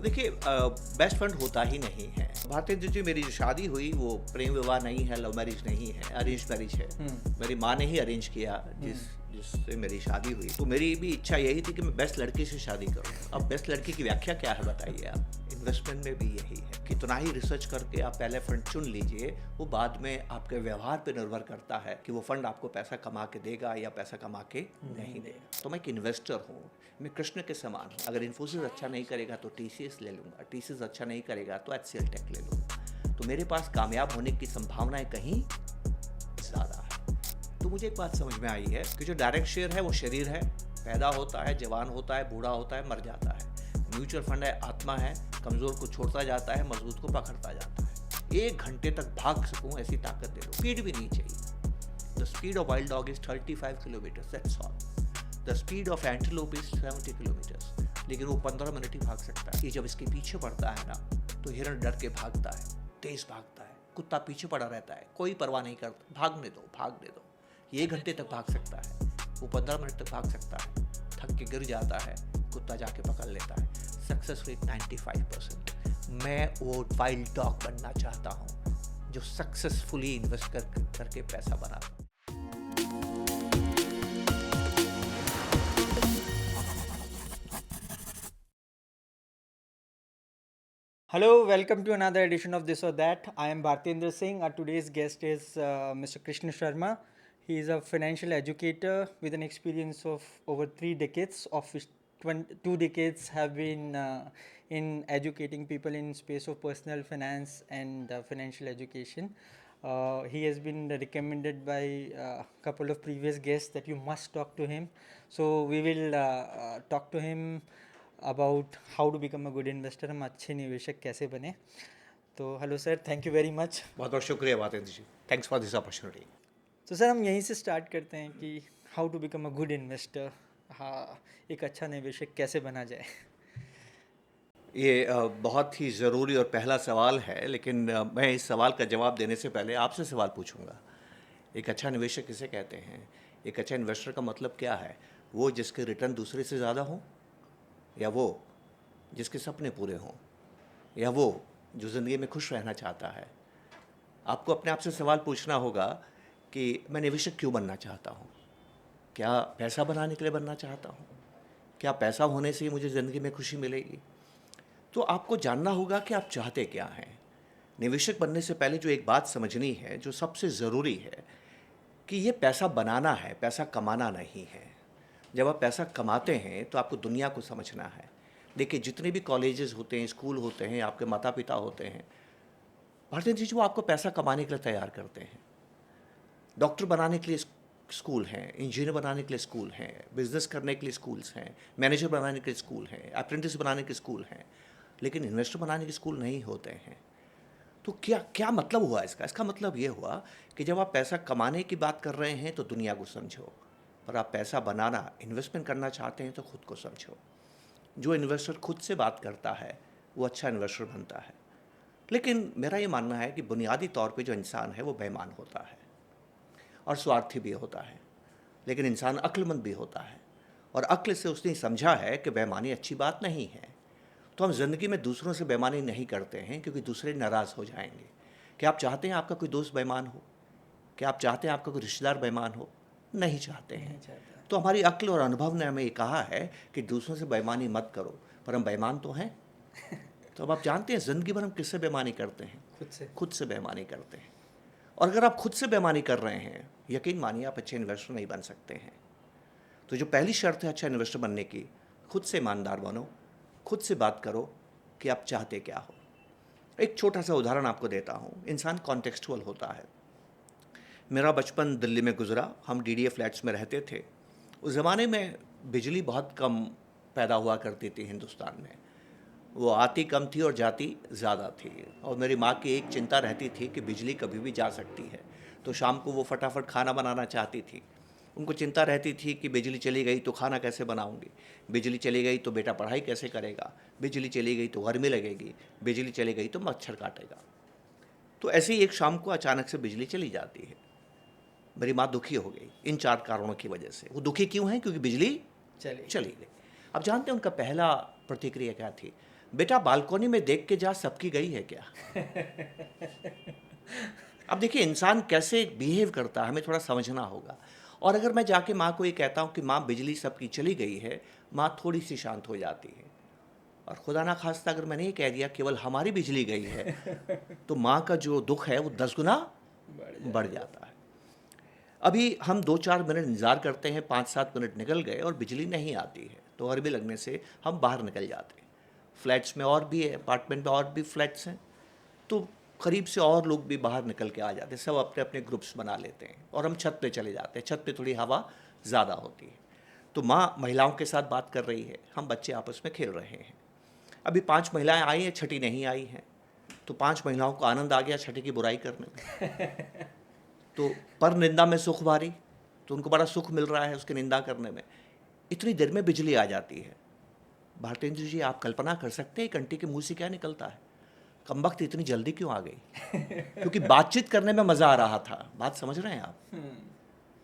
देखिए best friend होता ही नहीं है। भारतीय जी मेरी जो शादी हुई वो प्रेम विवाह नहीं है, लव मैरिज नहीं है, अरेंज मैरिज है। मेरी माँ ने ही अरेंज किया जिससे मेरी शादी हुई। तो मेरी भी इच्छा यही थी कि मैं बेस्ट लड़के से शादी करूं। अब बेस्ट लड़के की व्याख्या क्या है बताइए आप। इन्वेस्टमेंट में भी यही है, कितना ही रिसर्च करके आप पहले फंड चुन लीजिए, वो बाद में आपके व्यवहार पे निर्भर करता है कि वो फंड आपको पैसा कमा के देगा या पैसा कमा के नहीं देगा। तो मैं एक इन्वेस्टर हूँ, मैं कृष्ण के समान हूँ। अगर इन्फोसिस अच्छा नहीं करेगा तो टीसीएस ले लूँगा, टीसीएस अच्छा नहीं करेगा तो एचसीएल टेक ले लूँगा। तो मेरे पास कामयाब होने की संभावनाएं कहीं ज़्यादा है। तो मुझे एक बात समझ में आई है कि जो डायरेक्ट शेयर है वो शरीर है, पैदा होता है, जवान होता है, बूढ़ा होता है, मर जाता है। म्यूचुअल फंड है, आत्मा है, कमज़ोर को छोड़ता जाता है, मजबूत को पकड़ता जाता है। 1 घंटे तक भाग सकूं ऐसी ताकत दे दो, स्पीड भी नहीं चाहिए। The speed of wild dog is 35 kilometre, that's all. The speed of antelope is 70 kilometres, लेकिन वो 15 मिनट ही भाग सकता है। कि जब इसके पीछे पड़ता है ना तो हिरण डर के भागता है, तेज भागता है। कुत्ता पीछे पड़ा रहता है, कोई परवाह नहीं करता, भागने दो भागने दो। ये 1 घंटे तक भाग सकता है, वो 15 मिनट तक भाग सकता है, थक के गिर जाता है, कुत्ता जाके पकड़ लेता है। Success rate 95%। मैं वो वाइल्ड डॉग बनना चाहता हूँ जो सक्सेसफुली इन्वेस्ट करके पैसा बना। Hello, welcome to another edition of This or That. I am Bhartendra Singh. Our today's guest is Mr. Krishna Sharma. He is a financial educator with an experience of over 3 decades, of which 2 decades have been in educating people in space of personal finance and financial education. He has been recommended by a couple of previous guests that you must talk to him. So we will talk to him about how to become a good investor, हम अच्छे निवेशक कैसे बने। तो hello sir, thank you very much. बहुत बहुत शुक्रिया Vatendra ji, thanks for this opportunity. तो सर हम यहीं से स्टार्ट करते हैं कि how to become a good investor, हाँ एक अच्छा निवेशक कैसे बना जाए। ये बहुत ही ज़रूरी और पहला सवाल है, लेकिन मैं इस सवाल का जवाब देने से पहले आपसे सवाल पूछूंगा। एक अच्छा निवेशक किसे कहते हैं? एक अच्छा इन्वेस्टर का मतलब क्या है? वो जिसके रिटर्न दूसरे से ज़्यादा हों, या वो जिसके सपने पूरे हों, या वो जो ज़िंदगी में खुश रहना चाहता है? आपको अपने आप से सवाल पूछना होगा कि मैं निवेशक क्यों बनना चाहता हूँ? क्या पैसा बनाने के लिए बनना चाहता हूँ? क्या पैसा होने से ही मुझे ज़िंदगी में खुशी मिलेगी? तो आपको जानना होगा कि आप चाहते क्या हैं। निवेशक बनने से पहले जो एक बात समझनी है, जो सबसे ज़रूरी है, कि ये पैसा बनाना है, पैसा कमाना नहीं है। जब आप पैसा कमाते हैं तो आपको दुनिया को समझना है। देखिए, जितने भी कॉलेजेस होते हैं, स्कूल होते हैं, आपके माता पिता होते हैं, भारतीय जी वो आपको पैसा कमाने के लिए तैयार करते हैं। डॉक्टर बनाने के लिए स्कूल हैं, इंजीनियर बनाने के लिए स्कूल हैं, बिजनेस करने के लिए स्कूल्स हैं, मैनेजर बनाने के लिए स्कूल हैं, अप्रेंटिस बनाने के स्कूल हैं, लेकिन इन्वेस्टर बनाने के स्कूल नहीं होते हैं। तो क्या क्या मतलब हुआ इसका? इसका मतलब ये हुआ कि जब आप पैसा कमाने की बात कर रहे हैं तो दुनिया को समझो, पर आप पैसा बनाना, इन्वेस्टमेंट करना चाहते हैं तो खुद को समझो। जो इन्वेस्टर खुद से बात करता है वो अच्छा इन्वेस्टर बनता है। लेकिन मेरा ये मानना है कि बुनियादी तौर पे जो इंसान है वो बेईमान होता है और स्वार्थी भी होता है, लेकिन इंसान अक्लमंद भी होता है, और अक्ल से उसने समझा है कि बेईमानी अच्छी बात नहीं है। तो हम ज़िंदगी में दूसरों से बेईमानी नहीं करते हैं क्योंकि दूसरे नाराज़ हो जाएंगे। क्या आप चाहते हैं आपका कोई दोस्त बेईमान हो? क्या आप चाहते हैं आपका कोई रिश्तेदार बेईमान हो? नहीं चाहते हैं। नहीं चाहता। तो हमारी अक्ल और अनुभव ने हमें ये कहा है कि दूसरों से बेईमानी मत करो, पर हम बेईमान तो हैं। तो अब आप जानते हैं ज़िंदगी भर हम किससे बेईमानी करते हैं? खुद से। खुद से बेईमानी करते हैं। और अगर आप खुद से बेईमानी कर रहे हैं, यकीन मानिए आप अच्छे इन्वेस्टर नहीं बन सकते हैं। तो जो पहली शर्त है अच्छा इन्वेस्टर बनने की, खुद से ईमानदार बनो, खुद से बात करो कि आप चाहते क्या हो। एक छोटा सा उदाहरण आपको देता हूँ। इंसान कॉन्टेक्सचुअल होता है। मेरा बचपन दिल्ली में गुजरा, हम डीडीए फ्लैट्स में रहते थे। उस ज़माने में बिजली बहुत कम पैदा हुआ करती थी हिंदुस्तान में। वो आती कम थी और जाती ज़्यादा थी, और मेरी माँ की एक चिंता रहती थी कि बिजली कभी भी जा सकती है। तो शाम को वो फटाफट खाना बनाना चाहती थी। उनको चिंता रहती थी कि बिजली चली गई तो खाना कैसे बनाऊंगी, बिजली चली गई तो बेटा पढ़ाई कैसे करेगा, बिजली चली गई तो गर्मी लगेगी, बिजली चली गई तो मच्छर काटेगा। तो ऐसे ही एक शाम को अचानक से बिजली चली जाती है। मेरी माँ दुखी हो गई इन 4 कारणों की वजह से। वो दुखी क्यों हैं? क्योंकि बिजली चलिए। चली गई। अब जानते हैं उनका पहला प्रतिक्रिया क्या थी? बेटा बालकोनी में देख के जा, सबकी गई है क्या? अब देखिए इंसान कैसे बिहेव करता है, हमें थोड़ा समझना होगा। और अगर मैं जाके माँ को ये कहता हूँ कि माँ बिजली सबकी चली गई है, माँ थोड़ी सी शांत हो जाती है। और खुदा ना खास्ता अगर मैंने ये कह दिया केवल हमारी बिजली गई है, तो माँ का जो दुख है वो 10 गुना बढ़ जाता है। अभी हम 2-4 मिनट इंतज़ार करते हैं, 5-7 मिनट निकल गए और बिजली नहीं आती है, तो गर्मी लगने से हम बाहर निकल जाते हैं। फ्लैट्स में और भी है, अपार्टमेंट में और भी फ्लैट्स हैं, तो करीब से और लोग भी बाहर निकल के आ जाते हैं, सब अपने अपने ग्रुप्स बना लेते हैं और हम छत पे चले जाते हैं। छत पे थोड़ी हवा ज़्यादा होती है, तो माँ महिलाओं के साथ बात कर रही है, हम बच्चे आपस में खेल रहे हैं। अभी 5 महिलाएं आई हैं, छठी नहीं आई हैं, तो 5 महिलाओं को आनंद आ गया छठी की बुराई करने में। तो पर निंदा में सुख भारी, तो उनको बड़ा सुख मिल रहा है उसकी निंदा करने में। इतनी देर में बिजली आ जाती है। भारतेंद्र जी, आप कल्पना कर सकते हैं एक आंटी के मुंह से क्या निकलता है? कमबख्त इतनी जल्दी क्यों आ गई? क्योंकि बातचीत करने में मज़ा आ रहा था। बात समझ रहे हैं आप?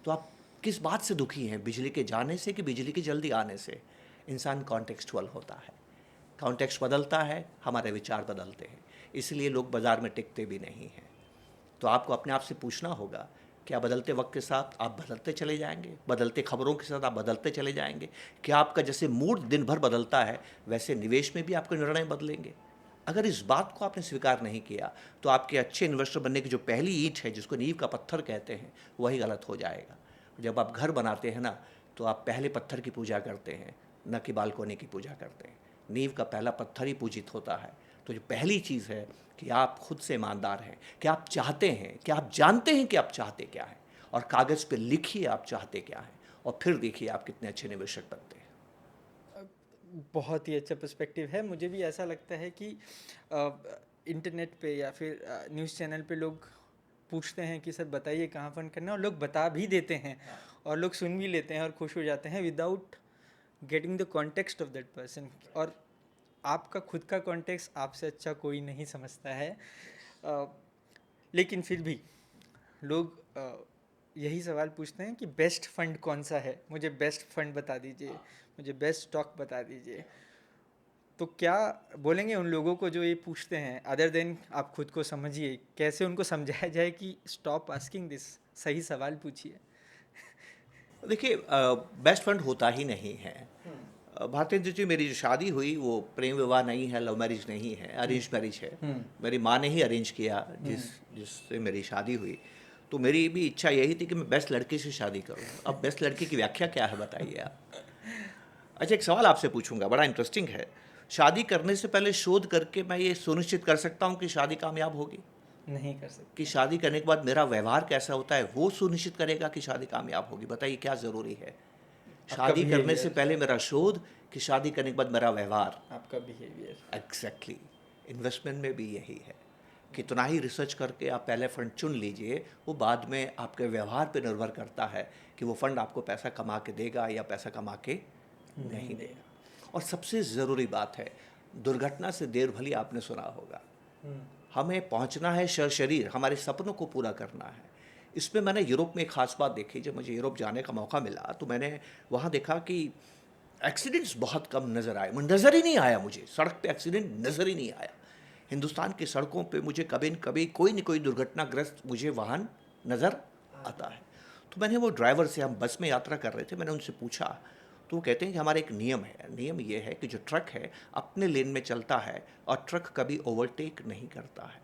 तो आप किस बात से दुखी हैं, बिजली के जाने से कि बिजली के जल्दी आने से? इंसान कॉन्टेक्सचुअल होता है, कॉन्टेक्स्ट बदलता है, हमारे विचार बदलते हैं, इसलिए लोग बाज़ार में टिकते भी नहीं हैं। तो आपको अपने आप से पूछना होगा, क्या बदलते वक्त के साथ आप बदलते चले जाएंगे? बदलते खबरों के साथ आप बदलते चले जाएंगे? क्या आपका जैसे मूड दिन भर बदलता है, वैसे निवेश में भी आपके निर्णय बदलेंगे? अगर इस बात को आपने स्वीकार नहीं किया, तो आपके अच्छे इन्वेस्टर बनने की जो पहली ईंट है, जिसको नींव का पत्थर कहते हैं, वही गलत हो जाएगा। जब आप घर बनाते हैं ना, तो आप पहले पत्थर की पूजा करते हैं, न कि बालकोनी की पूजा करते हैं। नींव का पहला पत्थर ही पूजित होता है। तो जो पहली चीज़ है कि आप खुद से ईमानदार हैं, कि आप चाहते हैं, कि आप जानते हैं कि आप चाहते क्या हैं, और कागज़ पे लिखिए आप चाहते क्या हैं, और फिर देखिए आप कितने अच्छे निवेशक बनते हैं। बहुत ही अच्छा पर्सपेक्टिव है। मुझे भी ऐसा लगता है कि इंटरनेट पे या फिर न्यूज़ चैनल पे लोग पूछते हैं कि सर बताइए कहाँ फंड करना है, और लोग बता भी देते हैं और लोग सुन भी लेते हैं और खुश हो जाते हैं without getting the context of that person. और आपका खुद का कॉन्टेक्स्ट आपसे अच्छा कोई नहीं समझता है। अ, लेकिन फिर भी लोग यही सवाल पूछते हैं कि बेस्ट फंड कौन सा है, मुझे बेस्ट फंड बता दीजिए, मुझे बेस्ट स्टॉक बता दीजिए। तो क्या बोलेंगे उन लोगों को जो ये पूछते हैं, अदर देन आप खुद को समझिए, कैसे उनको समझाया जाए कि स्टॉप आस्किंग दिस, सही सवाल पूछिए। देखिए बेस्ट फ्रेंड होता ही नहीं है। भारतेंद्र जी, मेरी जो शादी हुई वो प्रेम विवाह नहीं है, लव मैरिज नहीं है, अरेंज मैरिज है। मेरी माँ ने ही अरेंज किया जिससे मेरी शादी हुई। तो मेरी भी इच्छा यही थी कि मैं बेस्ट लड़के से शादी करूं। अब बेस्ट लड़के की व्याख्या क्या है बताइए आप? अच्छा, एक सवाल आपसे पूछूंगा, बड़ा इंटरेस्टिंग है। शादी करने से पहले शोध करके मैं ये सुनिश्चित कर सकता हूँ कि शादी कामयाब होगी? नहीं कर कि सकते। शादी करने के बाद मेरा व्यवहार कैसा होता है वो सुनिश्चित करेगा कि शादी कामयाब होगी? बताइए क्या ज़रूरी है? आपका शादी करने से बिहेवियर, पहले मेरा शोध, कि शादी करने के बाद मेरा व्यवहार? आपका बिहेवियर। एग्जैक्टली। इन्वेस्टमेंट में भी यही है। कितना ही रिसर्च करके आप पहले फंड चुन लीजिए, वो बाद में आपके व्यवहार पर निर्भर करता है कि वो फंड आपको पैसा कमा के देगा या पैसा कमा के नहीं देगा। और सबसे ज़रूरी बात है, दुर्घटना से देर भली आपने सुना होगा। हमें पहुंचना है शरीर, हमारे सपनों को पूरा करना है। इसमें मैंने यूरोप में एक ख़ास बात देखी। जब मुझे यूरोप जाने का मौका मिला तो मैंने वहाँ देखा कि एक्सीडेंट्स बहुत कम नज़र आए। नज़र ही नहीं आया, मुझे सड़क पे एक्सीडेंट नज़र ही नहीं आया। हिंदुस्तान की सड़कों पे मुझे कभी न कभी कोई न कोई दुर्घटनाग्रस्त मुझे वाहन नज़र आता है। तो मैंने वो ड्राइवर से, हम बस में यात्रा कर रहे थे, मैंने उनसे पूछा, तो वो कहते हैं कि हमारा एक नियम है। नियम ये है कि जो ट्रक है अपने लेन में चलता है और ट्रक कभी ओवरटेक नहीं करता है।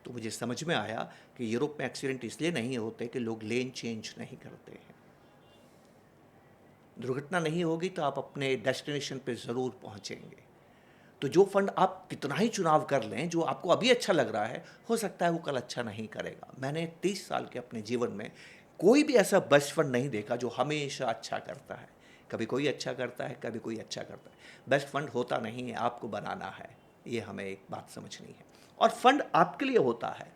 तो मुझे समझ में आया कि यूरोप में एक्सीडेंट इसलिए नहीं होते कि लोग लेन चेंज नहीं करते हैं। दुर्घटना नहीं होगी तो आप अपने डेस्टिनेशन पे ज़रूर पहुंचेंगे। तो जो फंड आप कितना ही चुनाव कर लें, जो आपको अभी अच्छा लग रहा है, हो सकता है वो कल अच्छा नहीं करेगा। मैंने 30 साल के अपने जीवन में कोई भी ऐसा बेस्ट फंड नहीं देखा जो हमेशा अच्छा करता है। कभी कोई अच्छा करता है, कभी कोई अच्छा करता है। बेस्ट फंड होता नहीं है, आपको बनाना है। ये हमें एक बात समझनी है। और फंड आपके लिए होता है,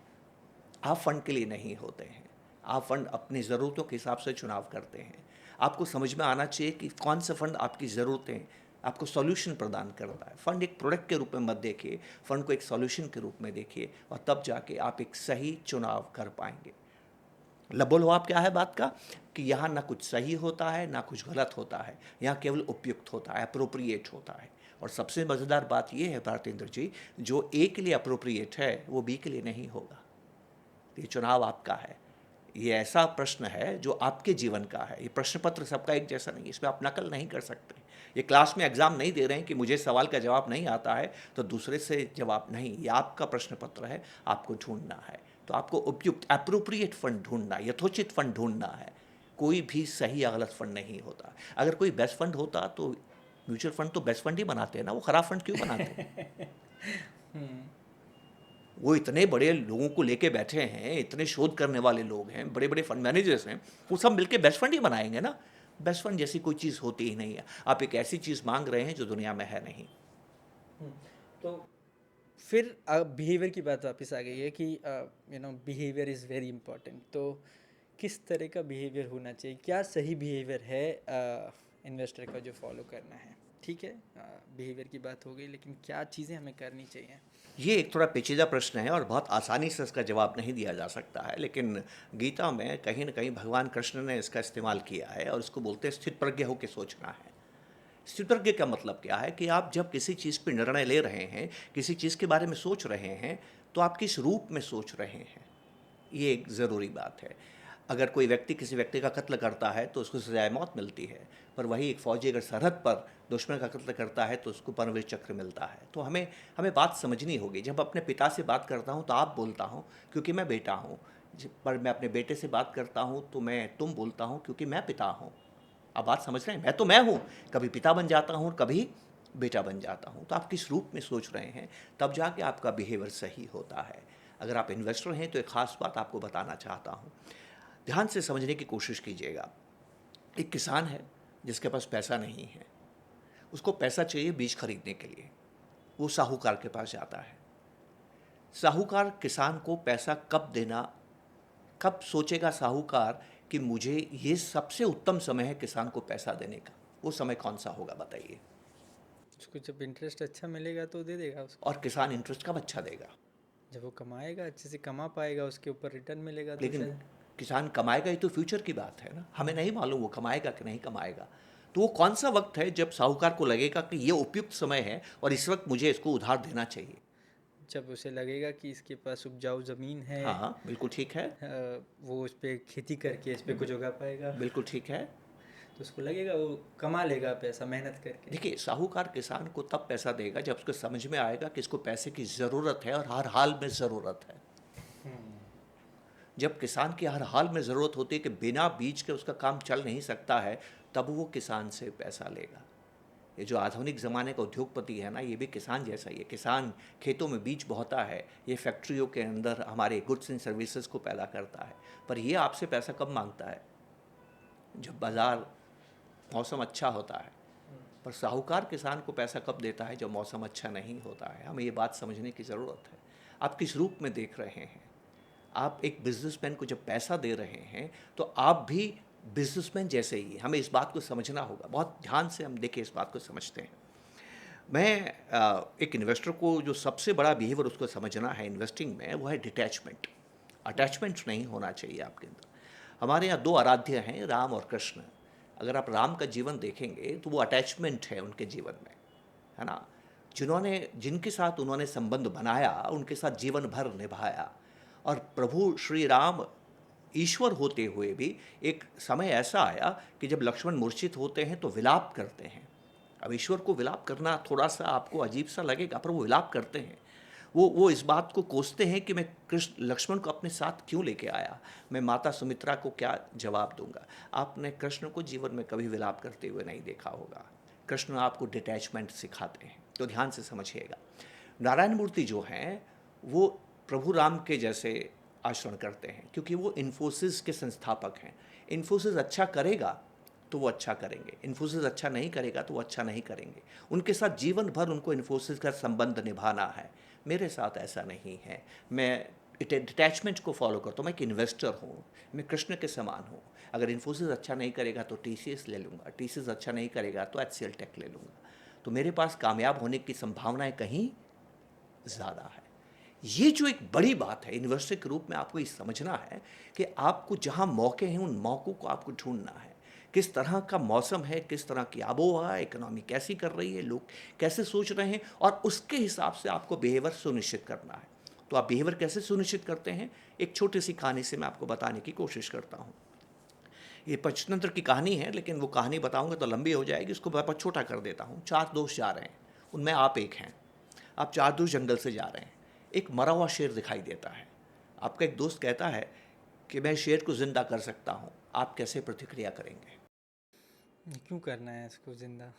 आप फंड के लिए नहीं होते हैं। आप फंड अपनी ज़रूरतों के हिसाब से चुनाव करते हैं। आपको समझ में आना चाहिए कि कौन सा फंड आपकी ज़रूरतें, आपको सॉल्यूशन प्रदान करता है। फंड एक प्रोडक्ट के रूप में मत देखिए, फंड को एक सॉल्यूशन के रूप में देखिए, और तब जाके आप एक सही चुनाव कर पाएंगे। लबोलवाब क्या है बात का, कि यहाँ ना कुछ सही होता है ना कुछ गलत होता है, यहाँ केवल उपयुक्त होता है, अप्रोप्रिएट होता है। और सबसे मज़ेदार बात ये है भारतेंद्र जी, जो ए के लिए अप्रोप्रिएट है वो बी के लिए नहीं होगा। ये चुनाव आपका है। ये ऐसा प्रश्न है जो आपके जीवन का है। ये प्रश्न पत्र सबका एक जैसा नहीं है, इसमें आप नकल नहीं कर सकते। ये क्लास में एग्ज़ाम नहीं दे रहे हैं कि मुझे सवाल का जवाब नहीं आता है तो दूसरे से जवाब नहीं। ये आपका प्रश्न पत्र है, आपको ढूंढना है। तो आपको उपयुक्त एप्रोप्रिएट फंड ढूंढना, यथोचित फंड ढूंढना है। कोई भी सही या गलत फंड नहीं होता। अगर कोई बेस्ट फंड होता तो म्यूचुअल फंड तो बेस्ट फंड ही बनाते हैं ना, वो ख़राब फंड क्यों बनाते हैं? वो इतने बड़े लोगों को लेके बैठे हैं, इतने शोध करने वाले लोग हैं, बड़े बड़े फंड मैनेजर्स हैं, वो सब मिलके बेस्ट फंड ही बनाएंगे ना। बेस्ट फंड जैसी कोई चीज़ होती ही नहीं है। आप एक ऐसी चीज़ मांग रहे हैं जो दुनिया में है नहीं। तो फिर बिहेवियर की बात वापस आ गई है कि बिहेवियर इज़ वेरी इंपॉर्टेंट। तो किस तरह का बिहेवियर होना चाहिए, क्या सही बिहेवियर है इन्वेस्टर का जो फॉलो करना है? ठीक है, बिहेवियर की बात हो गई, लेकिन क्या चीज़ें हमें करनी चाहिए? ये एक थोड़ा पेचीदा प्रश्न है और बहुत आसानी से इसका जवाब नहीं दिया जा सकता है, लेकिन गीता में कहीं न कहीं भगवान कृष्ण ने इसका इस्तेमाल किया है और इसको बोलते हैं स्थित प्रज्ञ होकर सोचना है। स्थित प्रज्ञ का मतलब क्या है कि आप जब किसी चीज़ पर निर्णय ले रहे हैं, किसी चीज़ के बारे में सोच रहे हैं, तो आप किस रूप में सोच रहे हैं, ये एक ज़रूरी बात है। अगर कोई व्यक्ति किसी व्यक्ति का कत्ल करता है तो उसको सजाए मौत मिलती है, पर वही एक फ़ौजी अगर सरहद पर दुश्मन का कत्ल करता है तो उसको परमवीर चक्र मिलता है। तो हमें हमें बात समझनी होगी। जब अपने पिता से बात करता हूँ तो आप बोलता हूँ क्योंकि मैं बेटा हूँ, पर मैं अपने बेटे से बात करता हूँ तो मैं तुम बोलता हूँ क्योंकि मैं पिता हूँ। आप बात समझ रहे हैं? मैं तो मैं हूँ, कभी पिता बन जाता हूँ और कभी बेटा बन जाता हूँ। तो आप किस रूप में सोच रहे हैं, तब जाके आपका बिहेवियर सही होता है। अगर आप इन्वेस्टर हैं तो एक ख़ास बात आपको बताना चाहता हूँ, ध्यान से समझने की कोशिश कीजिएगा। एक किसान है जिसके पास पैसा नहीं है, उसको पैसा चाहिए बीज खरीदने के लिए। वो साहूकार के पास जाता है। साहूकार किसान को पैसा कब देना, कब सोचेगा साहूकार कि मुझे ये सबसे उत्तम समय है किसान को पैसा देने का, वो समय कौन सा होगा बताइए? उसको जब इंटरेस्ट अच्छा मिलेगा तो दे देगा उसको। और किसान इंटरेस्ट कब अच्छा देगा? जब वो कमाएगा, अच्छे से कमा पाएगा, उसके ऊपर रिटर्न मिलेगा तो लेकिन शायद। किसान कमाएगा ही तो फ्यूचर की बात है ना, हमें नहीं मालूम वो कमाएगा कि नहीं कमाएगा। तो वो कौन सा वक्त है जब साहूकार को लगेगा कि ये उपयुक्त समय है और इस वक्त मुझे इसको उधार देना चाहिए? जब उसे लगेगा कि इसके पास उपजाऊ ज़मीन है, हाँ हाँ, बिल्कुल ठीक है। वो उस पर खेती करके इस पर कुछ उगा पाएगा, बिल्कुल ठीक है। तो उसको लगेगा वो कमा लेगा पैसा मेहनत करके। देखिए, साहूकार किसान को तब पैसा देगा जब उसको समझ में आएगा कि इसको पैसे की ज़रूरत है और हर हाल में ज़रूरत है। जब किसान की हर हाल में ज़रूरत होती है कि बिना बीज के उसका काम चल नहीं सकता है, तब वो किसान से पैसा लेगा। ये जो आधुनिक ज़माने का उद्योगपति है ना, ये भी किसान जैसा ही है। किसान खेतों में बीज बोता है, ये फैक्ट्रियों के अंदर हमारे गुड्स एंड सर्विसेज को पैदा करता है, पर ये आपसे पैसा कब मांगता है? जब बाज़ार मौसम अच्छा होता है। पर साहूकार किसान को पैसा कब देता है? जब मौसम अच्छा नहीं होता है। हमें ये बात समझने की ज़रूरत है। आप किस रूप में देख रहे हैं? आप एक बिजनेसमैन को जब पैसा दे रहे हैं तो आप भी बिजनेसमैन जैसे ही, हमें इस बात को समझना होगा। बहुत ध्यान से हम देखिए, इस बात को समझते हैं। मैं एक इन्वेस्टर को जो सबसे बड़ा बिहेवियर उसको समझना है इन्वेस्टिंग में, वो है डिटैचमेंट। अटैचमेंट नहीं होना चाहिए आपके अंदर। हमारे यहाँ दो आराध्य हैं, राम और कृष्ण। अगर आप राम का जीवन देखेंगे तो वो अटैचमेंट है उनके जीवन में, है ना। जिनके साथ उन्होंने संबंध बनाया, उनके साथ जीवन भर निभाया। और प्रभु श्री राम ईश्वर होते हुए भी एक समय ऐसा आया कि जब लक्ष्मण मूर्छित होते हैं तो विलाप करते हैं। अब ईश्वर को विलाप करना थोड़ा सा आपको अजीब सा लगेगा, पर वो विलाप करते हैं। वो इस बात को कोसते हैं कि मैं कृष्ण लक्ष्मण को अपने साथ क्यों लेके आया, मैं माता सुमित्रा को क्या जवाब दूंगा। आपने कृष्ण को जीवन में कभी विलाप करते हुए नहीं देखा होगा। कृष्ण आपको डिटैचमेंट सिखाते हैं, तो ध्यान से समझिएगा। नारायण मूर्ति जो हैं वो प्रभु राम के जैसे आचरण करते हैं, क्योंकि वो इन्फोसिस के संस्थापक हैं। इन्फोसिस अच्छा करेगा तो वो अच्छा करेंगे, इन्फोसिस अच्छा नहीं करेगा तो वो अच्छा नहीं करेंगे। उनके साथ जीवन भर उनको इन्फोसिस का संबंध निभाना है। मेरे साथ ऐसा नहीं है। मैं डिटैचमेंट को फॉलो करता हूँ। मैं एक इन्वेस्टर हूँ, मैं कृष्ण के समान हूँ। अगर इन्फोसिस अच्छा नहीं करेगा तो टीसीएस ले लूँगा, टीसीएस अच्छा नहीं करेगा तो एचसीएल टेक ले लूँगा। तो मेरे पास कामयाब होने की संभावनाएं कहीं ज़्यादा है। ये जो एक बड़ी बात है इन्वेस्टर के रूप में, आपको ये समझना है कि आपको जहाँ मौके हैं उन मौक़ों को आपको ढूंढना है। किस तरह का मौसम है, किस तरह की आबोहवा है, इकोनॉमी कैसी कर रही है, लोग कैसे सोच रहे हैं, और उसके हिसाब से आपको बिहेवियर सुनिश्चित करना है। तो आप बिहेवियर कैसे सुनिश्चित करते हैं, एक छोटी सी कहानी से मैं आपको बताने की कोशिश करता हूँ। ये पंचतंत्र की कहानी है, लेकिन वो कहानी बताऊंगा तो लंबी हो जाएगी, उसको मैं बहुत छोटा कर देता हूँ। 4 दोस्त जा रहे हैं, उनमें आप एक हैं। आप 4 दोस्त जंगल से जा रहे हैं, एक मरा हुआ शेर दिखाई देता है। आपका एक दोस्त कहता है कि मैं शेर को ज़िंदा कर सकता हूँ, आप कैसे प्रतिक्रिया करेंगे? क्यों करना है इसको जिंदा?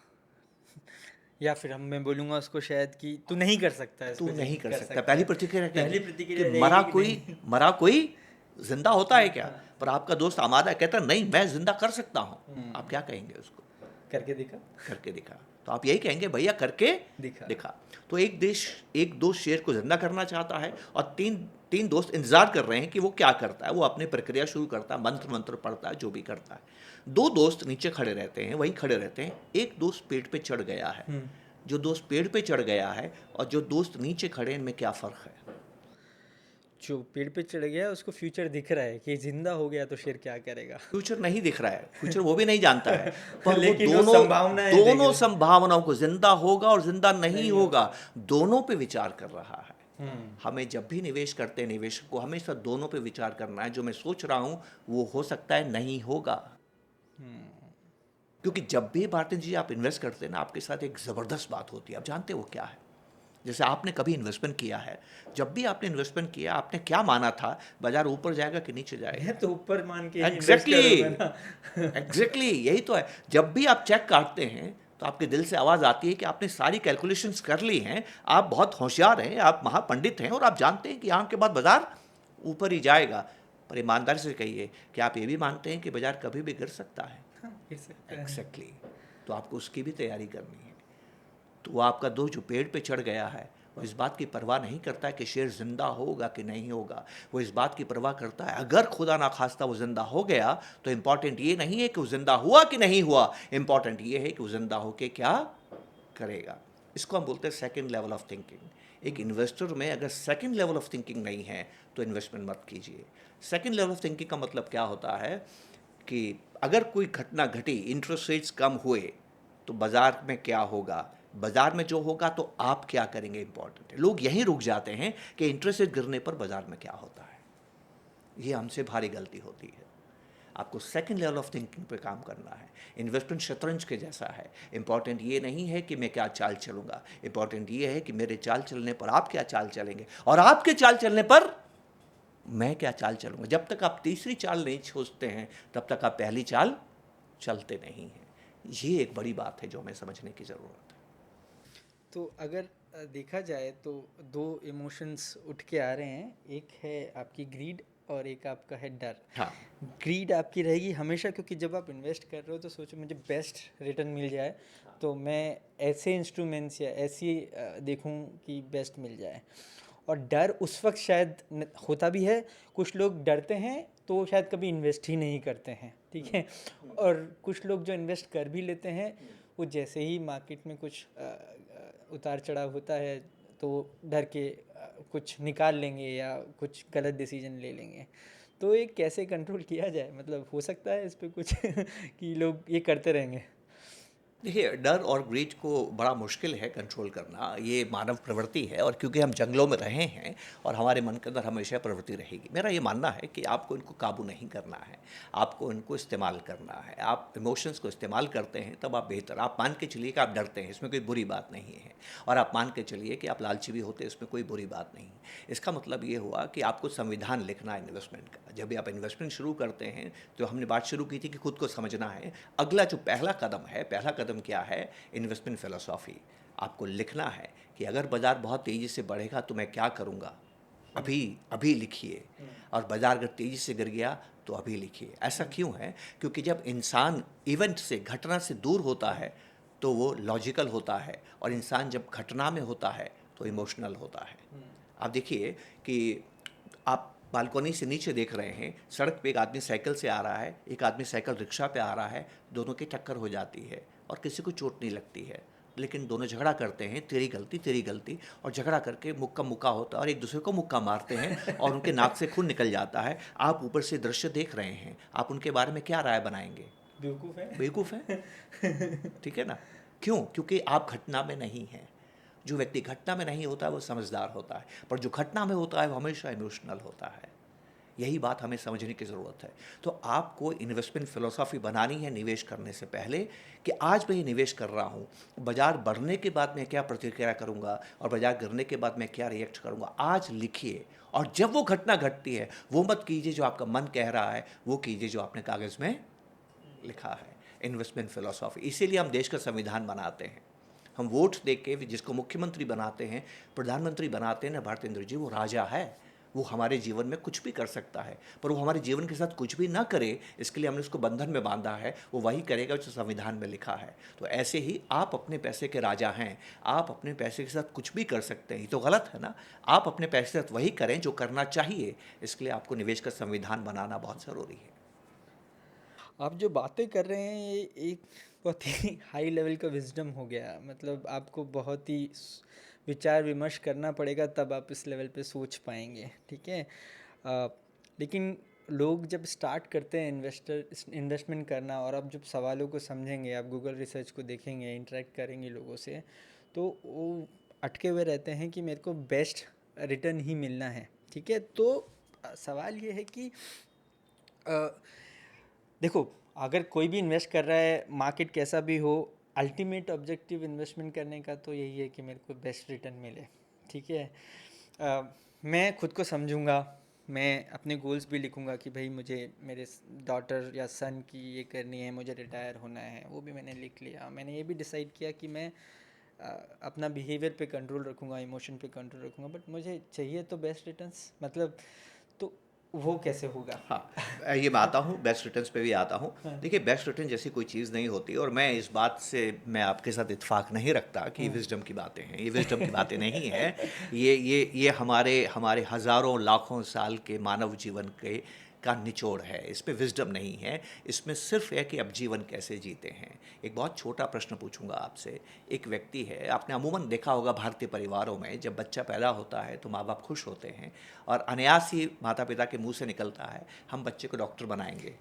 या फिर मैं बोलूँगा उसको शायद कि तू नहीं कर सकता, तू इसको नहीं कर सकता, सकता पहली है। प्रतिक्रिया क्या पहली है कि प्रतिक्रिया रहेगी कि नहीं। मरा कोई जिंदा होता है क्या? हाँ। पर आपका दोस्त आमादा है, कहता है नहीं मैं जिंदा कर सकता हूँ। आप क्या कहेंगे उसको? करके दिखा। करके दिखा। तो आप यही कहेंगे भैया करके दिखा। दिखा। तो एक दोस्त शेर को जिंदा करना चाहता है, और तीन तीन दोस्त इंतजार कर रहे हैं कि वो क्या करता है। वो अपनी प्रक्रिया शुरू करता है, मंत्र मंत्र पढ़ता है, जो भी करता है। 2 दोस्त नीचे खड़े रहते हैं, वहीं खड़े रहते हैं। एक दोस्त पेड़ पे चढ़ गया है। जो दोस्त पेड़ पे चढ़ गया है और जो दोस्त नीचे खड़े हैं, इनमें क्या फ़र्क है? जो पेड़ पे चढ़ गया उसको फ्यूचर दिख रहा है कि जिंदा हो गया तो शेर क्या करेगा। फ्यूचर नहीं दिख रहा है, फ्यूचर वो भी नहीं जानता है, पर वो लेकिन वो दोनों संभावनाएं देख दोनों रहे। संभावनाओं को, जिंदा होगा और जिंदा नहीं नहीं होगा, दोनों पे विचार कर रहा है। हम्म। हमें जब भी निवेश करते हैं, निवेशक को हमेशा दोनों पे विचार करना है। जो मैं सोच रहा हूँ वो हो सकता है नहीं होगा। क्योंकि जब भी भारती जी आप इन्वेस्ट करते हैं ना, आपके साथ एक ज़बरदस्त बात होती है। आप जानते हो वो क्या है? जैसे आपने कभी इन्वेस्टमेंट किया है, जब भी आपने इन्वेस्टमेंट किया, आपने क्या माना था, बाजार ऊपर जाएगा कि नीचे जाएगा? मैं तो ऊपर मान के ही इन्वेस्ट एग्जैक्टली, करूंगा ना। एग्जैक्टली यही तो है। जब भी आप चेक काटते हैं तो आपके दिल से आवाज़ आती है कि आपने सारी कैलकुलेशंस कर ली हैं, आप बहुत होशियार हैं, आप महापंडित हैं, और आप जानते हैं कि यहाँ के बाद बाजार ऊपर ही जाएगा। पर ईमानदारी से कहिए कि आप ये भी मानते हैं कि बाजार कभी भी गिर सकता है? हाँ, गिर सकता है। एग्जैक्टली। तो आपको उसकी भी तैयारी करनी है। तो वो आपका दोस्त जो पेड़ पे चढ़ गया है, वो इस बात की परवाह नहीं करता है कि शेर जिंदा होगा कि नहीं होगा। वो इस बात की परवाह करता है, अगर खुदा ना खास्ता वो जिंदा हो गया, तो इम्पॉर्टेंट ये नहीं है कि वो जिंदा हुआ कि नहीं हुआ, इम्पॉर्टेंट ये है कि वो जिंदा होके क्या करेगा। इसको हम बोलते हैं सेकंड लेवल ऑफ थिंकिंग। एक इन्वेस्टर में अगर सेकंड लेवल ऑफ थिंकिंग नहीं है तो इन्वेस्टमेंट मत कीजिए। सेकंड लेवल ऑफ थिंकिंग का मतलब क्या होता है कि अगर कोई घटना घटी, इंटरेस्ट रेट्स कम हुए, तो बाजार में क्या होगा, बाजार में जो होगा तो आप क्या करेंगे, इंपॉर्टेंट है। लोग यहीं रुक जाते हैं कि इंटरेस्ट रेट गिरने पर बाजार में क्या होता है। ये हमसे भारी गलती होती है। आपको सेकंड लेवल ऑफ थिंकिंग पे काम करना है। इन्वेस्टमेंट शतरंज के जैसा है। इंपॉर्टेंट ये नहीं है कि मैं क्या चाल चलूँगा, इंपॉर्टेंट ये है कि मेरे चाल चलने पर आप क्या चाल चलेंगे, और आपके चाल चलने पर मैं क्या चाल चलूँगा। जब तक आप तीसरी चाल नहीं सोचते हैं, तब तक आप पहली चाल चलते नहीं हैं। ये एक बड़ी बात है जो हमें समझने की ज़रूरत है। तो अगर देखा जाए तो 2 इमोशंस उठ के आ रहे हैं, एक है आपकी ग्रीड और एक आपका है डर। हाँ, ग्रीड आपकी रहेगी हमेशा, क्योंकि जब आप इन्वेस्ट कर रहे हो तो सोचो मुझे बेस्ट रिटर्न मिल जाए, तो मैं ऐसे इंस्ट्रूमेंट्स या ऐसी देखूं कि बेस्ट मिल जाए। और डर उस वक्त शायद होता भी है, कुछ लोग डरते हैं तो शायद कभी इन्वेस्ट ही नहीं करते हैं, ठीक है। और कुछ लोग जो इन्वेस्ट कर भी लेते हैं, वो जैसे ही मार्केट में कुछ उतार चढ़ाव होता है तो डर के कुछ निकाल लेंगे या कुछ गलत डिसीजन ले लेंगे। तो ये कैसे कंट्रोल किया जाए, मतलब हो सकता है इस पे कुछ कि लोग ये करते रहेंगे? देखिए, डर और ग्रीड को बड़ा मुश्किल है कंट्रोल करना। ये मानव प्रवृत्ति है, और क्योंकि हम जंगलों में रहे हैं और हमारे मन के अंदर हमेशा प्रवृत्ति रहेगी। मेरा ये मानना है कि आपको इनको काबू नहीं करना है, आपको इनको इस्तेमाल करना है। आप इमोशंस को इस्तेमाल करते हैं तब आप बेहतर, आप मान के चलिए कि आप डरते हैं, इसमें कोई बुरी बात नहीं है। और आप मान के चलिए कि आप लालची भी होते हैं, इसमें कोई बुरी बात नहीं है। इसका मतलब ये हुआ कि आपको संविधान लिखना है इन्वेस्टमेंट का। जब भी आप इन्वेस्टमेंट शुरू करते हैं, तो हमने बात शुरू की थी कि खुद को समझना है। अगला जो पहला कदम है, पहला कदम क्या है, इन्वेस्टमेंट फिलॉसॉफी। आपको लिखना है कि अगर बाजार बहुत तेज़ी से बढ़ेगा तो मैं क्या करूँगा, अभी अभी लिखिए। और बाजार अगर तेज़ी से गिर गया तो अभी लिखिए। ऐसा क्यों है? क्योंकि जब इंसान इवेंट से, घटना से दूर होता है तो वो लॉजिकल होता है, और इंसान जब घटना में होता है तो इमोशनल होता है। आप देखिए कि आप बालकनी से नीचे देख रहे हैं, सड़क पे एक आदमी साइकिल से आ रहा है, एक आदमी साइकिल रिक्शा पे आ रहा है, दोनों की टक्कर हो जाती है और किसी को चोट नहीं लगती है, लेकिन दोनों झगड़ा करते हैं, तेरी गलती, और झगड़ा करके मुक्का मुक्का होता है और एक दूसरे को मुक्का मारते हैं और उनके नाक से खून निकल जाता है। आप ऊपर से दृश्य देख रहे हैं, आप उनके बारे में क्या राय बनाएंगे? बेवकूफ़ है। बेवकूफ़ है। ठीक है ना? क्यों? क्योंकि आप घटना में नहीं हैं। जो व्यक्ति घटना में नहीं होता है वो समझदार होता है, पर जो घटना में होता है वो हमेशा इमोशनल होता है। यही बात हमें समझने की ज़रूरत है। तो आपको इन्वेस्टमेंट फ़िलॉसफ़ी बनानी है निवेश करने से पहले, कि आज मैं ये निवेश कर रहा हूँ, बाज़ार बढ़ने के बाद मैं क्या प्रतिक्रिया करूँगा और बाज़ार गिरने के बाद मैं क्या रिएक्ट करूँगा। आज लिखिए, और जब वो घटना घटती है वो मत कीजिए जो आपका मन कह रहा है, वो कीजिए जो आपने कागज़ में लिखा है। इन्वेस्टमेंट फ़िलॉसफ़ी, इसीलिए हम देश का संविधान बनाते हैं। हम वोट दे के जिसको मुख्यमंत्री बनाते हैं, प्रधानमंत्री बनाते हैं ना भारतेंद्र जी, वो राजा है। वो हमारे जीवन में कुछ भी कर सकता है, पर वो हमारे जीवन के साथ कुछ भी ना करे, इसके लिए हमने उसको बंधन में बांधा है। वो वही करेगा जो संविधान में लिखा है। तो ऐसे ही आप अपने पैसे के राजा हैं। आप अपने पैसे के साथ कुछ भी कर सकते हैं, ये तो गलत है ना। आप अपने पैसे के साथ वही करें जो करना चाहिए। इसके लिए आपको निवेश का संविधान बनाना बहुत ज़रूरी है। आप जो बातें कर रहे हैं ये एक बहुत ही हाई लेवल का विजडम हो गया। मतलब आपको बहुत ही विचार विमर्श करना पड़ेगा तब आप इस लेवल पे सोच पाएंगे, ठीक है। अ, लेकिन लोग जब स्टार्ट करते हैं इन्वेस्टमेंट करना, और आप जब सवालों को समझेंगे, आप गूगल रिसर्च को देखेंगे, इंटरेक्ट करेंगे लोगों से, तो वो अटके हुए रहते हैं कि मेरे को बेस्ट रिटर्न ही मिलना है, ठीक है। तो सवाल ये है कि अ, देखो, अगर कोई भी इन्वेस्ट कर रहा है, मार्केट कैसा भी हो, अल्टीमेट ऑब्जेक्टिव इन्वेस्टमेंट करने का तो यही है कि मेरे को बेस्ट रिटर्न मिले, ठीक है। मैं खुद को समझूंगा, मैं अपने गोल्स भी लिखूंगा कि भाई मुझे मेरे डॉटर या सन की ये करनी है, मुझे रिटायर होना है, वो भी मैंने लिख लिया। मैंने ये भी डिसाइड किया कि मैं अपना बिहेवियर पे कंट्रोल रखूंगा, इमोशन पे कंट्रोल रखूंगा, बट मुझे चाहिए तो बेस्ट रिटर्न्स, मतलब तो वो कैसे होगा? हाँ, ये मैं आता हूँ, बेस्ट रिटर्न्स पे भी आता हूँ। हाँ। देखिए, बेस्ट रिटर्न जैसी कोई चीज़ नहीं होती, और मैं इस बात से मैं आपके साथ इत्फाक नहीं रखता कि विज़डम की बातें हैं। ये विज़डम की बातें नहीं हैं। ये हमारे हमारे हज़ारों लाखों साल के मानव जीवन के का निचोड़ है। इसमें विज़डम नहीं है। इसमें सिर्फ़ है कि अब जीवन कैसे जीते हैं। एक बहुत छोटा प्रश्न पूछूंगा आपसे। एक व्यक्ति है, आपने अमूमन देखा होगा भारतीय परिवारों में, जब बच्चा पैदा होता है तो माँ बाप खुश होते हैं, और अनायास ही माता पिता के मुंह से निकलता है, हम बच्चे को डॉक्टर बनाएंगे,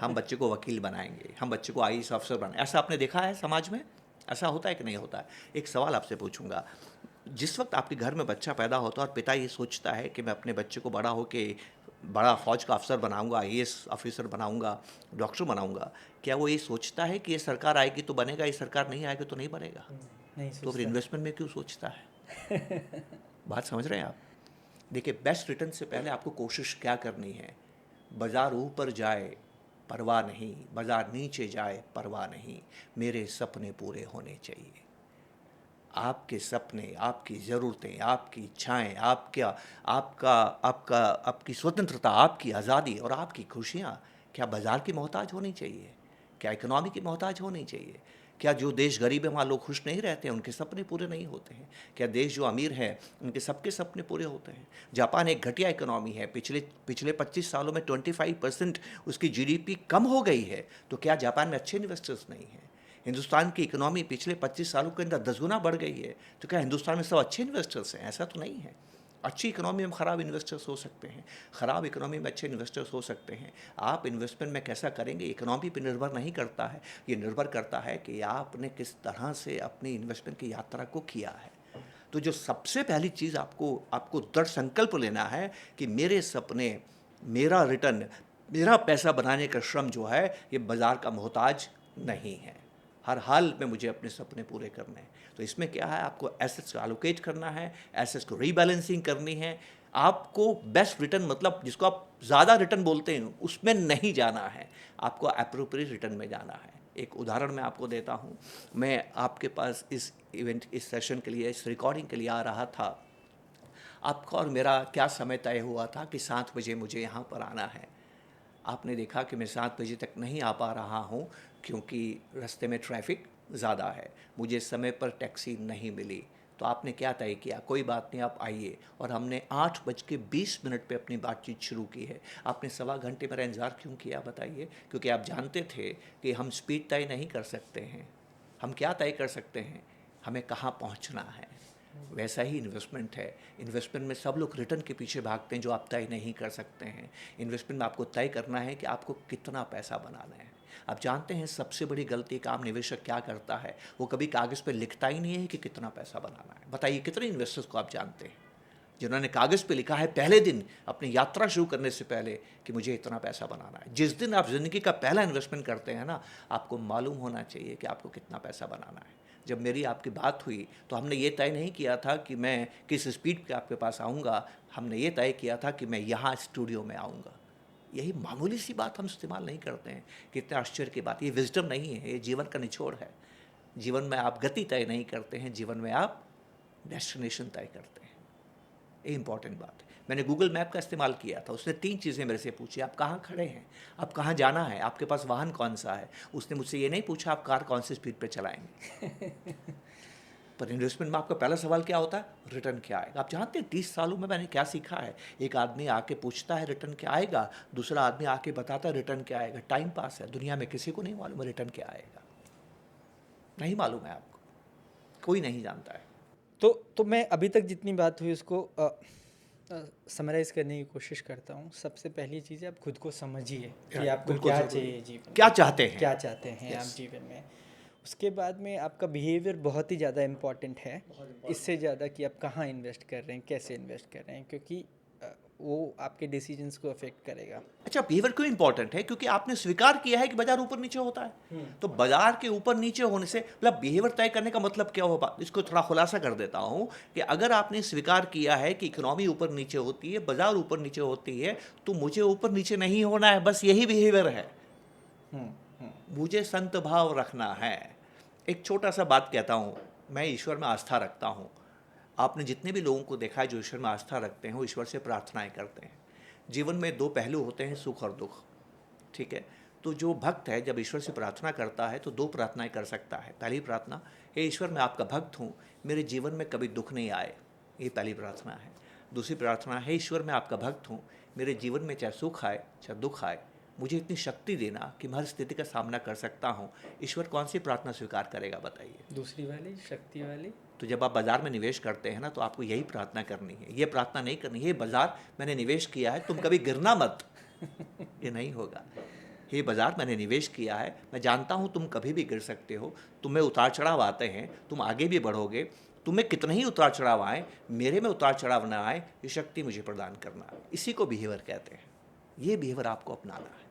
हम बच्चे को वकील बनाएंगे, हम बच्चे को आईएएस अफसर बनाएंगे। ऐसा आपने देखा है समाज में? ऐसा होता है कि नहीं होता है? एक सवाल आपसे पूछूंगा। जिस वक्त आपके घर में बच्चा पैदा होता है और पिता ये सोचता है कि मैं अपने बच्चे को बड़ा होके बड़ा फौज का अफसर बनाऊंगा, आईएएस ऑफिसर बनाऊंगा, डॉक्टर बनाऊंगा, क्या वो ये सोचता है कि ये सरकार आएगी तो बनेगा, ये सरकार नहीं आएगी तो नहीं बनेगा? नहीं तो फिर सोचता। इन्वेस्टमेंट में क्यों सोचता है? बात समझ रहे हैं आप? देखिए, बेस्ट रिटर्न से पहले आपको कोशिश क्या करनी है। बाज़ार ऊपर जाए परवाह नहीं, बाज़ार नीचे जाए परवाह नहीं, मेरे सपने पूरे होने चाहिए। आपके सपने, आपकी ज़रूरतें, आपकी इच्छाएं, आपका आपका आपका आपकी स्वतंत्रता, आपकी आज़ादी और आपकी खुशियाँ क्या बाज़ार की मोहताज होनी चाहिए? क्या इकोनॉमी की मोहताज होनी चाहिए? क्या जो देश गरीब है वहाँ लोग खुश नहीं रहते हैं, उनके सपने पूरे नहीं होते हैं? क्या देश जो अमीर है उनके सबके सपने पूरे होते हैं? जापान एक घटिया इकोनॉमी है, पिछले पिछले 25 सालों में 25% उसकी जीडीपी कम हो गई है, तो क्या जापान में अच्छे इन्वेस्टर्स नहीं हैं? हिंदुस्तान की इकोनॉमी पिछले 25 सालों के अंदर 10 गुना बढ़ गई है, तो क्या हिंदुस्तान में सब अच्छे इन्वेस्टर्स हैं? ऐसा तो नहीं है। अच्छी इकोनॉमी में ख़राब इन्वेस्टर्स हो सकते हैं, ख़राब इकोनॉमी में अच्छे इन्वेस्टर्स हो सकते हैं। आप इन्वेस्टमेंट में कैसा करेंगे इकोनॉमी पर निर्भर नहीं करता है, ये निर्भर करता है कि आपने किस तरह से अपनी इन्वेस्टमेंट की यात्रा को किया है। तो जो सबसे पहली चीज़ आपको आपको दृढ़ संकल्प लेना है कि मेरे सपने, मेरा रिटर्न, मेरा पैसा बनाने का श्रम जो है ये बाज़ार का मोहताज नहीं है। हर हाल में मुझे अपने सपने पूरे करने हैं। तो इसमें क्या है, आपको एसेट्स को एलोकेट करना है, एसेट्स को रीबैलेंसिंग करनी है। आपको बेस्ट रिटर्न, मतलब जिसको आप ज़्यादा रिटर्न बोलते हैं, उसमें नहीं जाना है, आपको एप्रोप्रिएट रिटर्न में जाना है। एक उदाहरण मैं आपको देता हूँ। मैं आपके पास इस सेशन के लिए, इस रिकॉर्डिंग के लिए आ रहा था। आपका और मेरा क्या समय तय हुआ था कि 7 बजे मुझे यहाँ पर आना है। आपने देखा कि मैं 7 बजे तक नहीं आ पा रहा हूँ, क्योंकि रास्ते में ट्रैफिक ज़्यादा है, मुझे समय पर टैक्सी नहीं मिली। तो आपने क्या तय किया, कोई बात नहीं आप आइए, और हमने 8:20 पे अपनी बातचीत शुरू की है। आपने सवा घंटे मेरा इंतज़ार क्यों किया बताइए? क्योंकि आप जानते थे कि हम स्पीड तय नहीं कर सकते हैं। हम क्या तय कर सकते हैं? हमें कहाँ पहुँचना है। वैसा ही इन्वेस्टमेंट है। इन्वेस्टमेंट में सब लोग रिटर्न के पीछे भागते हैं जो आप तय नहीं कर सकते हैं। इन्वेस्टमेंट में आपको तय करना है कि आपको कितना पैसा बनाना है। आप जानते हैं सबसे बड़ी गलती एक आम निवेशक क्या करता है? वो कभी कागज़ पे लिखता ही नहीं है कि कितना पैसा बनाना है। बताइए कितने इन्वेस्टर्स को आप जानते हैं जिन्होंने कागज़ पे लिखा है पहले दिन अपनी यात्रा शुरू करने से पहले कि मुझे इतना पैसा बनाना है। जिस दिन आप ज़िंदगी का पहला इन्वेस्टमेंट करते हैं ना, आपको मालूम होना चाहिए कि आपको कितना पैसा बनाना है। जब मेरी आपकी बात हुई तो हमने ये तय नहीं किया था कि मैं किस स्पीड पे आपके पास आऊँगा, हमने ये तय किया था कि मैं यहाँ स्टूडियो में आऊँगा। यही मामूली सी बात हम इस्तेमाल नहीं करते हैं। कितने आश्चर्य की बात, ये विज़डम नहीं है, ये जीवन का निचोड़ है। जीवन में आप गति तय नहीं करते हैं, जीवन में आप डेस्टिनेशन तय करते हैं। ये इंपॉर्टेंट बात है। मैंने गूगल मैप का इस्तेमाल किया था, उसने 3 चीज़ें मेरे से पूछी, आप कहाँ खड़े हैं, आप कहाँ जाना है, आपके पास वाहन कौन सा है। उसने मुझसे ये नहीं पूछा आप कार कौन सी स्पीड पे चलाएंगे। पर इन्वेस्टमेंट में आपका पहला सवाल क्या होता है? रिटर्न क्या आएगा। आप जानते हैं 30 सालों में मैंने क्या सीखा है? एक आदमी आके पूछता है रिटर्न क्या आएगा, दूसरा आदमी आके बताता है रिटर्न क्या आएगा। टाइम पास है, दुनिया में किसी को नहीं मालूम है रिटर्न क्या आएगा। नहीं मालूम है आपको, कोई नहीं जानता है। तो मैं अभी तक जितनी बात हुई उसको समराइज़ करने की कोशिश करता हूँ। सबसे पहली चीज़ है आप खुद को समझिए कि आपको बिल्कुल क्या ज़रूरी। चाहिए जीवन में, क्या चाहते हैं? क्या चाहते हैं आप Yes. जीवन में। उसके बाद में आपका बिहेवियर बहुत ही ज़्यादा इम्पॉर्टेंट है, इससे ज़्यादा कि आप कहाँ इन्वेस्ट कर रहे हैं, कैसे इन्वेस्ट कर रहे हैं, क्योंकि वो आपके डिसीजंस को अफेक्ट करेगा। अच्छा, बिहेवियर क्यों इंपॉर्टेंट है? क्योंकि आपने स्वीकार किया है कि बाजार ऊपर नीचे होता है। तो बाजार के ऊपर नीचे होने से मतलब बिहेवियर तय करने का मतलब क्या होगा? इसको थोड़ा खुलासा कर देता हूं कि अगर आपने स्वीकार किया है कि इकोनॉमी ऊपर नीचे होती है, बाजार ऊपर नीचे होती है, तो मुझे ऊपर नीचे नहीं होना है, बस यही बिहेवियर है। मुझे संत भाव रखना है। एक छोटा सा बात कहता हूँ, मैं ईश्वर में आस्था रखता हूँ। आपने जितने भी लोगों को देखा है जो ईश्वर में आस्था रखते हैं, वो ईश्वर से प्रार्थनाएं करते हैं। जीवन में 2 पहलू होते हैं, सुख और दुख, ठीक है? तो जो भक्त है जब ईश्वर से प्रार्थना करता है तो 2 प्रार्थनाएं कर सकता है। पहली प्रार्थना, हे ईश्वर मैं आपका भक्त हूँ, मेरे जीवन में कभी दुख नहीं आए, ये पहली प्रार्थना है। दूसरी प्रार्थना, हे ईश्वर मैं आपका भक्त हूँ, मेरे जीवन में चाहे सुख आए चाहे दुख आए, मुझे इतनी शक्ति देना कि मैं हर स्थिति का सामना कर सकता हूँ। ईश्वर कौन सी प्रार्थना स्वीकार करेगा बताइए? दूसरी वाली, शक्ति वाली। तो जब आप बाज़ार में निवेश करते हैं ना, तो आपको यही प्रार्थना करनी है, ये प्रार्थना नहीं करनी है, बाज़ार मैंने निवेश किया है, तुम कभी गिरना मत। ये नहीं होगा। हे बाज़ार मैंने निवेश किया है, मैं जानता हूँ तुम कभी भी गिर सकते हो, तुम्हें उतार चढ़ाव आते हैं, तुम आगे भी बढ़ोगे, तुम्हें कितने ही उतार चढ़ाव आए, मेरे में उतार चढ़ाव ना आए, ये शक्ति मुझे प्रदान करना। इसी को बिहेवियर कहते हैं। ये बिहेवियर आपको अपनाना है।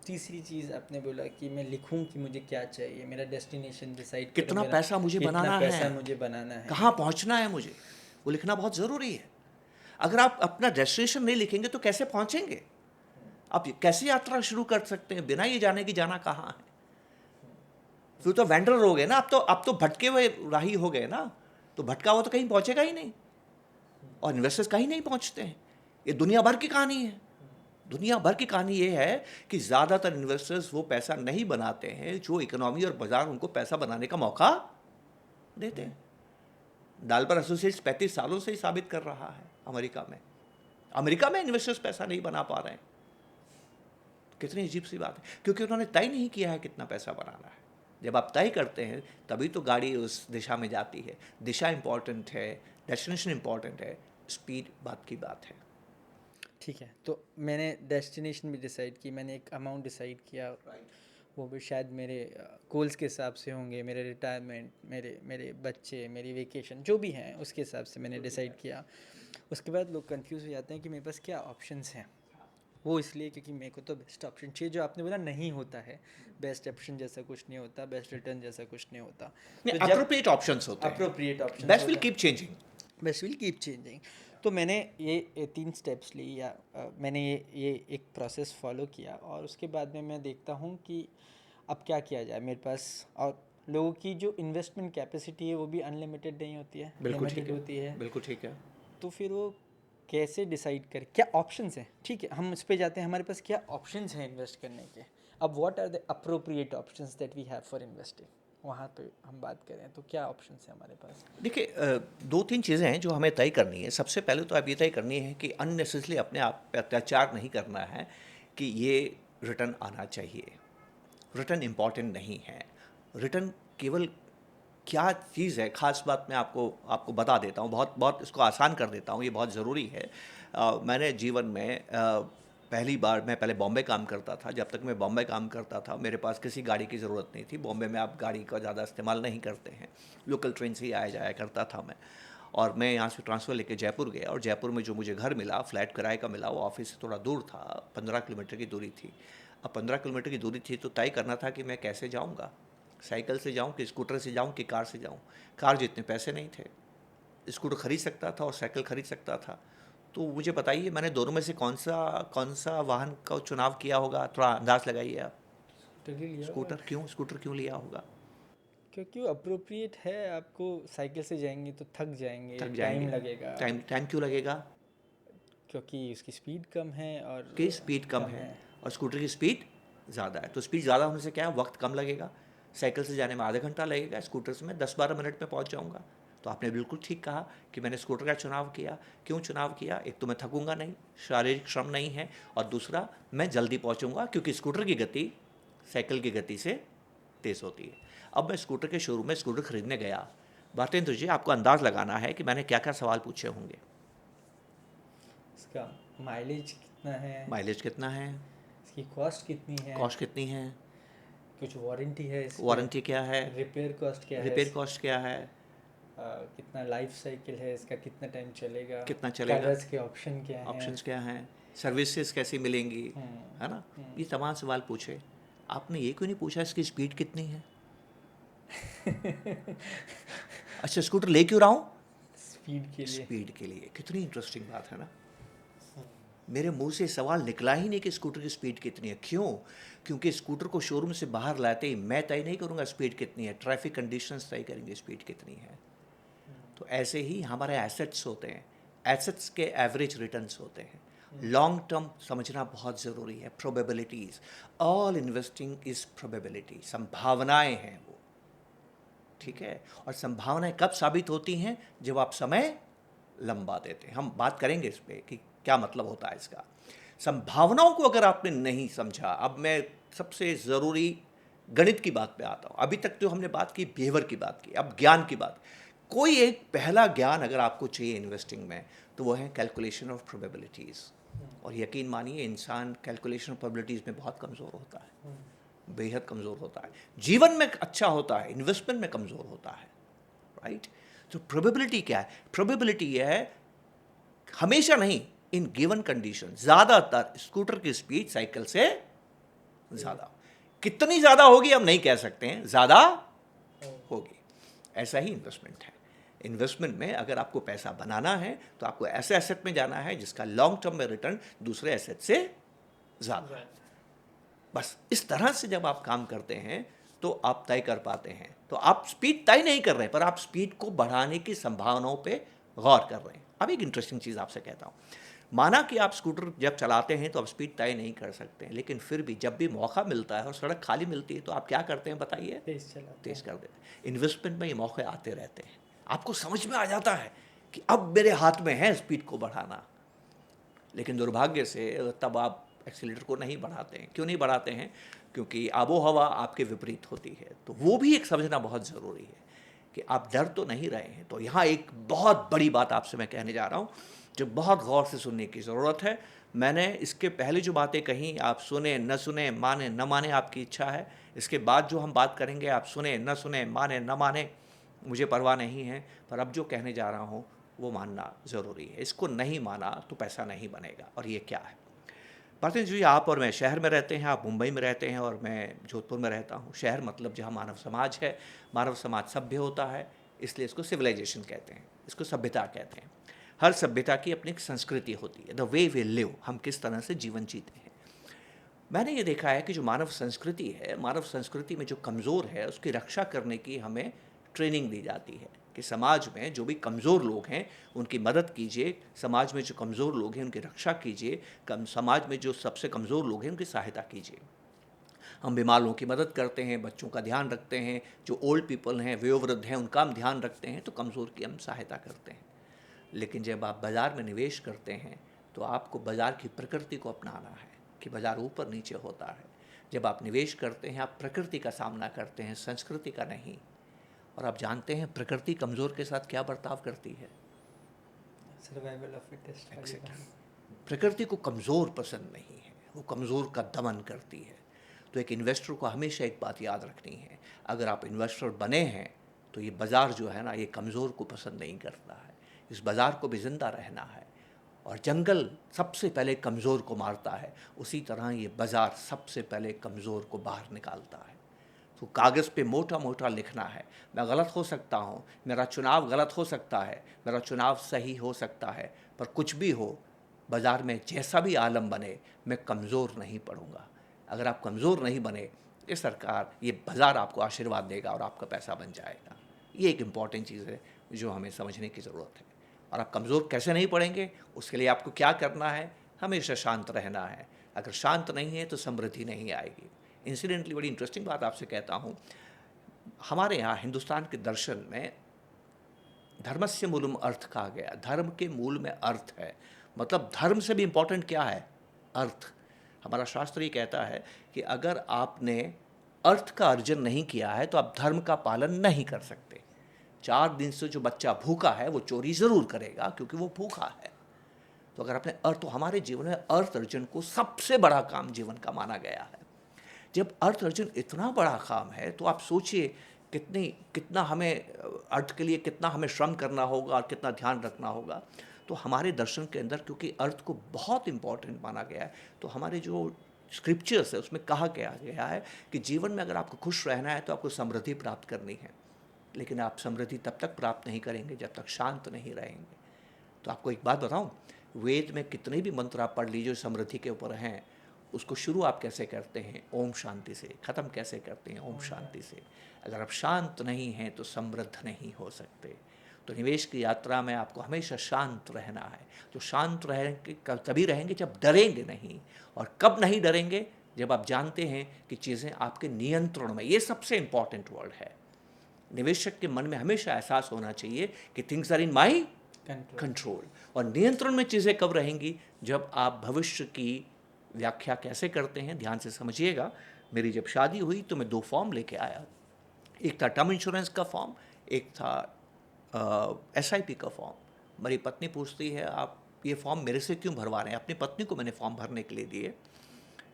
तीसरी चीज़ आपने बोला कि मैं लिखूं कि मुझे क्या चाहिए, मेरा डेस्टिनेशन डिसाइड कितना पैसा मुझे बनाना है, पैसा मुझे बनाना है, कहाँ पहुँचना है मुझे, वो लिखना बहुत ज़रूरी है। अगर आप अपना डेस्टिनेशन नहीं लिखेंगे तो कैसे पहुँचेंगे? आप कैसे यात्रा शुरू कर सकते हैं बिना ये जाने कि जाना कहाँ है? फिर तो वेंडर हो गए ना, अब तो भटके हुए राही हो गए ना, तो भटका हुआ तो कहीं पहुँचेगा ही नहीं, और इन्वेस्टर्स कहीं नहीं पहुँचते हैं। ये दुनिया भर की कहानी है। दुनिया भर की कहानी ये है कि ज़्यादातर इन्वेस्टर्स वो पैसा नहीं बनाते हैं जो इकोनॉमी और बाजार उनको पैसा बनाने का मौका देते हैं। डालबर एसोसिएट्स 35 सालों से ही साबित कर रहा है अमेरिका में इन्वेस्टर्स पैसा नहीं बना पा रहे हैं। कितनी अजीब सी बात है, क्योंकि उन्होंने तय नहीं किया है कितना पैसा बनाना है। जब आप तय करते हैं तभी तो गाड़ी उस दिशा में जाती है। दिशा इंपॉर्टेंट है, डेस्टिनेशन इंपॉर्टेंट है, स्पीड बात की बात है। ठीक है, तो मैंने डेस्टिनेशन भी डिसाइड की, मैंने एक अमाउंट डिसाइड किया, वो भी शायद मेरे गोल्स के हिसाब से होंगे, मेरे रिटायरमेंट, मेरे बच्चे, मेरी वेकेशन, जो भी हैं उसके हिसाब से मैंने डिसाइड किया। उसके बाद लोग कंफ्यूज हो जाते हैं कि मेरे पास क्या ऑप्शंस हैं। वो इसलिए क्योंकि मेरे को तो बेस्ट ऑप्शन चाहिए, जो आपने बोला नहीं होता है, बेस्ट ऑप्शन जैसा कुछ नहीं होता, बेस्ट रिटर्न जैसा कुछ नहीं होता। तो जब अप्रोप्रिएट ऑप्शंस होते हैं, appropriate option best will keep changing. Best will keep changing. तो मैंने ये 3 स्टेप्स ली, या मैंने ये एक प्रोसेस फॉलो किया, और उसके बाद में मैं देखता हूँ कि अब क्या किया जाए मेरे पास। और लोगों की जो इन्वेस्टमेंट कैपेसिटी है वो भी अनलिमिटेड नहीं होती है, बिल्कुल ठीक लिमिटेड है, होती है। बिल्कुल ठीक है। तो फिर वो कैसे डिसाइड करें क्या ऑप्शंस हैं। ठीक है, हम उस पे जाते हैं, हमारे पास क्या ऑप्शंस हैं इन्वेस्ट करने के। अब what are the appropriate options that we have for investing, वहाँ पे हम बात करें तो क्या ऑप्शंस हैं हमारे पास। देखिए, 2-3 चीज़ें हैं जो हमें तय करनी है। सबसे पहले तो आप ये तय करनी है कि अननेसेसरी अपने आप पे अत्याचार नहीं करना है कि ये रिटर्न आना चाहिए। रिटर्न इम्पॉर्टेंट नहीं है। रिटर्न केवल क्या चीज़ है, ख़ास बात मैं आपको बता देता हूँ, बहुत बहुत इसको आसान कर देता हूँ, ये बहुत ज़रूरी है। मैंने जीवन में पहली बार मैं पहले बॉम्बे काम करता था। जब तक मैं बॉम्बे काम करता था मेरे पास किसी गाड़ी की ज़रूरत नहीं थी। बॉम्बे में आप गाड़ी का ज़्यादा इस्तेमाल नहीं करते हैं, लोकल ट्रेन से ही आया जाया करता था मैं। और मैं यहाँ से ट्रांसफ़र लेके जयपुर गया और जयपुर में जो मुझे घर मिला, फ्लैट किराए का मिला, वो ऑफिस से थोड़ा दूर था, 15 किलोमीटर की दूरी थी। अब 15 किलोमीटर की दूरी थी तो तय करना था कि मैं कैसे जाऊँगा, साइकिल से जाऊँ कि स्कूटर से जाऊँ कि कार से जाऊँ। कार जितने पैसे नहीं थे, स्कूटर खरीद सकता था और साइकिल खरीद सकता था। तो मुझे बताइए मैंने दोनों में से कौन सा वाहन का चुनाव किया होगा, थोड़ा अंदाज़ लगाइए आप। स्कूटर लिया होगा स्कूटर क्यों लिया होगा? क्योंकि वो अप्रोप्रिएट है। आपको साइकिल से जाएंगे तो थक जाएंगे, थक टाइम जाएंगे। लगेगा, टाइम क्यों लगेगा? क्योंकि उसकी स्पीड कम है और कि स्पीड कम कम है है। और स्कूटर की स्पीड ज़्यादा है। तो स्पीड ज़्यादा होने से क्या है, वक्त कम लगेगा। साइकिल से जाने में आधा घंटा लगेगा, स्कूटर से मैं 10-12 मिनट में पहुंच जाऊंगा। तो आपने बिल्कुल ठीक कहा कि मैंने स्कूटर का चुनाव किया। क्यों चुनाव किया? एक तो मैं थकूंगा नहीं, शारीरिक श्रम नहीं है, और दूसरा मैं जल्दी पहुंचूंगा क्योंकि स्कूटर की गति साइकिल की गति से तेज़ होती है। अब मैं स्कूटर के शोरूम में स्कूटर खरीदने गया। भारतेंद्र जी, आपको अंदाज़ लगाना है कि मैंने क्या क्या सवाल पूछे होंगे। इसका माइलेज कितना है, माइलेज कितना है, इसकी कॉस्ट कितनी है, कॉस्ट कितनी है, कुछ वारंटी है इसकी, वारंटी क्या है, रिपेयर कॉस्ट क्या है, रिपेयर कॉस्ट क्या है, कितना लाइफ साइकिल है इसका, कितना टाइम चलेगा, कितना चलेगा, कलर्स के ऑप्शन क्या हैं। ऑप्शंस क्या हैं, सर्विसेज कैसी मिलेंगी, है ना। ये तमाम सवाल पूछे। आपने ये क्यों नहीं पूछा इसकी स्पीड कितनी है? अच्छा, स्कूटर ले क्यों रहा हूँ? स्पीड के लिए। स्पीड के लिए। कितनी इंटरेस्टिंग बात है ना। मेरे मुंह से सवाल निकला ही नहीं कि स्कूटर की स्पीड कितनी है। क्यों? क्योंकि स्कूटर को शोरूम से बाहर लाते ही मैं तय नहीं करूँगा स्पीड कितनी है, ट्रैफिक कंडीशंस तय करेंगे स्पीड कितनी है। तो ऐसे ही हमारे एसेट्स होते हैं, एसेट्स के एवरेज रिटर्न्स होते हैं। लॉन्ग टर्म समझना बहुत ज़रूरी है। Probabilities, all investing is probability, संभावनाएं हैं वो, ठीक है। और संभावनाएं कब साबित होती हैं? जब आप समय लंबा देते हैं। हम बात करेंगे इस पर कि क्या मतलब होता है इसका। संभावनाओं को अगर आपने नहीं समझा, अब मैं सबसे ज़रूरी गणित की बात पे आता हूँ। अभी तक तो हमने बात की बिहेवियर की बात की, अब ज्ञान की बात। कोई एक पहला ज्ञान अगर आपको चाहिए इन्वेस्टिंग में, तो वो है कैलकुलेशन ऑफ प्रोबेबिलिटीज़। और यकीन मानिए इंसान कैलकुलेशन ऑफ प्रोबेबिलिटीज़ में बहुत कमज़ोर होता है, बेहद कमज़ोर होता है। जीवन में अच्छा होता है, इन्वेस्टमेंट में कमज़ोर होता है, राइट। तो प्रोबेबिलिटी क्या है? प्रोबेबिलिटी है हमेशा नहीं, इन गिवन कंडीशन, ज़्यादातर स्कूटर की स्पीड साइकिल से ज़्यादा। कितनी ज़्यादा होगी हम नहीं कह सकते हैं, ज़्यादा होगी। ऐसा ही इन्वेस्टमेंट है। इन्वेस्टमेंट में अगर आपको पैसा बनाना है तो आपको ऐसे एसेट में जाना है जिसका लॉन्ग टर्म में रिटर्न दूसरे एसेट से ज़्यादा है। बस इस तरह से जब आप काम करते हैं तो आप तय कर पाते हैं। तो आप स्पीड तय नहीं कर रहे हैं, पर आप स्पीड को बढ़ाने की संभावनाओं पे गौर कर रहे हैं। अब एक इंटरेस्टिंग चीज़ आपसे कहता हूँ। माना कि आप स्कूटर जब चलाते हैं तो आप स्पीड तय नहीं कर सकते हैं, लेकिन फिर भी जब भी मौका मिलता है और सड़क खाली मिलती है तो आप क्या करते हैं बताइए? तेज चलाते तेज़ हैं। कर देते हैं। इन्वेस्टमेंट में ये मौके आते रहते हैं। आपको समझ में आ जाता है कि अब मेरे हाथ में है स्पीड को बढ़ाना, लेकिन दुर्भाग्य से तब आप एक्सीलेटर को नहीं बढ़ाते हैं। क्यों नहीं बढ़ाते हैं? क्योंकि आबो हवा आपके विपरीत होती है। तो वो भी एक समझना बहुत ज़रूरी है कि आप डर तो नहीं रहे हैं। तो यहाँ एक बहुत बड़ी बात आपसे मैं कहने जा रहा हूँ जो बहुत गौर से सुनने की ज़रूरत है। मैंने इसके पहले जो बातें कहीं, आप सुने न सुने, माने न माने, आपकी इच्छा है। इसके बाद जो हम बात करेंगे, आप सुने न सुने, माने न माने, मुझे परवाह नहीं है। पर अब जो कहने जा रहा हूँ वो मानना ज़रूरी है। इसको नहीं माना तो पैसा नहीं बनेगा। और ये क्या है? भारतीय जी, आप और मैं शहर में रहते हैं, आप मुंबई में रहते हैं और मैं जोधपुर में रहता हूँ। शहर मतलब जहाँ मानव समाज है। मानव समाज सभ्य होता है, इसलिए इसको सिविलाइजेशन कहते हैं, इसको सभ्यता कहते हैं। हर सभ्यता की अपनी एक संस्कृति होती है, द वे वी लिव, हम किस तरह से जीवन जीते हैं। मैंने ये देखा है कि जो मानव संस्कृति है, मानव संस्कृति में जो कमज़ोर है उसकी रक्षा करने की हमें ट्रेनिंग दी जाती है कि समाज में जो भी कमज़ोर लोग हैं उनकी मदद कीजिए, समाज में जो कमज़ोर लोग हैं उनकी रक्षा कीजिए, समाज में जो सबसे कमज़ोर लोग हैं उनकी सहायता कीजिए। हम बीमार लोगों की मदद करते हैं, बच्चों का ध्यान रखते हैं, जो ओल्ड पीपल हैं, वयोवृद्ध हैं, उनका हम ध्यान रखते हैं, तो कमज़ोर की हम सहायता करते हैं। लेकिन जब आप बाज़ार में निवेश करते हैं तो आपको बाज़ार की प्रकृति को अपनाना है कि बाज़ार ऊपर नीचे होता है। जब आप निवेश करते हैं आप प्रकृति का सामना करते हैं, संस्कृति का नहीं। और आप जानते हैं प्रकृति कमज़ोर के साथ क्या बर्ताव करती है? Survival of fittest. Exactly. प्रकृति को कमज़ोर पसंद नहीं है। वो कमज़ोर का दमन करती है। तो एक इन्वेस्टर को हमेशा एक बात याद रखनी है, अगर आप इन्वेस्टर बने हैं तो ये बाज़ार जो है ना, ये कमज़ोर को पसंद नहीं करता है। इस बाज़ार को भी ज़िंदा रहना है, और जंगल सबसे पहले कमज़ोर को मारता है, उसी तरह ये बाज़ार सबसे पहले कमज़ोर को बाहर निकालता है। तो कागज़ पे मोटा मोटा लिखना है, मैं गलत हो सकता हूँ, मेरा चुनाव गलत हो सकता है, मेरा चुनाव सही हो सकता है, पर कुछ भी हो, बाज़ार में जैसा भी आलम बने, मैं कमज़ोर नहीं पड़ूंगा। अगर आप कमज़ोर नहीं बने, ये सरकार, ये बाज़ार आपको आशीर्वाद देगा और आपका पैसा बन जाएगा। ये एक इम्पॉर्टेंट चीज़ है जो हमें समझने की ज़रूरत है। और आप कमज़ोर कैसे नहीं पड़ेंगे, उसके लिए आपको क्या करना है, हमेशा शांत रहना है। अगर शांत नहीं है तो समृद्धि नहीं आएगी। इंसिडेंटली बड़ी इंटरेस्टिंग बात आपसे कहता हूँ, हमारे यहाँ हिंदुस्तान के दर्शन में धर्मस्य मूलम अर्थ कहा गया। धर्म के मूल में अर्थ है, मतलब धर्म से भी इम्पोर्टेंट क्या है, अर्थ। हमारा शास्त्र ये कहता है कि अगर आपने अर्थ का अर्जन नहीं किया है तो आप धर्म का पालन नहीं कर सकते। 4 दिन से जो बच्चा भूखा है वो चोरी ज़रूर करेगा क्योंकि वो भूखा है। तो अगर आपने अर्थ, तो हमारे जीवन में अर्थ अर्जन को सबसे बड़ा काम जीवन का माना गया है। जब अर्थ अर्जन इतना बड़ा काम है तो आप सोचिए कितना हमें अर्थ के लिए कितना हमें श्रम करना होगा और कितना ध्यान रखना होगा। तो हमारे दर्शन के अंदर क्योंकि अर्थ को बहुत इम्पॉर्टेंट माना गया है, तो हमारे जो स्क्रिप्चर्स है उसमें कहा गया है कि जीवन में अगर आपको खुश रहना है तो आपको समृद्धि प्राप्त करनी है, लेकिन आप समृद्धि तब तक प्राप्त नहीं करेंगे जब तक शांत नहीं रहेंगे। तो आपको एक बात बताऊं, वेद में कितने भी मंत्र आप पढ़ लीजिए समृद्धि के ऊपर हैं, उसको शुरू आप कैसे करते हैं, ओम शांति से, ख़त्म कैसे करते हैं, ओम शांति से। अगर आप शांत नहीं हैं तो समृद्ध नहीं हो सकते। तो निवेश की यात्रा में आपको हमेशा शांत रहना है। तो शांत रहेंगे तभी रहेंगे जब डरेंगे नहीं। और कब नहीं डरेंगे, जब आप जानते हैं कि चीज़ें आपके नियंत्रण में। ये सबसे इम्पॉर्टेंट वर्ड है। निवेशक के मन में हमेशा एहसास होना चाहिए कि things are in my control. और नियंत्रण में चीज़ें कब रहेंगी, जब आप भविष्य की व्याख्या कैसे करते हैं, ध्यान से समझिएगा। मेरी जब शादी हुई तो मैं 2 फॉर्म लेके आया। एक था टर्म इंश्योरेंस का फॉर्म, एक था SIP का फॉर्म। मेरी पत्नी पूछती है, आप ये फॉर्म मेरे से क्यों भरवा रहे हैं? अपनी पत्नी को मैंने फॉर्म भरने के लिए दिए।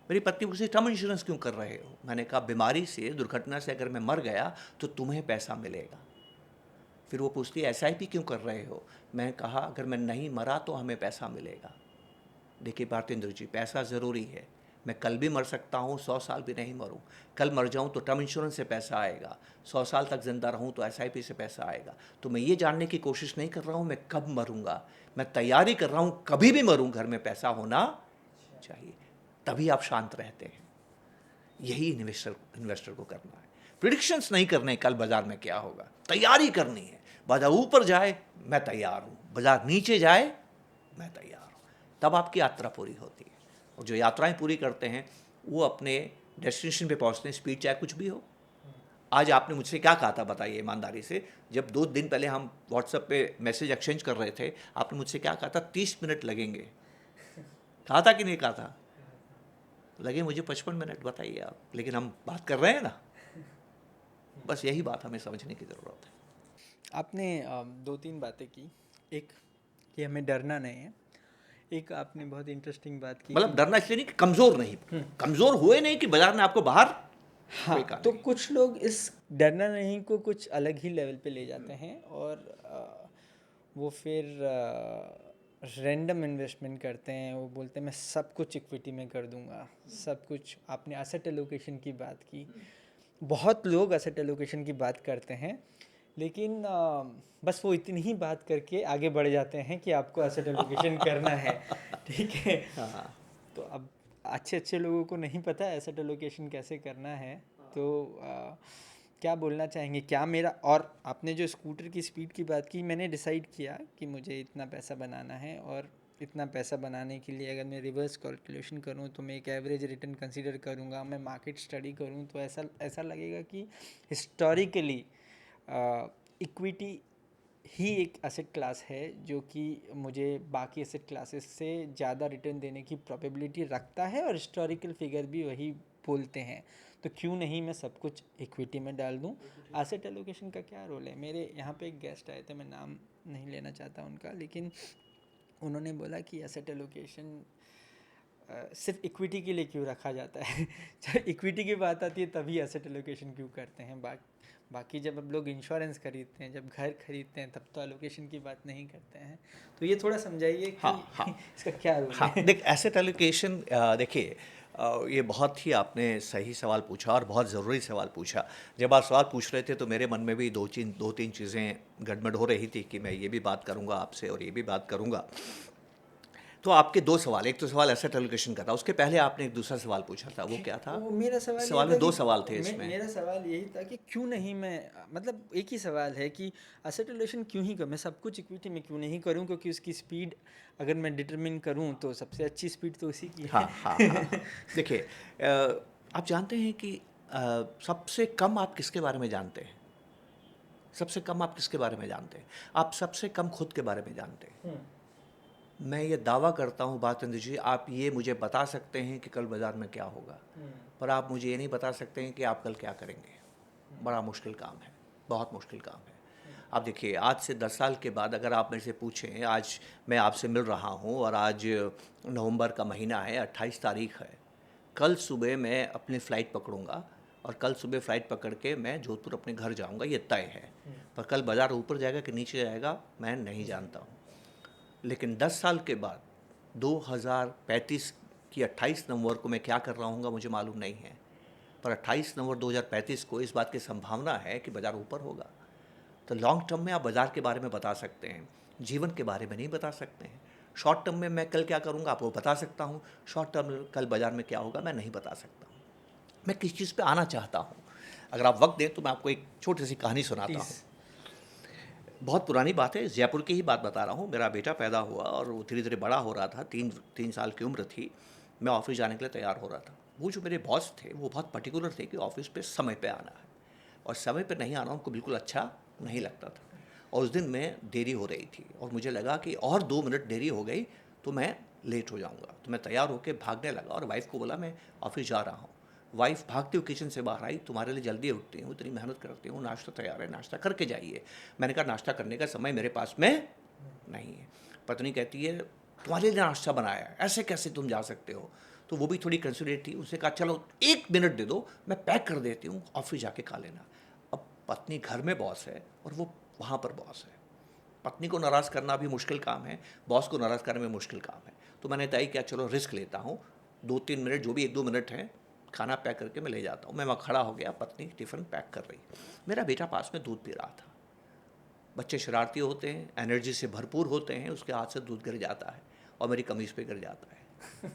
मेरी पत्नी पूछती, टर्म इंश्योरेंस क्यों कर रहे हो? मैंने कहा, बीमारी से, दुर्घटना से अगर मैं मर गया तो तुम्हें पैसा मिलेगा। फिर वो पूछती है, SIP क्यों कर रहे हो? मैं कहा, अगर मैं नहीं मरा तो हमें पैसा मिलेगा। देखिए भारतेंद्र जी, पैसा ज़रूरी है। मैं कल भी मर सकता हूँ, 100 साल भी नहीं मरूँ। कल मर जाऊँ तो टर्म इंश्योरेंस से पैसा आएगा, 100 साल तक ज़िंदा रहूँ तो SIP से पैसा आएगा। तो मैं ये जानने की कोशिश नहीं कर रहा हूँ मैं कब मरूँगा, मैं तैयारी कर रहा हूँ कभी भी मरूँ घर में पैसा होना चाहिए। तभी आप शांत रहते हैं। यही इन्वेस्टर को करना है। प्रिडिक्शंस नहीं करने कल बाजार में क्या होगा, तैयारी करनी है। बाजार ऊपर जाए मैं तैयार हूँ, बाजार नीचे जाए मैं तैयार हूँ। तब आपकी यात्रा पूरी होती है। और जो यात्राएं पूरी करते हैं वो अपने डेस्टिनेशन पे पहुँचते हैं, स्पीड चाहे कुछ भी हो। आज आपने मुझसे क्या कहा था बताइए ईमानदारी से, जब 2 दिन पहले हम व्हाट्सएप पे मैसेज एक्सचेंज कर रहे थे, आपने मुझसे क्या कहा था? 30 मिनट लगेंगे। कहा था कि नहीं कहा था? लगे मुझे 55 मिनट, बताइए आप, लेकिन हम बात कर रहे हैं ना। बस यही बात हमें समझने की ज़रूरत है। आपने 2-3 बातें की। एक कि हमें डरना नहीं है। एक आपने बहुत इंटरेस्टिंग बात की मतलब कि डरना इसलिए नहीं कि कमज़ोर नहीं, कमज़ोर हुए नहीं कि बाजार ने आपको बाहर फेंका हाँ, तो नहीं। कुछ लोग इस डरना नहीं को कुछ अलग ही लेवल पे ले जाते हैं और वो फिर रैंडम इन्वेस्टमेंट करते हैं। वो बोलते हैं मैं सब कुछ इक्विटी में कर दूंगा, सब कुछ। आपने एसेट एलोकेशन की बात की, बहुत लोग एसेट एलोकेशन की बात करते हैं, लेकिन बस वो इतनी ही बात करके आगे बढ़ जाते हैं कि आपको एसेट एलोकेशन करना है। ठीक है। हाँ, तो अब अच्छे अच्छे लोगों को नहीं पता एसेट एलोकेशन कैसे करना है। तो क्या बोलना चाहेंगे, क्या मेरा, और आपने जो स्कूटर की स्पीड की बात की, मैंने डिसाइड किया कि मुझे इतना पैसा बनाना है, और इतना पैसा बनाने के लिए अगर मैं रिवर्स कैलकुलेशन करूं तो मैं एक एवरेज रिटर्न कंसीडर करूंगा, मैं मार्केट स्टडी करूं तो ऐसा ऐसा लगेगा कि हिस्टोरिकली इक्विटी ही एक एसेट क्लास है जो कि मुझे बाकी एसेट क्लासेस से ज़्यादा रिटर्न देने की प्रोबेबिलिटी रखता है, और हिस्टोरिकल फिगर भी वही बोलते हैं। तो क्यों नहीं मैं सब कुछ इक्विटी में डाल दूं। एसेट एलोकेशन का क्या रोल है? मेरे यहाँ पे एक गेस्ट आए थे, मैं नाम नहीं लेना चाहता उनका, लेकिन उन्होंने बोला कि एसेट एलोकेशन सिर्फ इक्विटी के लिए क्यों रखा जाता है? जब इक्विटी की बात आती है तभी एसेट एलोकेशन क्यों करते हैं? बाकी जब अब लोग इंश्योरेंस खरीदते हैं, जब घर खरीदते हैं, तब तो एलोकेशन की बात नहीं करते हैं। तो ये थोड़ा समझाइए कि हाँ हाँ इसका क्या रोल हाँ, है? देख एसेट एलोकेशन, देखिए, ये बहुत ही आपने सही सवाल पूछा और बहुत ज़रूरी सवाल पूछा। जब आप सवाल पूछ रहे थे तो मेरे मन में भी दो तीन चीज़ें गड़बड़ हो रही थी कि मैं ये भी बात करूँगा आपसे और ये भी बात करूँगा। तो आपके दो सवाल, एक तो सवाल एसेट एलोकेशन का था, उसके पहले आपने एक दूसरा सवाल पूछा था, वो क्या था? वो मेरा सवाल ये सवाल था में कि दो सवाल थे इसमें। मेरा सवाल यही था कि क्यों नहीं मैं, मतलब एक ही सवाल है कि एसेट एलोकेशन क्यों ही करूँ, मैं सब कुछ इक्विटी में क्यों नहीं करूँ? क्योंकि उसकी स्पीड अगर मैं डिटरमिन करूँ तो सबसे अच्छी स्पीड तो उसी की हाँ है। हाँ हाँ हाँ, देखिए, आप जानते हैं कि सबसे कम आप किसके बारे में जानते हैं? सबसे कम आप किसके बारे में जानते हैं? आप सबसे कम खुद के बारे में जानते हैं। मैं ये दावा करता हूँ भातेंद्र जी, आप ये मुझे बता सकते हैं कि कल बाज़ार में क्या होगा, पर आप मुझे ये नहीं बता सकते हैं कि आप कल क्या करेंगे। बड़ा मुश्किल काम है, बहुत मुश्किल काम है। आप देखिए, आज से 10 साल के बाद अगर आप मेरे से पूछें, आज मैं आपसे मिल रहा हूँ और आज नवंबर का महीना है, 28 तारीख है। कल सुबह मैं अपनी फ़्लाइट पकड़ूंगा और कल सुबह फ़्लाइट पकड़ के मैं जोधपुर अपने घर जाऊंगा, ये तय है। पर कल बाज़ार ऊपर जाएगा कि नीचे जाएगा, मैं नहीं जानता हूँ। लेकिन 10 साल के बाद 2035 की 28 नवंबर को मैं क्या कर रहा हूँगा मुझे मालूम नहीं है, पर 28 नवंबर 2035 को इस बात की संभावना है कि बाज़ार ऊपर होगा। तो लॉन्ग टर्म में आप बाज़ार के बारे में बता सकते हैं, जीवन के बारे में नहीं बता सकते हैं। शॉर्ट टर्म में मैं कल क्या करूँगा आपको बता सकता हूँ, शॉर्ट टर्म में कल बाज़ार में क्या होगा मैं नहीं बता सकता हूँ। मैं किस चीज़ पे आना चाहता हूँ, अगर आप वक्त दें तो मैं आपको एक छोटी सी कहानी सुनाता हूँ। प्लीज़। बहुत पुरानी बात है, जयपुर की ही बात बता रहा हूँ। मेरा बेटा पैदा हुआ और वो धीरे धीरे बड़ा हो रहा था, तीन साल की उम्र थी। मैं ऑफिस जाने के लिए तैयार हो रहा था। वो जो मेरे बॉस थे वो बहुत पर्टिकुलर थे कि ऑफिस पे समय पे आना है, और समय पे नहीं आना उनको बिल्कुल अच्छा नहीं लगता था। और उस दिन मैं देरी हो रही थी और मुझे लगा कि और 2 मिनट देरी हो गई तो मैं लेट हो जाऊँगा। तो मैं तैयार होकर भागने लगा और वाइफ़ को बोला मैं ऑफिस जा रहा हूँ। वाइफ़ भागती हुई किचन से बाहर आई, तुम्हारे लिए जल्दी उठती हूँ, इतनी मेहनत करती हूँ, नाश्ता तैयार है, नाश्ता करके जाइए। मैंने कहा नाश्ता करने का समय मेरे पास में नहीं है। पत्नी कहती है तुम्हारे लिए नाश्ता बनाया है, ऐसे कैसे तुम जा सकते हो? तो वो भी थोड़ी कंसिडरेट थी, उसने कहा चलो 1 मिनट दे दो, मैं पैक कर देती हूँ, ऑफिस जाके खा लेना। अब पत्नी घर में बॉस है और वो वहाँ पर बॉस है। पत्नी को नाराज़ करना भी मुश्किल काम है, बॉस को नाराज़ करना भी मुश्किल काम है। तो मैंने तय किया चलो रिस्क लेता हूँ, 2-3 मिनट जो भी 1-2 मिनट हैं, खाना पैक करके मैं ले जाता हूँ। मैं वहाँ खड़ा हो गया, पत्नी टिफ़िन पैक कर रही। मेरा बेटा पास में दूध पी रहा था। बच्चे शरारती होते हैं, एनर्जी से भरपूर होते हैं, उसके हाथ से दूध गिर जाता है और मेरी कमीज़ पे गिर जाता है।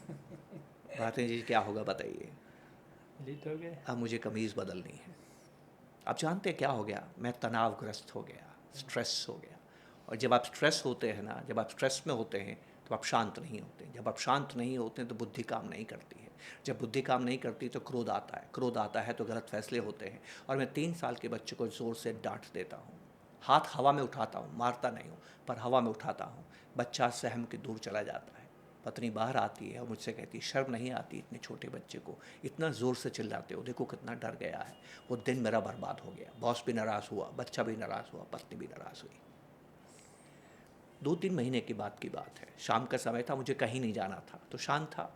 बातें जी क्या होगा बताइए? लेट हो गए। अब मुझे कमीज़ बदलनी है। आप जानते हैं क्या हो गया? मैं तनावग्रस्त हो गया, स्ट्रेस हो गया। और जब आप स्ट्रेस होते हैं ना, जब आप स्ट्रेस में होते हैं तो आप शांत नहीं होते। जब आप शांत नहीं होते हैं तो बुद्धि काम नहीं करती है। जब बुद्धि काम नहीं करती तो क्रोध आता है, क्रोध आता है तो गलत फैसले होते हैं। और मैं 3 साल के बच्चे को ज़ोर से डांट देता हूँ, हाथ हवा में उठाता हूँ, मारता नहीं हूँ पर हवा में उठाता हूँ। बच्चा सहम के दूर चला जाता है। पत्नी बाहर आती है और मुझसे कहती है शर्म नहीं आती इतने छोटे बच्चे को इतना ज़ोर से चिल्लाते हो, देखो कितना डर गया है। वो दिन मेरा बर्बाद हो गया। बॉस भी नाराज़ हुआ, बच्चा भी नाराज़ हुआ, पत्नी भी नाराज़ हुई। 2-3 महीने की बात है, शाम का समय था, मुझे कहीं नहीं जाना था तो शांत था।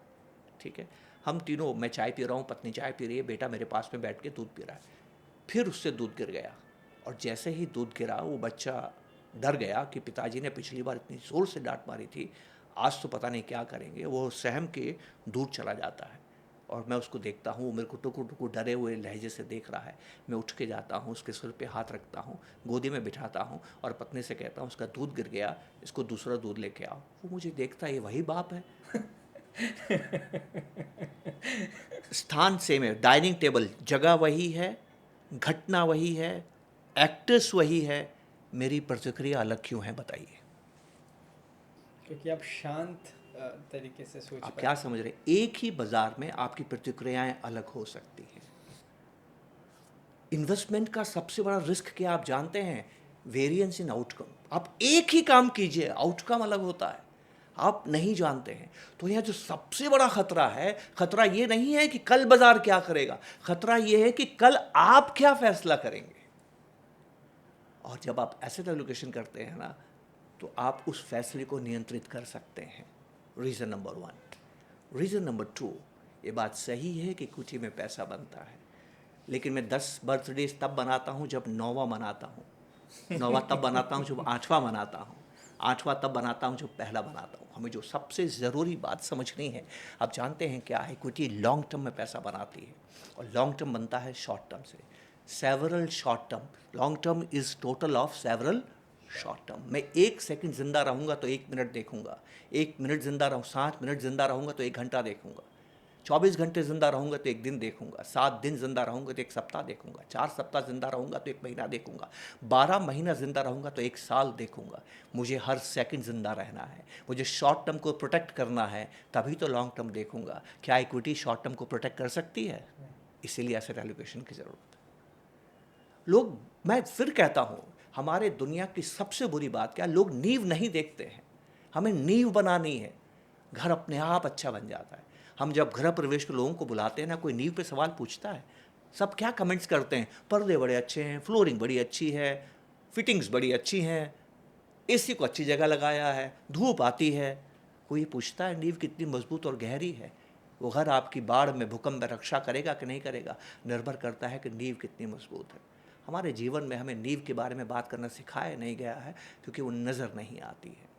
ठीक है, हम तीनों, मैं चाय पी रहा हूँ, पत्नी चाय पी रही है, बेटा मेरे पास में बैठ के दूध पी रहा है। फिर उससे दूध गिर गया और जैसे ही दूध गिरा वो बच्चा डर गया कि पिताजी ने पिछली बार इतनी ज़ोर से डांट मारी थी, आज तो पता नहीं क्या करेंगे। वो सहम के दूर चला जाता है और मैं उसको देखता हूँ, वो मेरे को टुकुर टुकुर डरे हुए लहजे से देख रहा है। मैं उठ के जाता हूँ, उसके सिर पे हाथ रखता हूँ, गोदी में बिठाता हूँ और पत्नी से कहता हूँ उसका दूध गिर गया, इसको दूसरा दूध लेके आओ। वो मुझे देखता है, ये वही बाप है। स्थान सेम है, डाइनिंग टेबल जगह वही है, घटना वही है, एक्टर्स वही है, मेरी प्रतिक्रिया अलग क्यों है बताइए? क्योंकि आप शांत तरीके से सोच आप क्या पाते समझ रहे? एक ही बाजार में आपकी प्रतिक्रियाएं अलग हो सकती हैं। इन्वेस्टमेंट का सबसे बड़ा रिस्क क्या आप जानते हैं? वेरिएंस इन आउटकम। आप एक ही काम कीजिए, आउटकम अलग होता है, आप नहीं जानते हैं। तो यह जो सबसे बड़ा खतरा है, खतरा ये नहीं है कि कल बाजार क्या करेगा, खतरा ये है कि कल आप क्या फैसला करेंगे। और जब आप एसेट एलोकेशन करते हैं ना, तो आप उस फैसले को नियंत्रित कर सकते हैं। Reason number 1। रीज़न नंबर 2, ये बात सही है कि इक्विटी में पैसा बनता है, लेकिन मैं 10 बर्थडेज तब बनाता हूँ जब 9वां मनाता हूँ, 9वां तब बनाता हूँ जब 8वां मनाता हूँ, 8वां तब बनाता हूँ जब पहला बनाता हूँ। हमें जो सबसे ज़रूरी बात समझनी है, आप जानते हैं क्या है, इक्विटी लॉन्ग टर्म में पैसा बनाती है और लॉन्ग टर्म बनता है शॉर्ट टर्म से। Several short term, long term is total of several short term. मैं 1 सेकंड ज़िंदा रहूँगा तो 1 मिनट देखूँगा, 1 मिनट ज़िंदा रहूँ, 7 मिनट ज़िंदा रहूँगा तो 1 घंटा देखूँगा, 24 घंटे ज़िंदा रहूँगा तो 1 दिन देखूँगा, 7 दिन ज़िंदा रहूँगा तो 1 सप्ताह देखूँगा, 4 सप्ताह ज़िंदा रहूँगा तो 1 महीना देखूँगा, 12 महीना ज़िंदा रहूँगा तो 1 साल देखूँगा। मुझे हर सेकंड ज़िंदा रहना है, मुझे शॉर्ट टर्म को प्रोटेक्ट करना है, तभी तो लॉन्ग टर्म देखूँगा। क्या इक्विटी शॉर्ट टर्म को प्रोटेक्ट कर सकती है? इसीलिए एसेट एलोकेशन की ज़रूरत है। लोग, मैं फिर कहता हूँ, हमारे दुनिया की सबसे बुरी बात क्या, लोग नींव नहीं देखते हैं। हमें नींव बनानी है, घर अपने आप अच्छा बन जाता है। हम जब गृह प्रवेश के लोगों को बुलाते हैं ना, कोई नींव पे सवाल पूछता है? सब क्या कमेंट्स करते हैं, पर्दे बड़े अच्छे हैं, फ्लोरिंग बड़ी अच्छी है, फिटिंग्स बड़ी अच्छी हैं, एसी को अच्छी जगह लगाया है, धूप आती है। कोई पूछता है नींव कितनी मजबूत और गहरी है? वो घर आपकी बाढ़ में, भूकंप में रक्षा करेगा कि नहीं करेगा, निर्भर करता है कि नींव कितनी मजबूत है। हमारे जीवन में हमें नींव के बारे में बात करना सिखाया नहीं गया है, क्योंकि वो नज़र नहीं आती है।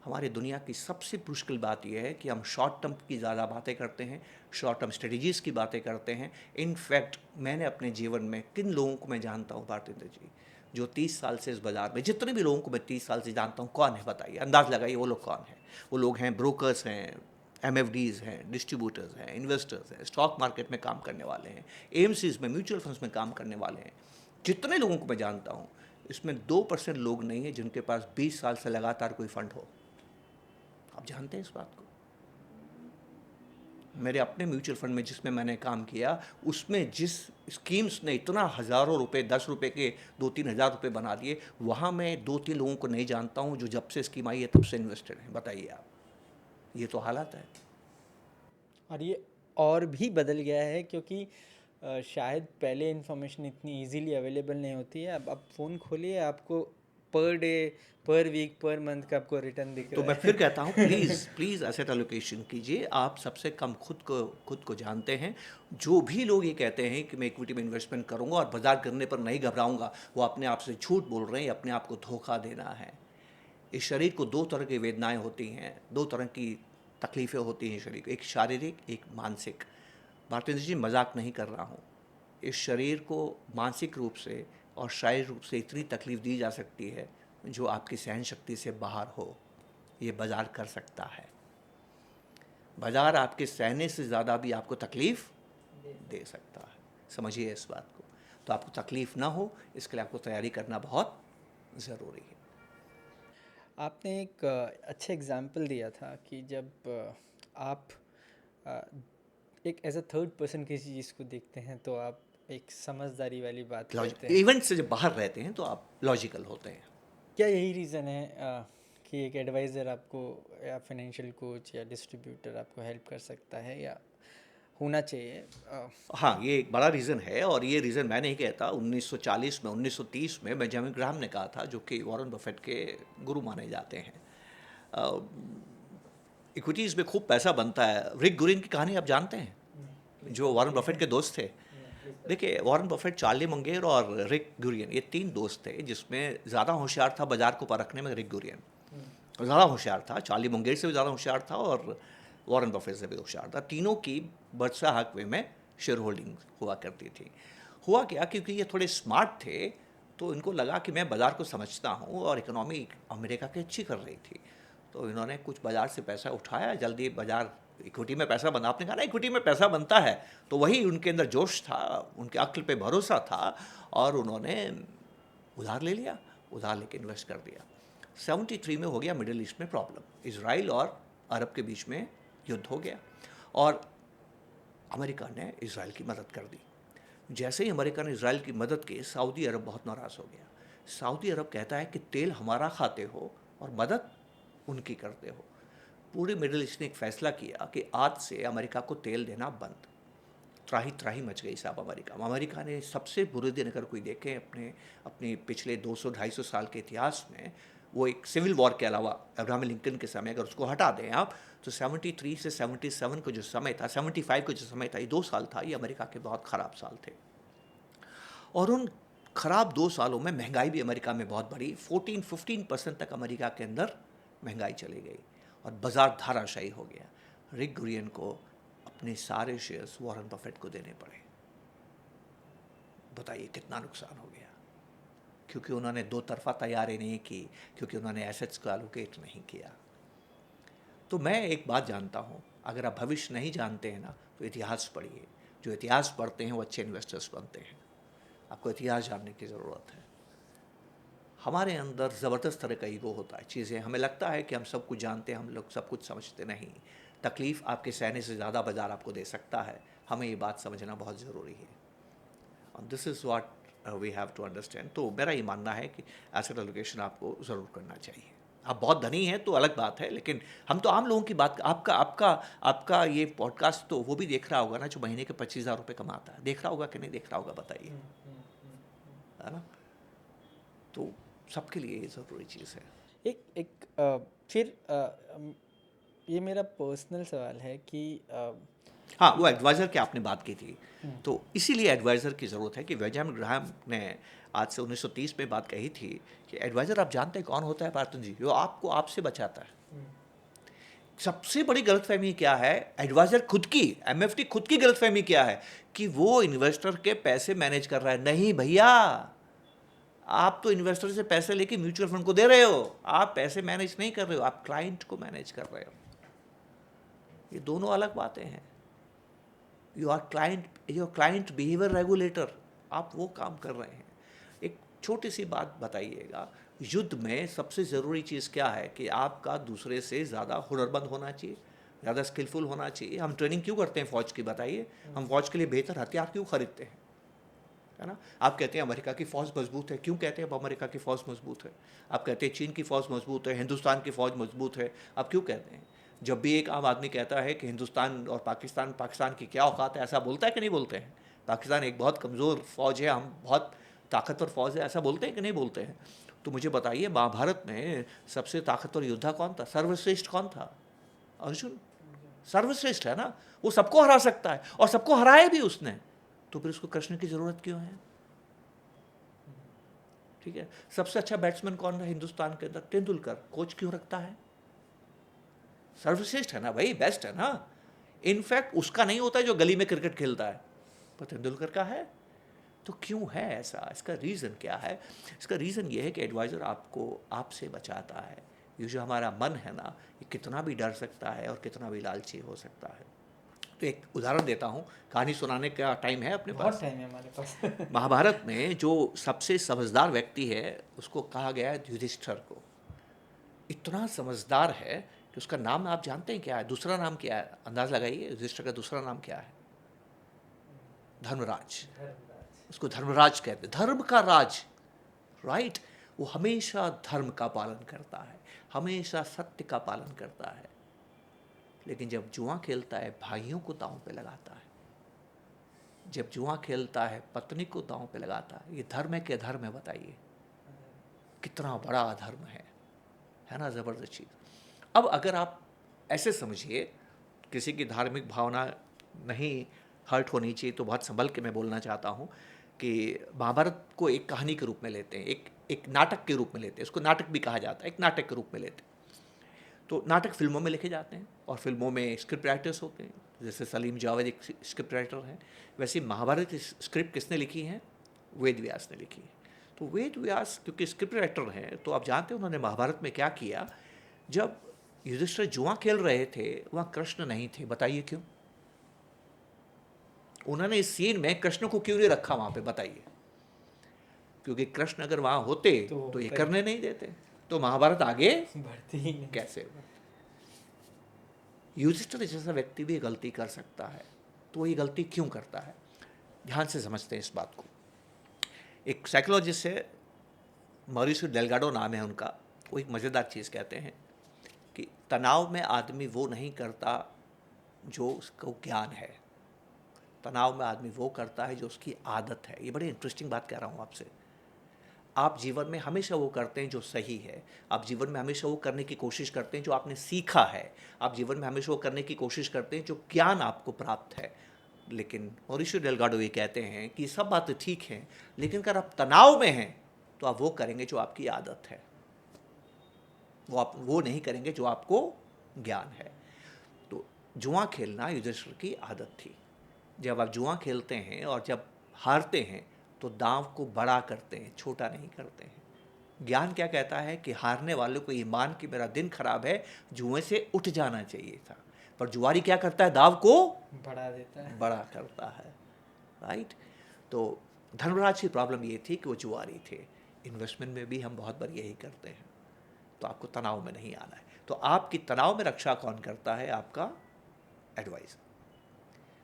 हमारी दुनिया की सबसे मुश्किल बात यह है कि हम शॉर्ट टर्म की ज़्यादा बातें करते हैं, शॉर्ट टर्म स्ट्रेटजीज़ की बातें करते हैं। इनफैक्ट मैंने अपने जीवन में किन लोगों को मैं जानता हूँ भारतेंद्र जी, जो 30 साल से इस बाज़ार में, जितने भी लोगों को मैं 30 साल से जानता हूँ, कौन है बताइए, अंदाज़ लगाइए वो लोग कौन हैं। वो लोग हैं ब्रोकर्स हैं, एमएफडीज़ हैं, डिस्ट्रीब्यूटर्स हैं, इन्वेस्टर्स हैं, स्टॉक मार्केट में काम करने वाले हैं, एएमसीज़ में, म्यूचुअल फंड्स में काम करने वाले हैं। जितने लोगों को मैं जानता हूँ, इसमें 2% लोग नहीं हैं जिनके पास 20 साल से लगातार कोई फंड हो। आप जानते हैं इस बात को? मेरे अपने म्यूचुअल फंड में जिसमें मैंने काम किया, उसमें जिस स्कीम्स ने इतना हज़ारों रुपए, 10 रुपए के 2-3 हज़ार रुपये बना दिए, वहाँ मैं 2-3 लोगों को नहीं जानता हूँ जो जब से स्कीम आई है तब से इन्वेस्टेड हैं। बताइए आप, ये तो हालात है। और ये और भी बदल गया है क्योंकि शायद पहले इन्फॉर्मेशन इतनी इजीली अवेलेबल नहीं होती है। अब आप फ़ोन खोलिए, आपको पर डे, पर वीक, पर मंथ का आपको रिटर्न दिख तो रहा मैं फिर कहता हूँ, है। प्लीज़ प्लीज़ एसेट एलोकेशन कीजिए। आप सबसे कम खुद को जानते हैं। जो भी लोग ये कहते हैं कि मैं इक्विटी में इन्वेस्टमेंट करूँगा और बाजार गिरने पर नहीं घबराऊँगा, वो अपने आप से झूठ बोल रहे हैं, अपने आप को धोखा देना है। इस शरीर को 2 तरह की वेदनाएं होती हैं, 2 तरह की तकलीफ़ें होती हैं शरीर को, एक शारीरिक, एक मानसिक। भारतेंद्र जी, मजाक नहीं कर रहा हूँ। इस शरीर को मानसिक रूप से और शारीरिक रूप से इतनी तकलीफ़ दी जा सकती है जो आपकी सहन शक्ति से बाहर हो, ये बाज़ार कर सकता है। बाज़ार आपके सहने से ज़्यादा भी आपको तकलीफ़ दे सकता है। समझिए इस बात को। तो आपको तकलीफ़ ना हो, इसके लिए आपको तैयारी करना बहुत ज़रूरी है। आपने एक अच्छा एग्जाम्पल दिया था कि जब आप अ, एक एज अ थर्ड पर्सन किसी चीज़ को देखते हैं तो आप एक समझदारी वाली बात करते लॉजिक हैं। इवेंट से जब बाहर रहते हैं तो आप लॉजिकल होते हैं। क्या यही रीज़न है कि एक एडवाइज़र आपको या फाइनेंशियल कोच या डिस्ट्रीब्यूटर आपको हेल्प कर सकता है या होना चाहिए? हाँ, ये एक बड़ा रीज़न है और ये रीज़न मैं नहीं कहता। 1940 में, 1930 में बेंजामिन ग्राहम ने कहा था, जो कि वॉरेन बफेट के गुरु माने जाते हैं। इक्विटीज़ में खूब पैसा बनता है। रिक गुरिन की कहानी आप जानते हैं, जो वॉरेन बफेट के दोस्त थे। देखिए, वॉरेन बफेट, चार्ली मंगेर और रिक गुरियन, ये 3 दोस्त थे, जिसमें ज़्यादा होशियार था बाज़ार को परखने में रिक गुरियन। ज़्यादा होशियार था, चार्ली मंगेर से भी ज़्यादा होशियार था और वॉरेन बफेट से भी होशियार था। तीनों की बर्सा हाकवे में शेयर होल्डिंग हुआ करती थी। हुआ क्या, क्योंकि ये थोड़े स्मार्ट थे, तो इनको लगा कि मैं बाज़ार को समझता हूँ और इकोनॉमी अमेरिका की अच्छी कर रही थी। तो इन्होंने कुछ बाज़ार से पैसा उठाया, जल्दी बाज़ार, इक्विटी में पैसा बना, आपने कहा ना इक्विटी में पैसा बनता है, तो वही उनके अंदर जोश था, उनके अक्ल पे भरोसा था और उन्होंने उधार ले लिया, उधार लेके इन्वेस्ट कर दिया। 73 में हो गया मिडिल ईस्ट में प्रॉब्लम, इसराइल और अरब के बीच में युद्ध हो गया और अमेरिका ने इसराइल की मदद कर दी। जैसे ही अमेरिका ने इसराइल की मदद की, सऊदी अरब बहुत नाराज़ हो गया। सऊदी अरब कहता है कि तेल हमारा खाते हो और मदद उनकी करते हो। पूरे मिडिल ईस्ट ने एक फ़ैसला किया कि आज से अमेरिका को तेल देना बंद। त्राही त्राही मच गई साहब अमेरिका में। अमेरिका ने सबसे बुरे दिन अगर कोई देखे अपने अपने पिछले 200-250 साल के इतिहास में, वो एक सिविल वॉर के अलावा अब्राहम लिंकन के समय अगर उसको हटा दें आप, तो 73 से 77 का जो समय था, 75 का जो समय था, ये 2 साल था, ये अमेरिका के बहुत ख़राब साल थे। और उन ख़राब 2 सालों में महंगाई भी अमेरिका में बहुत बढ़ी, 14-15% तक अमेरिका के अंदर महंगाई चली गई और बाज़ार धाराशायी हो गया। रिक गुरियन को अपने सारे शेयर्स वॉरेन बफेट को देने पड़े। बताइए कितना नुकसान हो गया, क्योंकि उन्होंने दो तरफा तैयारी नहीं की, क्योंकि उन्होंने एसेट्स को एलोकेट नहीं किया। तो मैं एक बात जानता हूँ, अगर आप भविष्य नहीं जानते हैं ना, तो इतिहास पढ़िए। जो इतिहास पढ़ते हैं वो अच्छे इन्वेस्टर्स बनते हैं। आपको इतिहास जानने की ज़रूरत है। हमारे अंदर ज़बरदस्त तरह का ईगो होता है, चीज़ें हमें लगता है कि हम सब कुछ जानते हैं, हम लोग सब कुछ समझते नहीं। तकलीफ़ आपके सहने से ज़्यादा बाजार आपको दे सकता है। हमें ये बात समझना बहुत ज़रूरी है। and this is what we have to understand। तो मेरा ये मानना है कि एसेट एलोकेशन आपको ज़रूर करना चाहिए। आप बहुत धनी हैं तो अलग बात है, लेकिन हम तो आम लोगों की बात, आपका आपका आपका ये पॉडकास्ट तो वो भी देख रहा होगा ना जो महीने के 25,000 रुपये कमाता है। देख रहा होगा कि नहीं देख रहा होगा, बताइए, है ना? तो सबके लिए ये ज़रूरी चीज़ है। एक एक फिर ये मेरा पर्सनल सवाल है कि हाँ, वो एडवाइज़र की आपने बात की थी, तो इसीलिए एडवाइज़र की ज़रूरत है कि बेंजामिन ग्राहम ने आज से 1930 में बात कही थी कि एडवाइज़र आप जानते हैं कौन होता है पार्थन जी? जो आपको आपसे बचाता है। सबसे बड़ी गलतफहमी क्या है? एडवाइज़र खुद की, एमएफटी खुद की गलतफहमी क्या है? कि वो इन्वेस्टर के पैसे मैनेज कर रहा है। नहीं भैया, आप तो इन्वेस्टर से पैसे लेके म्यूचुअल फंड को दे रहे हो। आप पैसे मैनेज नहीं कर रहे हो, आप क्लाइंट को मैनेज कर रहे हो। ये दोनों अलग बातें हैं। योर क्लाइंट बिहेवियर रेगुलेटर, आप वो काम कर रहे हैं। एक छोटी सी बात बताइएगा, युद्ध में सबसे ज़रूरी चीज़ क्या है? कि आपका दूसरे से ज़्यादा हुनरमंद होना चाहिए, ज़्यादा स्किलफुल होना चाहिए। हम ट्रेनिंग क्यों करते हैं फ़ौज की, बताइए? हम फ़ौज के लिए बेहतर हथियार क्यों खरीदते हैं, है ना? आप कहते हैं अमेरिका की फ़ौज मजबूत है, क्यों कहते हैं अब अमेरिका की फ़ौज मजबूत है? आप कहते हैं चीन की फ़ौज मजबूत है, हिंदुस्तान की फ़ौज मजबूत है, आप क्यों कहते हैं? जब भी एक आम आदमी कहता है कि हिंदुस्तान और पाकिस्तान की क्या औकात है, ऐसा बोलता है कि नहीं बोलते हैं? पाकिस्तान एक बहुत कमज़ोर फ़ौज है, हम बहुत ताकतवर फ़ौज है, ऐसा बोलते हैं कि नहीं बोलते हैं? तो मुझे बताइए, महाभारत में सबसे ताकतवर योद्धा कौन था, सर्वश्रेष्ठ कौन था? अर्जुन। सर्वश्रेष्ठ है ना, वो सबको हरा सकता है और सबको हराया भी उसने। तो फिर उसको कृष्ण की ज़रूरत क्यों है? ठीक है, सबसे अच्छा बैट्समैन कौन है हिंदुस्तान के अंदर? तेंदुलकर। कोच क्यों रखता है? सर्वश्रेष्ठ है ना भाई, बेस्ट है ना। इनफैक्ट उसका नहीं होता है जो गली में क्रिकेट खेलता है, पर तेंदुलकर का है। तो क्यों है ऐसा? इसका रीज़न क्या है? इसका रीज़न ये है कि एडवाइज़र आपको आपसे बचाता है। ये जो हमारा मन है ना, ये कितना भी डर सकता है और कितना भी लालची हो सकता है। तो एक उदाहरण देता हूँ, कहानी सुनाने का टाइम है अपने बहुत पास? टाइम है हमारे पास। महाभारत में जो सबसे समझदार व्यक्ति है उसको कहा गया है युधिष्ठिर को। इतना समझदार है कि उसका नाम आप जानते हैं क्या है? दूसरा नाम क्या है? अंदाज लगाइए, युधिष्ठिर का दूसरा नाम क्या है? धर्मराज। उसको धर्मराज कहते हैं, धर्म का राज, राइट। वो हमेशा धर्म का पालन करता है, हमेशा सत्य का पालन करता है। लेकिन जब जुआ खेलता है, भाइयों को दांव पे लगाता है। जब जुआ खेलता है, पत्नी को दांव पे लगाता है। ये धर्म है कि अधर्म है, बताइए? कितना बड़ा अधर्म है ना? ज़बरदस्त चीज़। अब अगर आप ऐसे समझिए, किसी की धार्मिक भावना नहीं हर्ट होनी चाहिए, तो बहुत संभल के मैं बोलना चाहता हूँ कि महाभारत को एक कहानी के रूप में लेते हैं, एक नाटक के रूप में लेते हैं। उसको नाटक भी कहा जाता है, एक नाटक के रूप में लेते हैं। तो नाटक फिल्मों में लिखे जाते हैं और फिल्मों में स्क्रिप्ट राइटर्स होते हैं, जैसे सलीम जावेद एक स्क्रिप्ट राइटर हैं। वैसे महाभारत की स्क्रिप्ट किसने लिखी है? वेद व्यास ने लिखी है। तो वेद व्यास क्योंकि स्क्रिप्ट राइटर हैं, तो आप जानते हैं उन्होंने महाभारत में क्या किया? जब युधिष्ठिर जुआ खेल रहे थे, वहाँ कृष्ण नहीं थे, बताइए क्यों? उन्होंने इस सीन में कृष्ण को क्यों नहीं रखा वहाँ पे, बताइए? क्योंकि कृष्ण अगर वहाँ होते तो ये करने नहीं देते, तो महाभारत आगे बढ़ती ही नहीं। कैसे बढ़ती? युधिष्ठिर जैसा व्यक्ति भी गलती कर सकता है, तो ये गलती क्यों करता है? ध्यान से समझते हैं इस बात को। एक साइकोलॉजिस्ट है, मॉरिसियो डेलगाडो नाम है उनका। वो एक मज़ेदार चीज़ कहते हैं कि तनाव में आदमी वो नहीं करता जो उसको ज्ञान है, तनाव में आदमी वो करता है जो उसकी आदत है। ये बड़ी इंटरेस्टिंग बात कह रहा हूँ आपसे। आप जीवन में हमेशा वो करते हैं जो सही है, आप जीवन में हमेशा वो करने की कोशिश करते हैं जो आपने सीखा है, आप जीवन में हमेशा वो करने की कोशिश करते हैं जो ज्ञान आपको प्राप्त है। लेकिन मॉरिशियो डेलगाडो ये कहते हैं कि सब बातें ठीक हैं, लेकिन अगर आप तनाव में हैं तो आप वो करेंगे जो आपकी आदत है, आप वो नहीं करेंगे जो आपको ज्ञान है। तो जुआ खेलना युधिष्ठिर की आदत थी। जब आप जुआ खेलते हैं और जब हारते हैं तो दांव को बड़ा करते हैं, छोटा नहीं करते हैं। ज्ञान क्या कहता है कि हारने वालों को ये मान कि मेरा दिन खराब है, जुए से उठ जाना चाहिए था। पर जुआरी क्या करता है, दाव को बढ़ा देता है, बड़ा करता है, राइट। तो धर्मराज की प्रॉब्लम ये थी कि वो जुआरी थे। इन्वेस्टमेंट में भी हम बहुत बार यही करते हैं। तो आपको तनाव में नहीं आना है। तो आपकी तनाव में रक्षा कौन करता है, आपका एडवाइज़र।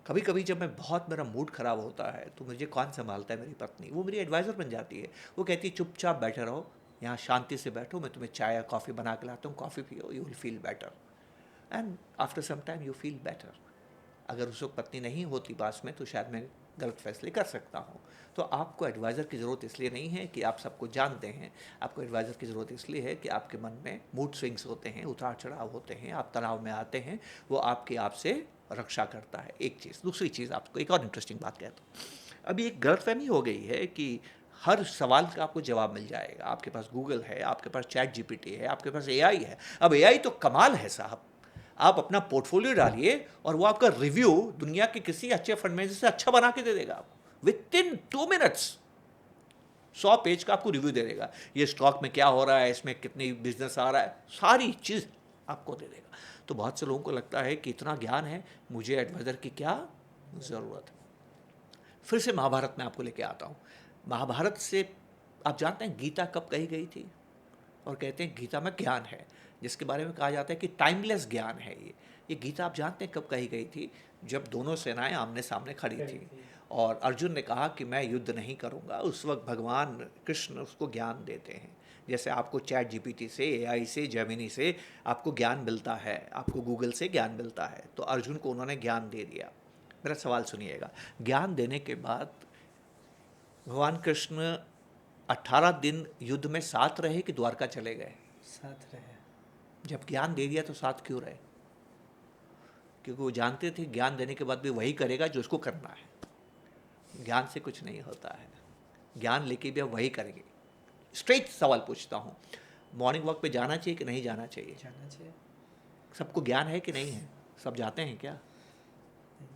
कभी कभी जब मैं बहुत, मेरा मूड ख़राब होता है तो मुझे कौन संभालता है, मेरी पत्नी। वो मेरी एडवाइज़र बन जाती है। वो कहती है चुपचाप बैठे रहो, यहाँ शांति से बैठो, मैं तुम्हें चाय या कॉफ़ी बना के लाता हूँ, कॉफ़ी पियो, you will feel better and after some time you feel better. अगर उस वक्त पत्नी नहीं होती पास में तो शायद मैं गलत फैसले कर सकता हूँ। तो आपको एडवाइज़र की ज़रूरत इसलिए नहीं है कि आप सबको जानते हैं, आपको एडवाइज़र की ज़रूरत इसलिए है कि आपके मन में मूड स्विंग्स होते हैं, उतार चढ़ाव होते हैं, आप तनाव में आते हैं, वो आपके आप से रक्षा करता है। एक चीज़। दूसरी चीज़, आपको एक और इंटरेस्टिंग बात कहता हूँ। अभी एक गलतफहमी हो गई है कि हर सवाल का आपको जवाब मिल जाएगा। आपके पास गूगल है, आपके पास चैट जीपीटी है, आपके पास एआई है। अब एआई तो कमाल है साहब। आप अपना पोर्टफोलियो डालिए और वो आपका रिव्यू दुनिया के किसी अच्छे फंड मैनेजर से अच्छा बना के दे देगा आपको। विद इन 2 मिनट्स 100 पेज का आपको रिव्यू दे देगा। ये स्टॉक में क्या हो रहा है, इसमें कितनी बिजनेस आ रहा है, सारी चीज़ आपको दे देगा। तो बहुत से लोगों को लगता है कि इतना ज्ञान है, मुझे एडवाइज़र की क्या ज़रूरत है। फिर से महाभारत में आपको लेके आता हूँ। महाभारत से आप जानते हैं गीता कब कही गई थी? और कहते हैं गीता में ज्ञान है, जिसके बारे में कहा जाता है कि टाइमलेस ज्ञान है ये गीता आप जानते हैं कब कही गई थी? जब दोनों सेनाएं आमने सामने खड़ी थी और अर्जुन ने कहा कि मैं युद्ध नहीं करूंगा। उस वक्त भगवान कृष्ण उसको ज्ञान देते हैं। जैसे आपको चैट जीपीटी से, एआई से, जेमिनी से आपको ज्ञान मिलता है, आपको गूगल से ज्ञान मिलता है, तो अर्जुन को उन्होंने ज्ञान दे दिया। मेरा सवाल सुनिएगा। ज्ञान देने के बाद भगवान कृष्ण 18 दिन युद्ध में साथ रहे कि द्वारका चले गए? साथ रहे। जब ज्ञान दे दिया तो साथ क्यों रहे? क्योंकि वो जानते थे ज्ञान देने के बाद भी वही करेगा जो उसको करना है। ज्ञान से कुछ नहीं होता है, ज्ञान लेके भी आप वही करेंगे। स्ट्रेट सवाल पूछता हूँ, मॉर्निंग वॉक पे जाना चाहिए कि नहीं जाना चाहिए? जाना चाहिए। सबको ज्ञान है कि नहीं है? सब जाते हैं क्या?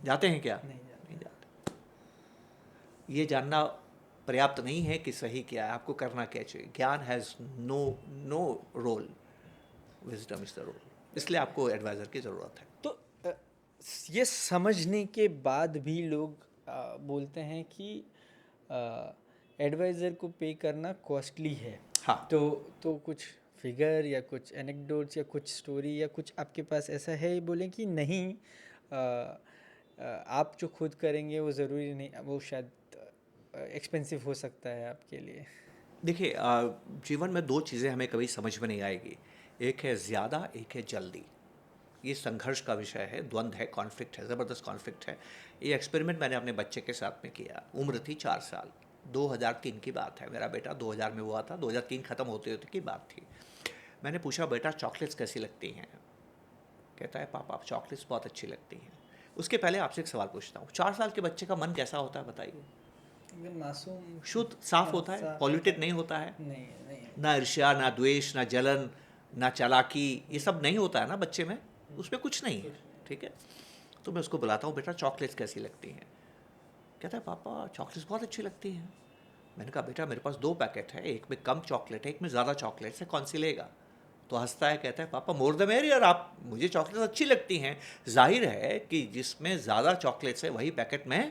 जाते हैं क्या? नहीं जाते। ये जानना पर्याप्त नहीं है कि सही क्या है, आपको करना क्या चाहिए। ज्ञान has no role, wisdom is the role. इसलिए आपको एडवाइज़र की ज़रूरत है। तो ये समझने के बाद भी लोग बोलते हैं कि एडवाइज़र को पे करना कॉस्टली है। हाँ। तो कुछ फिगर या कुछ एनेक्डोट्स या कुछ स्टोरी या कुछ आपके पास ऐसा है, बोलें कि नहीं आप जो खुद करेंगे वो ज़रूरी नहीं, वो शायद एक्सपेंसिव हो सकता है आपके लिए। देखिए, जीवन में 2 चीज़ें हमें कभी समझ में नहीं आएगी। एक है ज़्यादा, एक है जल्दी। ये संघर्ष का विषय है, द्वंद्व है, कॉन्फ्लिक्ट है, ज़बरदस्त कॉन्फ्लिक्ट है। ये एक्सपेरिमेंट मैंने अपने बच्चे के साथ में किया। उम्र थी 4 साल, 2003 की बात है। मेरा बेटा 2000 में हुआ था, 2003 ख़त्म होते होते की बात थी। मैंने पूछा, बेटा चॉकलेट्स कैसी लगती हैं? कहता है, पापा चॉकलेट्स बहुत अच्छी लगती हैं। उसके पहले आपसे एक सवाल पूछता हूँ, 4 साल के बच्चे का मन कैसा होता है बताइए? एकदम मासूम, शुद्ध, साफ होता है, पॉल्यूटेड नहीं होता है। नहीं ना ईर्ष्या, ना द्वेष, ना जलन, ना चालाकी, ये सब नहीं होता है ना बच्चे में, उसमें कुछ नहीं है। ठीक है। तो मैं उसको बुलाता हूँ, बेटा चॉकलेट्स कैसी लगती हैं? कहता है, पापा चॉकलेट्स बहुत अच्छी लगती हैं। मैंने कहा, बेटा मेरे पास 2 पैकेट है, एक में कम चॉकलेट है, एक में ज़्यादा चॉकलेट्स है, कौन सी लेगा? तो हंसता है, कहता है, पापा मोर द मेरियर, आप, मुझे चॉकलेट्स अच्छी लगती हैं। जाहिर है कि जिसमें ज़्यादा चॉकलेट्स है वही पैकेट मैं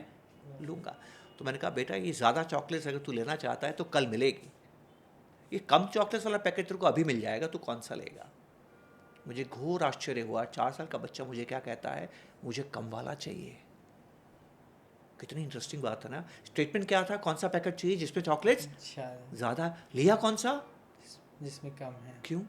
लूँगा। तो मैंने कहा, बेटा ये ज़्यादा चॉकलेट्स अगर तू लेना चाहता है तो कल मिलेगी, ये कम चॉकलेट्स वाला पैकेट तेरे को अभी मिल जाएगा, तो कौन सा लेगा? मुझे घोर आश्चर्य हुआ, 4 साल का बच्चा मुझे क्या कहता है, मुझे कम वाला चाहिए। कितनी इंटरेस्टिंग बात है ना। स्टेटमेंट क्या था, कौन सा पैकेट चाहिए जिसमें चॉकलेट्स ज़्यादा, लिया कौन सा जिसमें कम है? क्यों?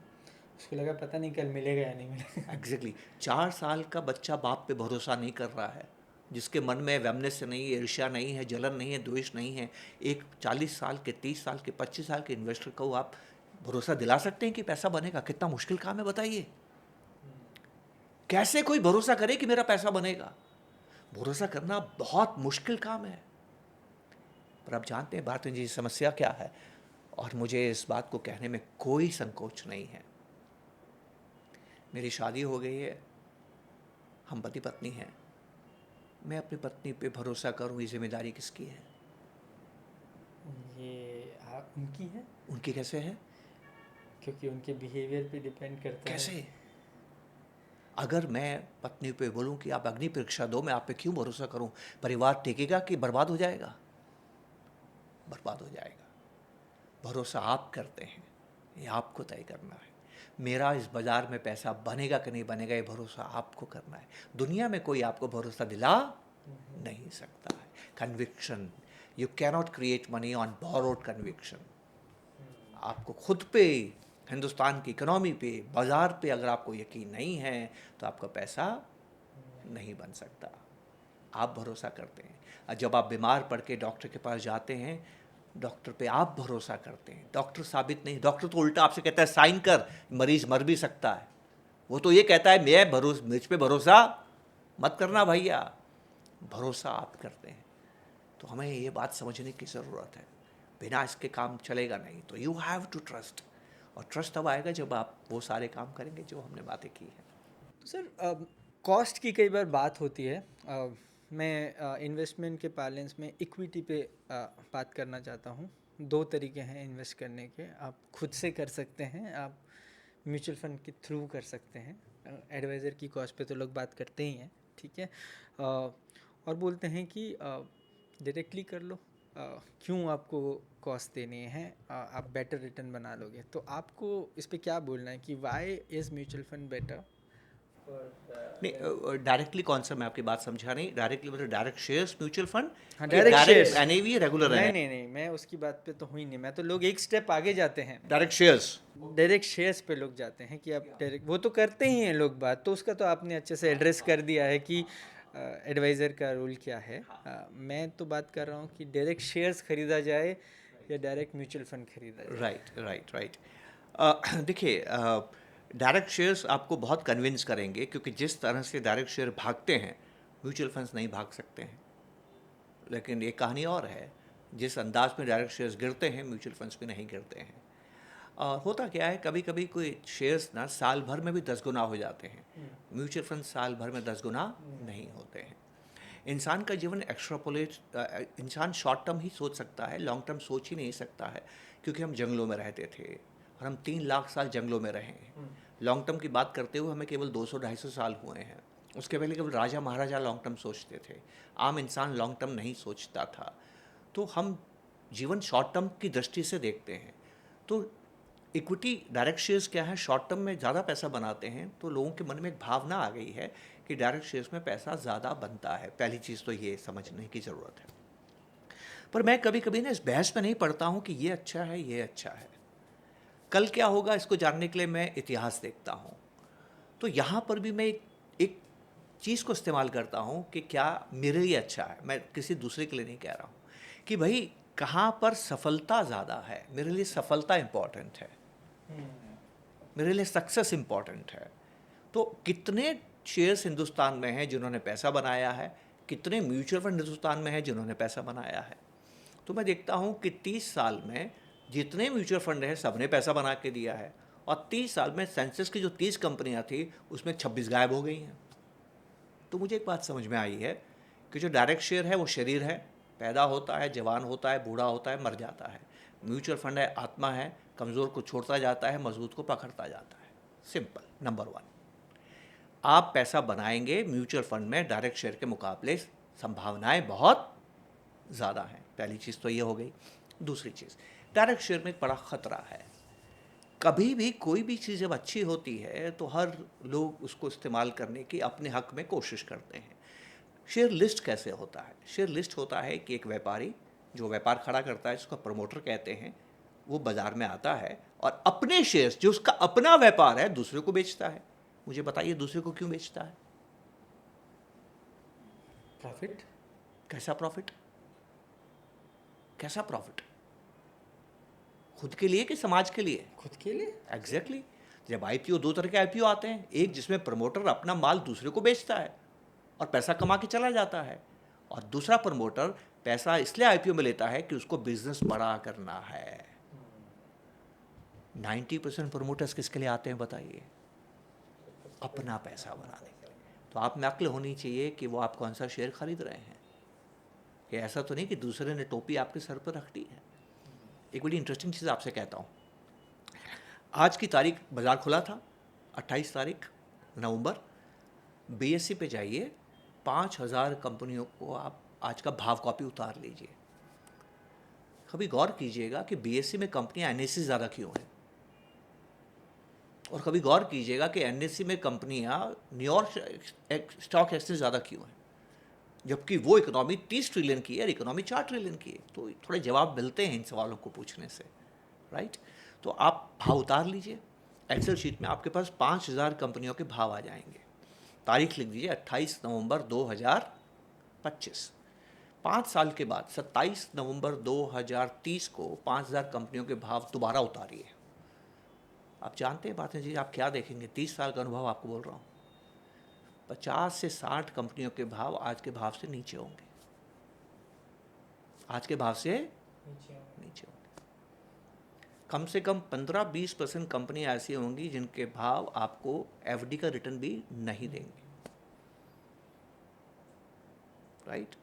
उसको लगा पता नहीं कल मिलेगा या नहीं मिलेगा। एग्जैक्टली 4 साल का बच्चा बाप पे भरोसा नहीं कर रहा है, जिसके मन में वैमनस्य नहीं है, ईर्ष्या नहीं है, जलन नहीं है, द्वेष नहीं है, एक 40 साल के, 30 साल के, 25 साल के इन्वेस्टर को आप भरोसा दिला सकते हैं कि पैसा बनेगा? कितना मुश्किल काम है बताइए। कैसे कोई भरोसा करे कि मेरा पैसा बनेगा? भरोसा करना बहुत मुश्किल काम है। पर आप जानते हैं भारती जी समस्या क्या है, और मुझे इस बात को कहने में कोई संकोच नहीं है। मेरी शादी हो गई है, हम पति पत्नी हैं। मैं अपनी पत्नी पे भरोसा करूं, ये जिम्मेदारी किसकी है? ये उनकी है, उनकी कैसे है? क्योंकि उनके बिहेवियर पे डिपेंड करता है। कैसे? अगर मैं पत्नी पे बोलूं कि आप अग्नि परीक्षा दो, मैं आप पे क्यों भरोसा करूं? परिवार टिकेगा कि बर्बाद हो जाएगा? बर्बाद हो जाएगा। भरोसा आप करते हैं, ये आपको तय करना है। मेरा इस बाजार में पैसा बनेगा कि नहीं बनेगा, ये भरोसा आपको करना है। दुनिया में कोई आपको भरोसा दिला नहीं सकता है। Conviction, you cannot create money on borrowed conviction. आपको खुद पे, हिंदुस्तान की इकोनॉमी पे, बाजार पे अगर आपको यकीन नहीं है तो आपका पैसा नहीं बन सकता। आप भरोसा करते हैं, और जब आप बीमार पड़ के डॉक्टर के पास जाते हैं, डॉक्टर पे आप भरोसा करते हैं। डॉक्टर साबित नहीं, डॉक्टर तो उल्टा आपसे कहता है साइन कर, मरीज मर भी सकता है। वो तो ये कहता है मुझ पे भरोसा मत करना भैया। भरोसा आप करते हैं। तो हमें ये बात समझने की ज़रूरत है, बिना इसके काम चलेगा नहीं। तो यू हैव टू ट्रस्ट, और ट्रस्ट तब आएगा जब आप वो सारे काम करेंगे जो हमने बातें की हैं। तो सर, कॉस्ट की कई बार बात होती है। मैं इन्वेस्टमेंट के बैलेंस में इक्विटी पे बात करना चाहता हूँ। दो तरीके हैं इन्वेस्ट करने के। आप खुद से कर सकते हैं, आप म्यूचुअल फंड के थ्रू कर सकते हैं। एडवाइज़र की कॉस्ट पे तो लोग बात करते ही हैं, ठीक है। और बोलते हैं कि डायरेक्टली कर लो, क्यों आपको कॉस्ट देनी है, आप बेटर रिटर्न बना लोगे। तो आपको इस पे क्या बोलना है कि why is mutual fund better? नहीं, डायरेक्टली कौन सा, मैं आपकी बात समझा नहीं। डायरेक्टली मतलब डायरेक्ट शेयर्स म्यूचुअल फंड, हाँ, डायरेक्ट शेयर्स। एनएवी, रेगुलर नहीं है? नहीं नहीं, मैं उसकी बात पे तो हुई नहीं। मैं तो लोग एक स्टेप आगे जाते हैं, डायरेक्ट शेयर्स। डायरेक्ट शेयर्स पे लोग जाते हैं कि आप डायरेक्ट, वो तो करते ही हैं लोग बात, तो उसका तो आपने अच्छे से एड्रेस कर दिया है कि एडवाइज़र का रोल क्या है। मैं तो बात कर रहा हूँ कि डायरेक्ट शेयर्स खरीदा जाए या डायरेक्ट म्यूचुअल फंड खरीदा जाए। Right right right. देखिए, डायरेक्ट शेयर्स आपको बहुत कन्विंस करेंगे, क्योंकि जिस तरह से डायरेक्ट शेयर भागते हैं, म्यूचुअल फंड्स नहीं भाग सकते हैं। लेकिन एक कहानी और है, जिस अंदाज में डायरेक्ट शेयर्स गिरते हैं, म्यूचुअल फंड्स भी नहीं गिरते हैं। होता क्या है, कभी कभी कोई शेयर्स ना साल भर में भी 10 गुना हो जाते हैं। म्यूचुअल फंड साल भर में 10 गुना नहीं होते हैं। इंसान का जीवन इंसान शॉर्ट टर्म ही सोच सकता है, लॉन्ग टर्म सोच ही नहीं सकता है, क्योंकि हम जंगलों में रहते थे और हम 3 लाख साल जंगलों में रहे हैं। लॉन्ग टर्म की बात करते हुए हमें केवल 200-250 साल हुए हैं। उसके पहले केवल राजा महाराजा लॉन्ग टर्म सोचते थे, आम इंसान लॉन्ग टर्म नहीं सोचता था। तो हम जीवन शॉर्ट टर्म की दृष्टि से देखते हैं। तो इक्विटी डायरेक्ट शेयर्स क्या है, शॉर्ट टर्म में ज़्यादा पैसा बनाते हैं। तो लोगों के मन में एक भावना आ गई है कि डायरेक्ट शेयर्स में पैसा ज़्यादा बनता है। पहली चीज़ तो ये समझने की ज़रूरत है। पर मैं कभी कभी ना इस बहस में नहीं पड़ता हूँ कि ये अच्छा है, ये अच्छा है। कल क्या होगा इसको जानने के लिए मैं इतिहास देखता हूँ। तो यहाँ पर भी मैं एक चीज़ को इस्तेमाल करता हूँ कि क्या मेरे लिए अच्छा है। मैं किसी दूसरे के लिए नहीं कह रहा हूँ कि भाई कहाँ पर सफलता ज़्यादा है। मेरे लिए सफलता इम्पॉर्टेंट है, मेरे लिए सक्सेस इम्पॉर्टेंट है। तो कितने शेयर्स हिंदुस्तान में हैं जिन्होंने पैसा बनाया है, कितने म्यूचुअल फंड हिंदुस्तान में हैं जिन्होंने पैसा बनाया है। तो मैं देखता हूँ कि 30 साल में जितने म्यूचुअल फंड हैं सब ने पैसा बना के दिया है, और 30 साल में सेंसेक्स की जो 30 कंपनियाँ थी उसमें 26 गायब हो गई हैं। तो मुझे एक बात समझ में आई है कि जो डायरेक्ट शेयर है वो शरीर है, पैदा होता है, जवान होता है, बूढ़ा होता है, मर जाता है। म्यूचुअल फंड है, आत्मा है, कमज़ोर को छोड़ता जाता है, मजबूत को पकड़ता जाता है। सिंपल। नंबर 1, आप पैसा बनाएंगे म्यूचुअल फंड में डायरेक्ट शेयर के मुकाबले संभावनाएं बहुत ज़्यादा हैं। पहली चीज़ तो ये हो गई। दूसरी चीज़, डायरेक्ट शेयर में एक बड़ा ख़तरा है। कभी भी कोई भी चीज़ जब अच्छी होती है तो हर लोग उसको इस्तेमाल करने की अपने हक में कोशिश करते हैं। शेयर लिस्ट कैसे होता है? शेयर लिस्ट होता है कि एक व्यापारी जो व्यापार खड़ा करता है, जिसको प्रमोटर कहते हैं, वो बाज़ार में आता है और अपने शेयर्स, जो उसका अपना व्यापार है, दूसरे को बेचता है। मुझे बताइए दूसरे को क्यों बेचता है? प्रॉफिट? कैसा प्रॉफिट? कैसा प्रॉफिट? खुद के लिए कि समाज के लिए? खुद के लिए। एग्जैक्टली जब आईपीओ, दो तरह के आईपीओ आते हैं, एक जिसमें प्रमोटर अपना माल दूसरे को बेचता है और पैसा कमा के चला जाता है, और दूसरा प्रमोटर पैसा इसलिए आईपीओ में लेता है कि उसको बिजनेस बड़ा करना है। 90% प्रमोटर्स किसके लिए आते हैं बताइए? अपना पैसा बनाने के लिए। तो आप में अक्ल होनी चाहिए कि वो आप कौन सा शेयर खरीद रहे हैं। कि ऐसा तो नहीं कि दूसरे ने टोपी आपके सर पर रख दी है। एक बड़ी इंटरेस्टिंग चीज़ आपसे कहता हूँ, आज की तारीख बाज़ार खुला था 28 तारीख नवंबर, बीएससी पे जाइए, 5000 कंपनियों को आप आज का भाव कॉपी उतार लीजिए। कभी गौर कीजिएगा कि बीएससी में कंपनियां एनएससी ज़्यादा क्यों हैं, और कभी गौर कीजिएगा कि एनएससी में कंपनियां न्यूयॉर्क स्टॉक एक्सचेंज ज़्यादा क्यों हैं, जबकि वो इकोनॉमी 30 ट्रिलियन की है और इकोनॉमी 4 ट्रिलियन की है। तो थोड़े जवाब मिलते हैं इन सवालों को पूछने से, राइट। तो आप भाव उतार लीजिए, एक्सेल शीट में आपके पास 5000 कंपनियों के भाव आ जाएंगे। तारीख लिख दीजिए 28 नवंबर 2025। 5 साल के बाद 27 नवंबर 2030 को 5000 कंपनियों के भाव दोबारा उतारिए। आप जानते हैं बातें जी, आप क्या देखेंगे? 30 साल का अनुभव आपको बोल रहा हूँ, 50 से 60 कंपनियों के भाव आज के भाव से नीचे होंगे। आज के भाव से नीचे होंगे। कम से कम 15-20% कंपनियां ऐसी होंगी जिनके भाव आपको एफडी का रिटर्न भी नहीं देंगे, राइट।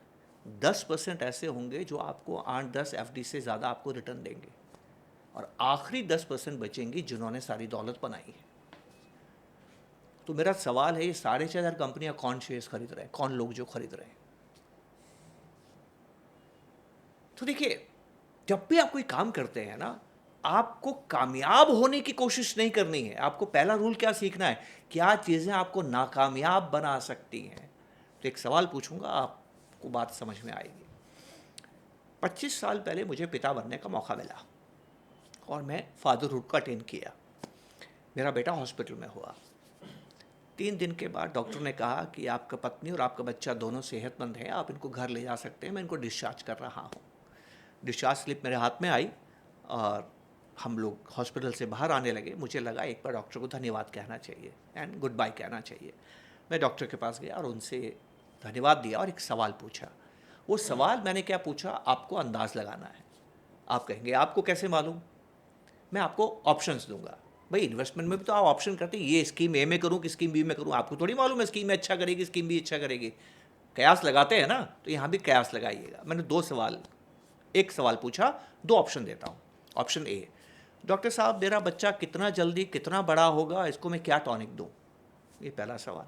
10% ऐसे होंगे जो आपको 8-10 एफडी से ज़्यादा आपको रिटर्न देंगे, और आखिरी 10% बचेंगी जिन्होंने सारी दौलत बनाई है। तो मेरा सवाल है, ये 4500 कंपनियां कौन शेयर्स खरीद रहे हैं? कौन लोग जो खरीद रहे हैं? तो देखिए, जब भी आप कोई काम करते हैं ना, आपको कामयाब होने की कोशिश नहीं करनी है। आपको पहला रूल क्या सीखना है? क्या चीज़ें आपको नाकामयाब बना सकती हैं। तो एक सवाल पूछूंगा, आपको बात समझ में आएगी। 25 साल पहले मुझे पिता बनने का मौका मिला और मैं फादरहुड का अटेंड किया। मेरा बेटा हॉस्पिटल में हुआ। 3 दिन के बाद डॉक्टर ने कहा कि आपका पत्नी और आपका बच्चा दोनों सेहतमंद हैं, आप इनको घर ले जा सकते हैं, मैं इनको डिस्चार्ज कर रहा हूँ। डिस्चार्ज स्लिप मेरे हाथ में आई और हम लोग हॉस्पिटल से बाहर आने लगे। मुझे लगा एक बार डॉक्टर को धन्यवाद कहना चाहिए एंड गुड बाय कहना चाहिए। मैं डॉक्टर के पास गया और उनसे धन्यवाद दिया और एक सवाल पूछा। वो सवाल मैंने क्या पूछा, आपको अंदाज़ लगाना है। आप कहेंगे आपको कैसे मालूम? मैं आपको ऑप्शंस दूंगा। भाई इन्वेस्टमेंट में भी तो आप ऑप्शन करते हैं, ये स्कीम ए में करूँ कि स्कीम बी में करूँ। आपको थोड़ी मालूम है स्कीम ए अच्छा करेगी स्कीम बी अच्छा करेगी। कयास लगाते हैं ना, तो यहाँ भी कयास लगाइएगा। मैंने एक सवाल पूछा, 2 ऑप्शन देता हूँ। ऑप्शन ए, डॉक्टर साहब मेरा बच्चा कितना जल्दी कितना बड़ा होगा, इसको मैं क्या टॉनिक दूँ? ये पहला सवाल।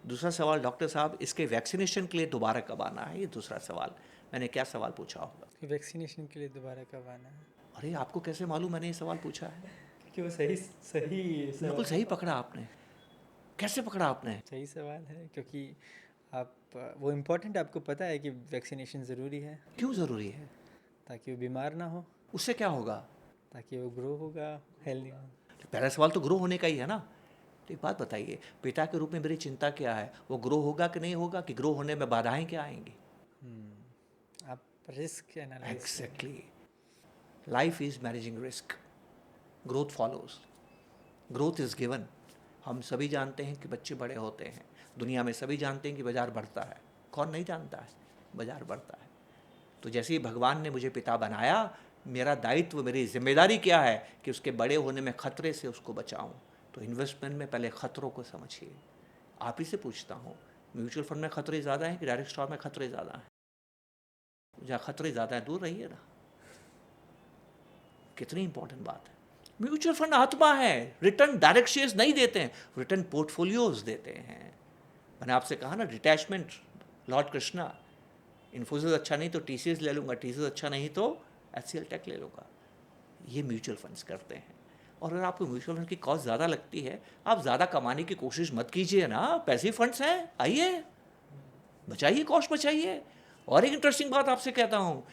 दूसरा सवाल, डॉक्टर साहब इसके वैक्सीनेशन के लिए दोबारा कब आना है? ये दूसरा सवाल। मैंने क्या सवाल पूछा होगा? वैक्सीनेशन के लिए दोबारा कब आना है? अरे आपको कैसे मालूम मैंने ये सवाल पूछा है? क्योंकि वो सही बिल्कुल सही पकड़ा आपने। कैसे पकड़ा आपने? सही सवाल है, क्योंकि आप वो इम्पोर्टेंट, आपको पता है कि वैक्सीनेशन ज़रूरी है क्यों ज़रूरी है? ताकि वो बीमार ना हो, उससे क्या होगा? ताकि वो ग्रो होगा, हेल्दी हो। तो पहला सवाल तो ग्रो होने का ही है ना। तो एक बात बताइए, पिता के रूप में मेरी चिंता क्या है? वो ग्रो होगा कि नहीं होगा, कि ग्रो होने में बाधाएं क्या आएंगी? आप risk analyse. Exactly, life is managing risk. Growth follows, growth is given. हम सभी जानते हैं कि बच्चे बड़े होते हैं, दुनिया में सभी जानते हैं कि बाजार बढ़ता है। कौन नहीं जानता है? बाजार बढ़ता है। तो जैसे ही भगवान ने मुझे पिता बनाया, मेरा दायित्व, मेरी जिम्मेदारी क्या है कि उसके बड़े होने में खतरे से उसको बचाऊं। तो इन्वेस्टमेंट में पहले खतरों को समझिए। आप ही से पूछता हूँ, म्यूचुअल फंड में खतरे ज़्यादा हैं कि डायरेक्ट स्टॉक में खतरे ज़्यादा हैं? जहाँ खतरे ज़्यादा हैं दूर रहिए ना। कितनी इंपॉर्टेंट बात है। म्यूचुअल फंड आत्मा है, रिटर्न डायरेक्ट शेयर्स नहीं देते हैं, रिटर्न पोर्टफोलियोज देते हैं। मैंने आपसे कहा ना, डिटैचमेंट, लॉर्ड कृष्णा। इन्फोसिस अच्छा नहीं तो टीसीएस ले लूँगा, टीसीएस अच्छा नहीं तो एचसीएल टेक ले लूँगा। ये म्यूचुअल फंड्स करते हैं। और अगर आपको म्यूचुअल फंड की कॉस्ट ज़्यादा लगती है, आप ज़्यादा कमाने की कोशिश मत कीजिए ना। पैसिव फंड्स हैं, आइए बचाइए, कॉस्ट बचाइए। और एक इंटरेस्टिंग बात आपसे कहता हूँ,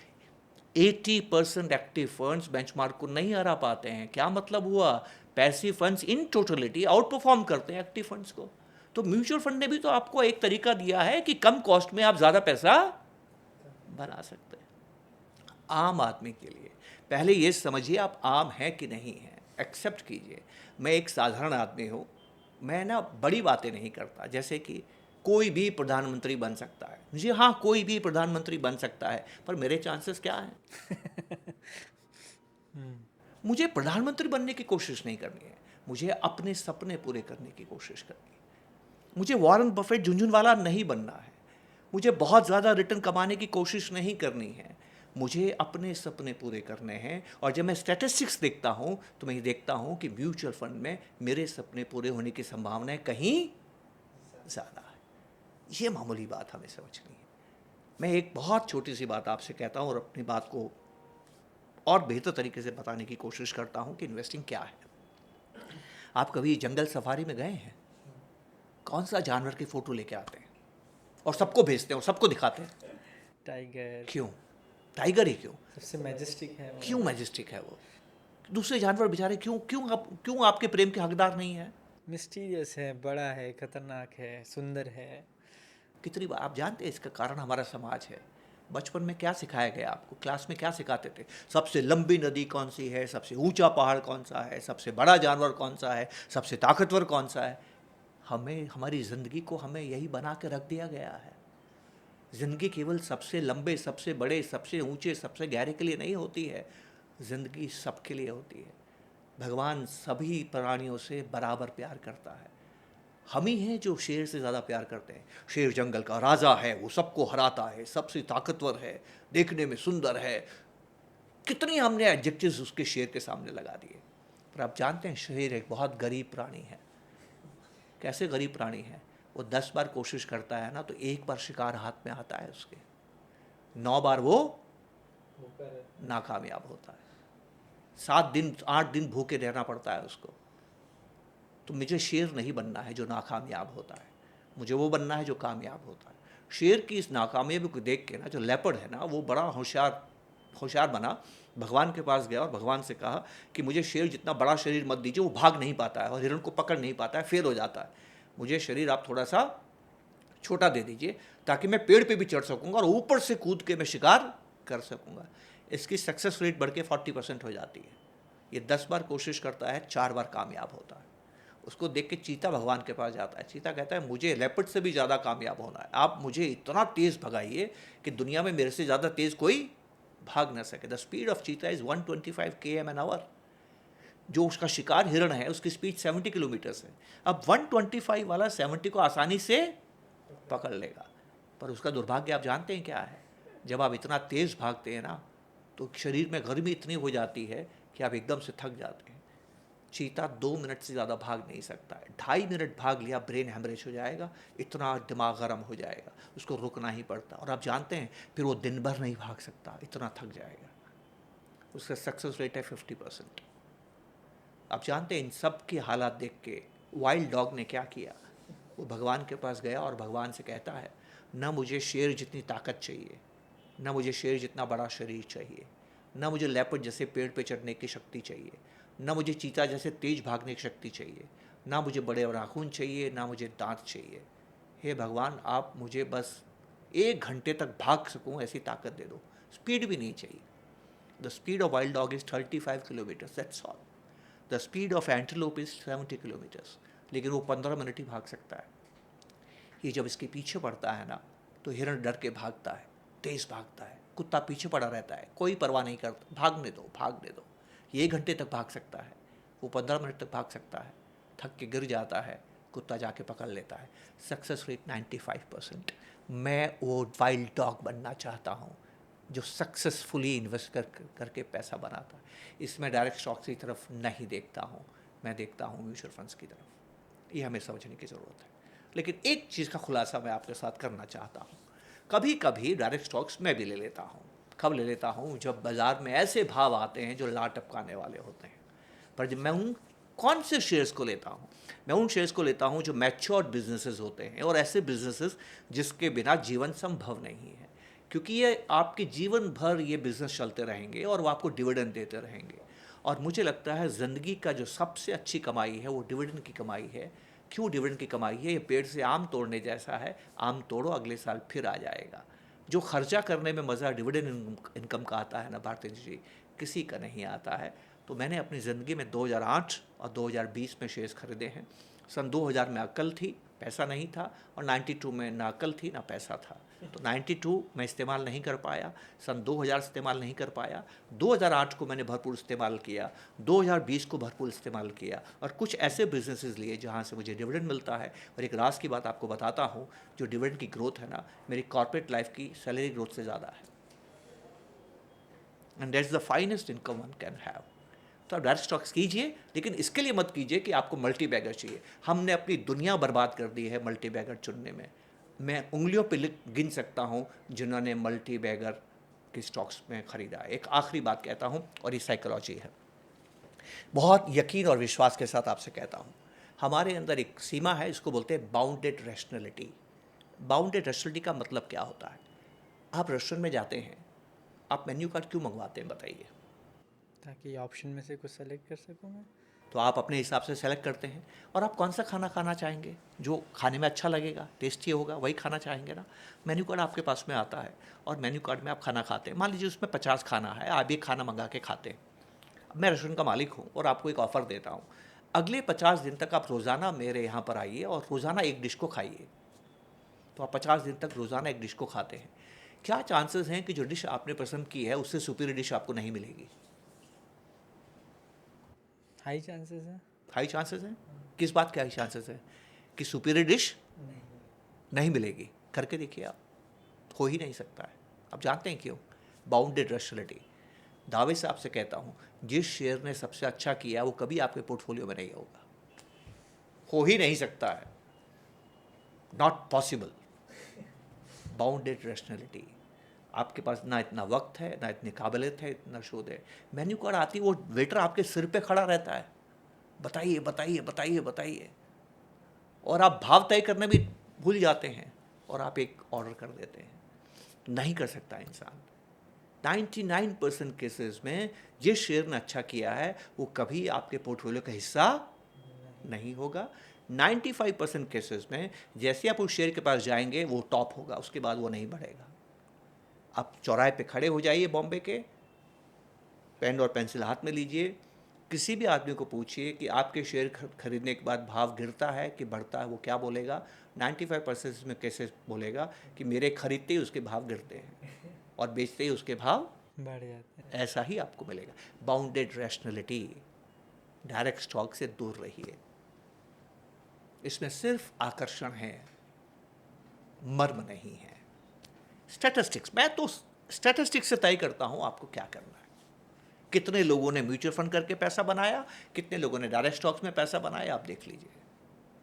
80% एक्टिव फंड्स बेंचमार्क को नहीं हरा पाते हैं। क्या मतलब हुआ? Passive funds in totality out perform करते हैं एक्टिव फंड्स को। तो म्यूचुअल फंड ने भी तो आपको एक तरीका दिया है कि कम कॉस्ट में आप ज़्यादा पैसा बना सकते हैं। आम आदमी के लिए पहले ये समझिए आप आम हैं कि नहीं हैं, एक्सेप्ट कीजिए। मैं एक साधारण आदमी हूँ, मैं ना बड़ी बातें नहीं करता, जैसे कि कोई भी प्रधानमंत्री बन सकता है। जी हाँ, कोई भी प्रधानमंत्री बन सकता है, पर मेरे चांसेस क्या हैं? मुझे प्रधानमंत्री बनने की कोशिश नहीं करनी है, मुझे अपने सपने पूरे करने की कोशिश करनी है। मुझे वॉरेन बफेट झुंझुनवाला नहीं बनना है, मुझे बहुत ज़्यादा रिटर्न कमाने की कोशिश नहीं करनी है, मुझे अपने सपने पूरे करने हैं। और जब मैं स्टैटिस्टिक्स देखता हूँ तो मैं ये देखता हूँ कि म्यूचुअल फंड में मेरे सपने पूरे होने की संभावनाएं कहीं ज़्यादा है। ये मामूली बात हमें समझनी है। मैं एक बहुत छोटी सी बात आपसे कहता हूँ और अपनी बात को और बेहतर तरीके से बताने की कोशिश करता हूँ कि इन्वेस्टिंग क्या है। आप कभी जंगल सफारी में गए हैं? कौन सा जानवर की फ़ोटो लेके आते हैं और सबको भेजते हैं और सबको दिखाते हैं? टाइगर। क्यों? टाइगर ही क्यों? सबसे मैजेस्टिक है वो। क्यों मैजेस्टिक है वो? दूसरे जानवर बेचारे क्यों आपके प्रेम के हकदार नहीं है? मिस्टीरियस है, बड़ा है, खतरनाक है, सुंदर है। कितनी बार आप जानते हैं इसका कारण हमारा समाज है। बचपन में क्या सिखाया गया आपको? क्लास में क्या सिखाते थे? सबसे लंबी नदी कौन सी है, सबसे ऊंचा पहाड़ कौन सा है, सबसे बड़ा जानवर कौन सा है, सबसे ताकतवर कौन सा है। हमें हमारी ज़िंदगी को हमें यही बना के रख दिया गया है। ज़िंदगी केवल सबसे लंबे, सबसे बड़े, सबसे ऊंचे, सबसे गहरे के लिए नहीं होती है, ज़िंदगी सबके लिए होती है। भगवान सभी प्राणियों से बराबर प्यार करता है। हम ही हैं जो शेर से ज़्यादा प्यार करते हैं। शेर जंगल का राजा है, वो सबको हराता है, सबसे ताकतवर है, देखने में सुंदर है। कितनी हमने एडजेक्टिव्स उसके शेर के सामने लगा दिए। पर आप जानते हैं शेर एक बहुत गरीब प्राणी है। कैसे गरीब प्राणी है? वो 10 बार कोशिश करता है ना तो एक बार शिकार हाथ में आता है उसके, 9 बार वो नाकामयाब होता है। 7 दिन 8 दिन भूखे रहना पड़ता है उसको। तो मुझे शेर नहीं बनना है जो नाकामयाब होता है, मुझे वो बनना है जो कामयाब होता है। शेर की इस नाकामयाबी को देख के ना जो लेपर्ड है ना वो बड़ा होशियार बना, भगवान के पास गया और भगवान से कहा कि मुझे शेर जितना बड़ा शरीर मत दीजिए, वो भाग नहीं पाता है और हिरण को पकड़ नहीं पाता है, फेल हो जाता है। मुझे शरीर आप थोड़ा सा छोटा दे दीजिए ताकि मैं पेड़ पे भी चढ़ सकूंगा और ऊपर से कूद के मैं शिकार कर सकूंगा। इसकी सक्सेस रेट बढ़ के 40% हो जाती है। ये 10 बार कोशिश करता है, 4 बार कामयाब होता है। उसको देख के चीता भगवान के पास जाता है। चीता कहता है मुझे लेपर्ड से भी ज़्यादा कामयाब होना है, आप मुझे इतना तेज़ भगाइए कि दुनिया में मेरे से ज़्यादा तेज़ कोई भाग ना सके। द स्पीड ऑफ चीता इज़ 125 km/h। जो उसका शिकार हिरण है उसकी स्पीड 70 किलोमीटर है। अब 125 वाला 70 को आसानी से पकड़ लेगा, पर उसका दुर्भाग्य आप जानते हैं क्या है? जब आप इतना तेज़ भागते हैं ना तो शरीर में गर्मी इतनी हो जाती है कि आप एकदम से थक जाते हैं। चीता 2 मिनट से ज़्यादा भाग नहीं सकता है। 2.5 मिनट भाग लिया ब्रेन हेमरेज हो जाएगा, इतना दिमाग गर्म हो जाएगा, उसको रुकना ही पड़ता। और आप जानते हैं फिर वो दिन भर नहीं भाग सकता, इतना थक जाएगा। उसका सक्सेस रेट है 50%। आप जानते हैं इन सब की हालात देख के वाइल्ड डॉग ने क्या किया? वो भगवान के पास गया और भगवान से कहता है न मुझे शेर जितनी ताकत चाहिए, न मुझे शेर जितना बड़ा शरीर चाहिए, न मुझे लेपर्ड जैसे पेड़ पे चढ़ने की शक्ति चाहिए, न मुझे चीता जैसे तेज भागने की शक्ति चाहिए, ना मुझे बड़े नाखून चाहिए, ना मुझे दांत चाहिए। हे भगवान, आप मुझे बस 1 घंटे तक भाग सकूं ऐसी ताकत दे दो, स्पीड भी नहीं चाहिए। The speed of wild dog is 35 kilometres, that's all. The speed of antelope is 70 kilometres, लेकिन वो 15 मिनट ही भाग सकता है। ये जब इसके पीछे पड़ता है ना तो हिरण डर के भागता है, तेज़ भागता है। कुत्ता पीछे पड़ा रहता है, कोई परवाह नहीं करता, भागने दो भागने दो। ये 1 घंटे तक भाग सकता है, वो 15 मिनट तक भाग सकता है, थक के गिर जाता है, कुत्ता जाके पकड़ लेता है। Success rate 95%। मैं वो वाइल्ड डॉग बनना चाहता हूँ जो सक्सेसफुली इन्वेस्ट करके पैसा बनाता है। इसमें डायरेक्ट स्टॉक्स की तरफ नहीं देखता हूँ, मैं देखता हूँ म्यूचुअल फंड्स की तरफ। ये हमें समझने की ज़रूरत है। लेकिन एक चीज़ का खुलासा मैं आपके साथ करना चाहता हूँ। कभी कभी डायरेक्ट स्टॉक्स मैं भी ले लेता हूँ। कब ले लेता हूँ? जब बाज़ार में ऐसे भाव आते हैं जो ला टपकाने वाले होते हैं। पर जब मैं उन कौन से शेयर्स को लेता हूँ? मैं उन शेयर्स को लेता हूँ जो मैच्योर्ड बिजनेसेस होते हैं और ऐसे बिजनेसेस जिसके बिना जीवन संभव नहीं है, क्योंकि ये आपके जीवन भर ये बिज़नेस चलते रहेंगे और वो आपको डिविडेंड देते रहेंगे। और मुझे लगता है ज़िंदगी का जो सबसे अच्छी कमाई है वो डिविडेंड की कमाई है क्यों डिविडेंड की कमाई है? ये पेड़ से आम तोड़ने जैसा है, आम तोड़ो अगले साल फिर आ जाएगा। जो खर्चा करने में मज़ा डिविडेंड इनकम का आता है ना भारती जी, किसी का नहीं आता है। तो मैंने अपनी ज़िंदगी में 2008 और 2020 में शेयर्स खरीदे हैं। सन 2000 में अक्ल थी, पैसा नहीं था, और 92 में ना अक्ल थी ना पैसा था। तो 92 मैं इस्तेमाल नहीं कर पाया, सन 2000 इस्तेमाल नहीं कर पाया, 2008 को मैंने भरपूर इस्तेमाल किया, 2020 को भरपूर इस्तेमाल किया, और कुछ ऐसे बिजनेसेस लिए जहाँ से मुझे डिविडेंड मिलता है। और एक राज की बात आपको बताता हूँ, जो डिविडेंड की ग्रोथ है ना, मेरी कॉर्पोरेट लाइफ की सैलरी ग्रोथ से ज़्यादा है। And that's the finest income one can have. तो आप डायरेक्ट स्टॉक्स कीजिए, लेकिन इसके लिए मत कीजिए कि आपको मल्टी बैगर चाहिए। हमने अपनी दुनिया बर्बाद कर दी है मल्टी बैगर चुनने में। मैं उंगलियों पे गिन सकता हूँ जिन्होंने मल्टी बैगर के स्टॉक्स में खरीदा है। एक आखिरी बात कहता हूँ, और ये साइकोलॉजी है, बहुत यकीन और विश्वास के साथ आपसे कहता हूँ, हमारे अंदर एक सीमा है, इसको बोलते हैं बाउंडेड रैशनैलिटी। बाउंडेड रैशनैलिटी का मतलब क्या होता है? आप रेस्टोरेंट में जाते हैं, आप मेन्यू कार्ड क्यों मंगवाते हैं बताइए? ताकि ऑप्शन में से कुछ सेलेक्ट कर सकूँ मैं। तो आप अपने हिसाब से सेलेक्ट करते हैं, और आप कौन सा खाना खाना चाहेंगे, जो खाने में अच्छा लगेगा, टेस्टी होगा, वही खाना चाहेंगे ना। मेन्यू कार्ड आपके पास में आता है, और मेन्यू कार्ड में आप खाना खाते हैं। मान लीजिए उसमें 50 खाना है, आप ये खाना मंगा के खाते हैं। अब मैं रेस्टोरेंट का मालिक हूँ और आपको एक ऑफ़र देता हूँ, अगले 50 दिन तक आप रोज़ाना मेरे यहाँ पर आइए और रोज़ाना एक डिश को खाइए। तो आप 50 दिन तक रोज़ाना एक डिश को खाते हैं। क्या चांसेस हैं कि जो डिश आपने पसंद की है उससे सुपीरियर डिश आपको नहीं मिलेगी? हाई चांसेस है। हाई चांसेस हैं। किस बात के हाई चांसेस हैं? कि सुपीरियर डिश नहीं मिलेगी। करके देखिए आप, हो ही नहीं सकता है। आप जानते हैं क्यों? Bounded rationality. दावे से आपसे कहता हूँ, जिस शेयर ने सबसे अच्छा किया वो कभी आपके पोर्टफोलियो में नहीं होगा, हो ही नहीं सकता है, नॉट पॉसिबल। Bounded rationality. आपके पास ना इतना वक्त है, ना इतनी काबिलियत है, इतना शोध है। मेन्यू कार्ड आती, वो वेटर आपके सिर पे खड़ा रहता है, बताइए बताइए बताइए बताइए, और आप भाव तय करने भी भूल जाते हैं, और आप एक ऑर्डर कर देते हैं। नहीं कर सकता इंसान। 99% केसेस में जिस शेयर ने अच्छा किया है वो कभी आपके पोर्टफोलियो का हिस्सा नहीं होगा। 95% केसेस में जैसे आप उस शेयर के पास जाएंगे वो टॉप होगा, उसके बाद वो नहीं बढ़ेगा। आप चौराहे पे खड़े हो जाइए बॉम्बे के, पेन और पेंसिल हाथ में लीजिए, किसी भी आदमी को पूछिए कि आपके शेयर खरीदने के बाद भाव गिरता है कि बढ़ता है, वो क्या बोलेगा? 95% में कैसे बोलेगा कि मेरे खरीदते ही उसके भाव गिरते हैं और बेचते ही उसके भाव बढ़ जाते हैं। ऐसा ही आपको मिलेगा। Bounded rationality. डायरेक्ट स्टॉक से दूर रहिए, इसमें सिर्फ आकर्षण है, मर्म नहीं है। स्टैटिस्टिक्स, मैं तो स्टैटिस्टिक्स से तय करता हूं आपको क्या करना है। कितने लोगों ने म्यूचुअल फंड करके पैसा बनाया, कितने लोगों ने डायरेक्ट स्टॉक्स में पैसा बनाया, आप देख लीजिए।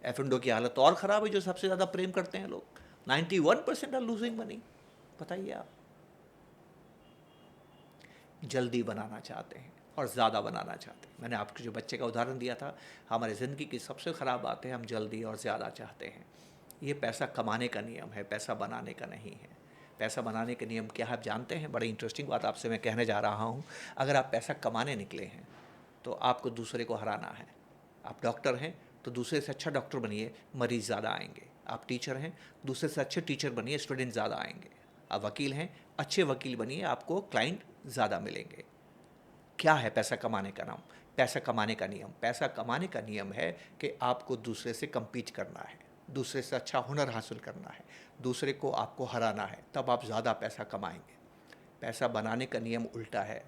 एफ की हालत तो और ख़राब है, जो सबसे ज़्यादा प्रेम करते हैं लोग। 91% आर लूजिंग मनी। बताइए आप। जल्दी बनाना चाहते हैं और ज़्यादा बनाना चाहते हैं। मैंने आपके जो बच्चे का उदाहरण दिया था, हमारी ज़िंदगी की सबसे ख़राब बात है, हम जल्दी और ज़्यादा चाहते हैं। ये पैसा कमाने का नियम है, पैसा बनाने का नहीं है। पैसा बनाने के नियम क्या है आप जानते हैं? बड़ी इंटरेस्टिंग बात आपसे मैं कहने जा रहा हूँ। अगर आप पैसा कमाने निकले हैं तो आपको दूसरे को हराना है। आप डॉक्टर हैं तो दूसरे से अच्छा डॉक्टर बनिए, मरीज़ ज़्यादा आएंगे। आप टीचर हैं, दूसरे से अच्छे टीचर बनिए, स्टूडेंट ज़्यादा आएंगे। आप वकील हैं, अच्छे वकील बनिए, आपको क्लाइंट ज़्यादा मिलेंगे। क्या है पैसा कमाने का नाम? पैसा कमाने का नियम, पैसा कमाने का नियम है कि आपको दूसरे से कम्पीट करना है, दूसरे से अच्छा हुनर हासिल करना है, दूसरे को आपको हराना है, तब आप ज़्यादा पैसा कमाएंगे। पैसा बनाने का नियम उल्टा है।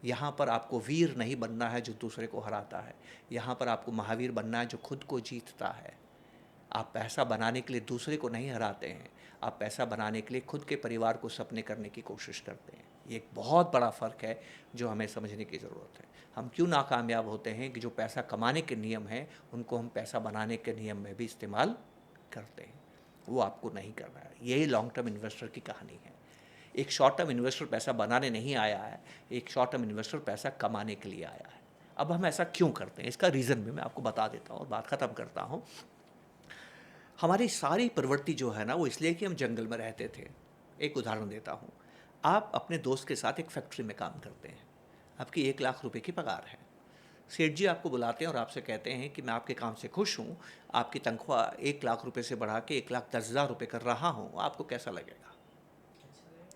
यहाँ पर आपको वीर नहीं बनना है जो दूसरे को हराता है, यहाँ पर आपको महावीर बनना है जो खुद को जीतता है। आप पैसा बनाने के लिए दूसरे को नहीं हराते हैं, आप पैसा बनाने के लिए खुद के परिवार को सपने करने की कोशिश करते हैं। ये एक बहुत बड़ा फ़र्क है जो हमें समझने की ज़रूरत है। हम क्यों नाकामयाब होते हैं कि जो पैसा कमाने के नियम हैं उनको हम पैसा बनाने के नियम में भी इस्तेमाल करते हैं। वो आपको नहीं करना है। यही लॉन्ग टर्म इन्वेस्टर की कहानी है। एक शॉर्ट टर्म इन्वेस्टर पैसा बनाने नहीं आया है, एक शॉर्ट टर्म इन्वेस्टर पैसा कमाने के लिए आया है। अब हम ऐसा क्यों करते हैं, इसका रीज़न भी मैं आपको बता देता हूँ और बात ख़त्म करता हूँ। हमारी सारी प्रवृत्ति जो है ना, वो इसलिए कि हम जंगल में रहते थे। एक उदाहरण देता हूँ। आप अपने दोस्त के साथ एक फैक्ट्री में काम करते हैं, आपकी 1 लाख रुपए की पगार है। सेठ जी आपको बुलाते हैं और आपसे कहते हैं कि मैं आपके काम से खुश हूँ, आपकी तनख्वाह 1 लाख रुपए से बढ़ा के 1,10,000 रुपये कर रहा हूँ, आपको कैसा लगेगा?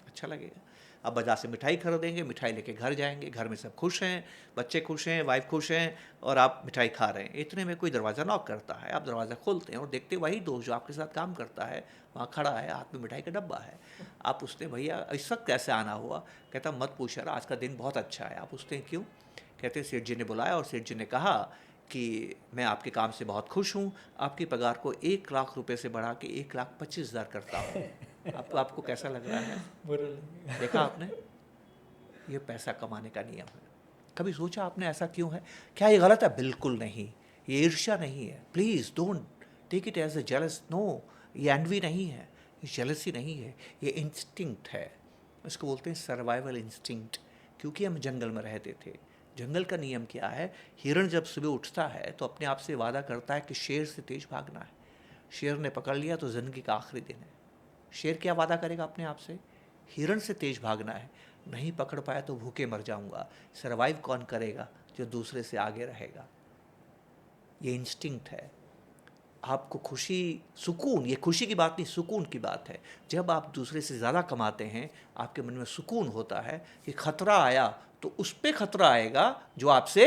अच्छा लगेगा। अब बाज़ार से मिठाई खरीदेंगे, मिठाई लेके घर जाएंगे, घर में सब खुश हैं, बच्चे खुश हैं, वाइफ खुश हैं, और आप मिठाई खा रहे हैं। इतने में कोई दरवाज़ा नॉक करता है, आप दरवाज़ा खोलते हैं और देखते वही दोस्त जो आपके साथ काम करता है वहाँ खड़ा है, हाथ में मिठाई का डब्बा है। आप पूछते हैं भैया इस वक्त कैसे आना हुआ? कहता मत पूछ यार, आज का दिन बहुत अच्छा है। आप पूछते हैं क्यों? कहते हैं सेठ जी ने बुलाया और सेठ जी ने कहा कि मैं आपके काम से बहुत खुश हूँ, आपकी पगार को 1 लाख रुपए से बढ़ा के 1,25,000 करता हूँ। आपको कैसा लग रहा है? बुरा लगेगा। देखा आपने? ये पैसा कमाने का नियम है। कभी सोचा आपने ऐसा क्यों है? क्या ये गलत है? बिल्कुल नहीं। ये ईर्ष्या नहीं है। Please don't take it as a jealous. No, ये एनवी नहीं है, ये जेलसी नहीं है, ये इंस्टिंक्ट है। इसको बोलते हैं सर्वाइवल इंस्टिंक्ट। क्योंकि हम जंगल में रहते थे। जंगल का नियम क्या है? हिरण जब सुबह उठता है तो अपने आप से वादा करता है कि शेर से तेज भागना है। शेर ने पकड़ लिया तो ज़िंदगी का आखिरी दिन है। शेर क्या वादा करेगा अपने आप से? हिरण से तेज भागना है, नहीं पकड़ पाया तो भूखे मर जाऊंगा। सरवाइव कौन करेगा? जो दूसरे से आगे रहेगा। ये इंस्टिंक्ट है। आपको खुशी, सुकून, ये खुशी की बात नहीं, सुकून की बात है। जब आप दूसरे से ज़्यादा कमाते हैं, आपके मन में सुकून होता है कि खतरा आया तो उस पर खतरा आएगा जो आपसे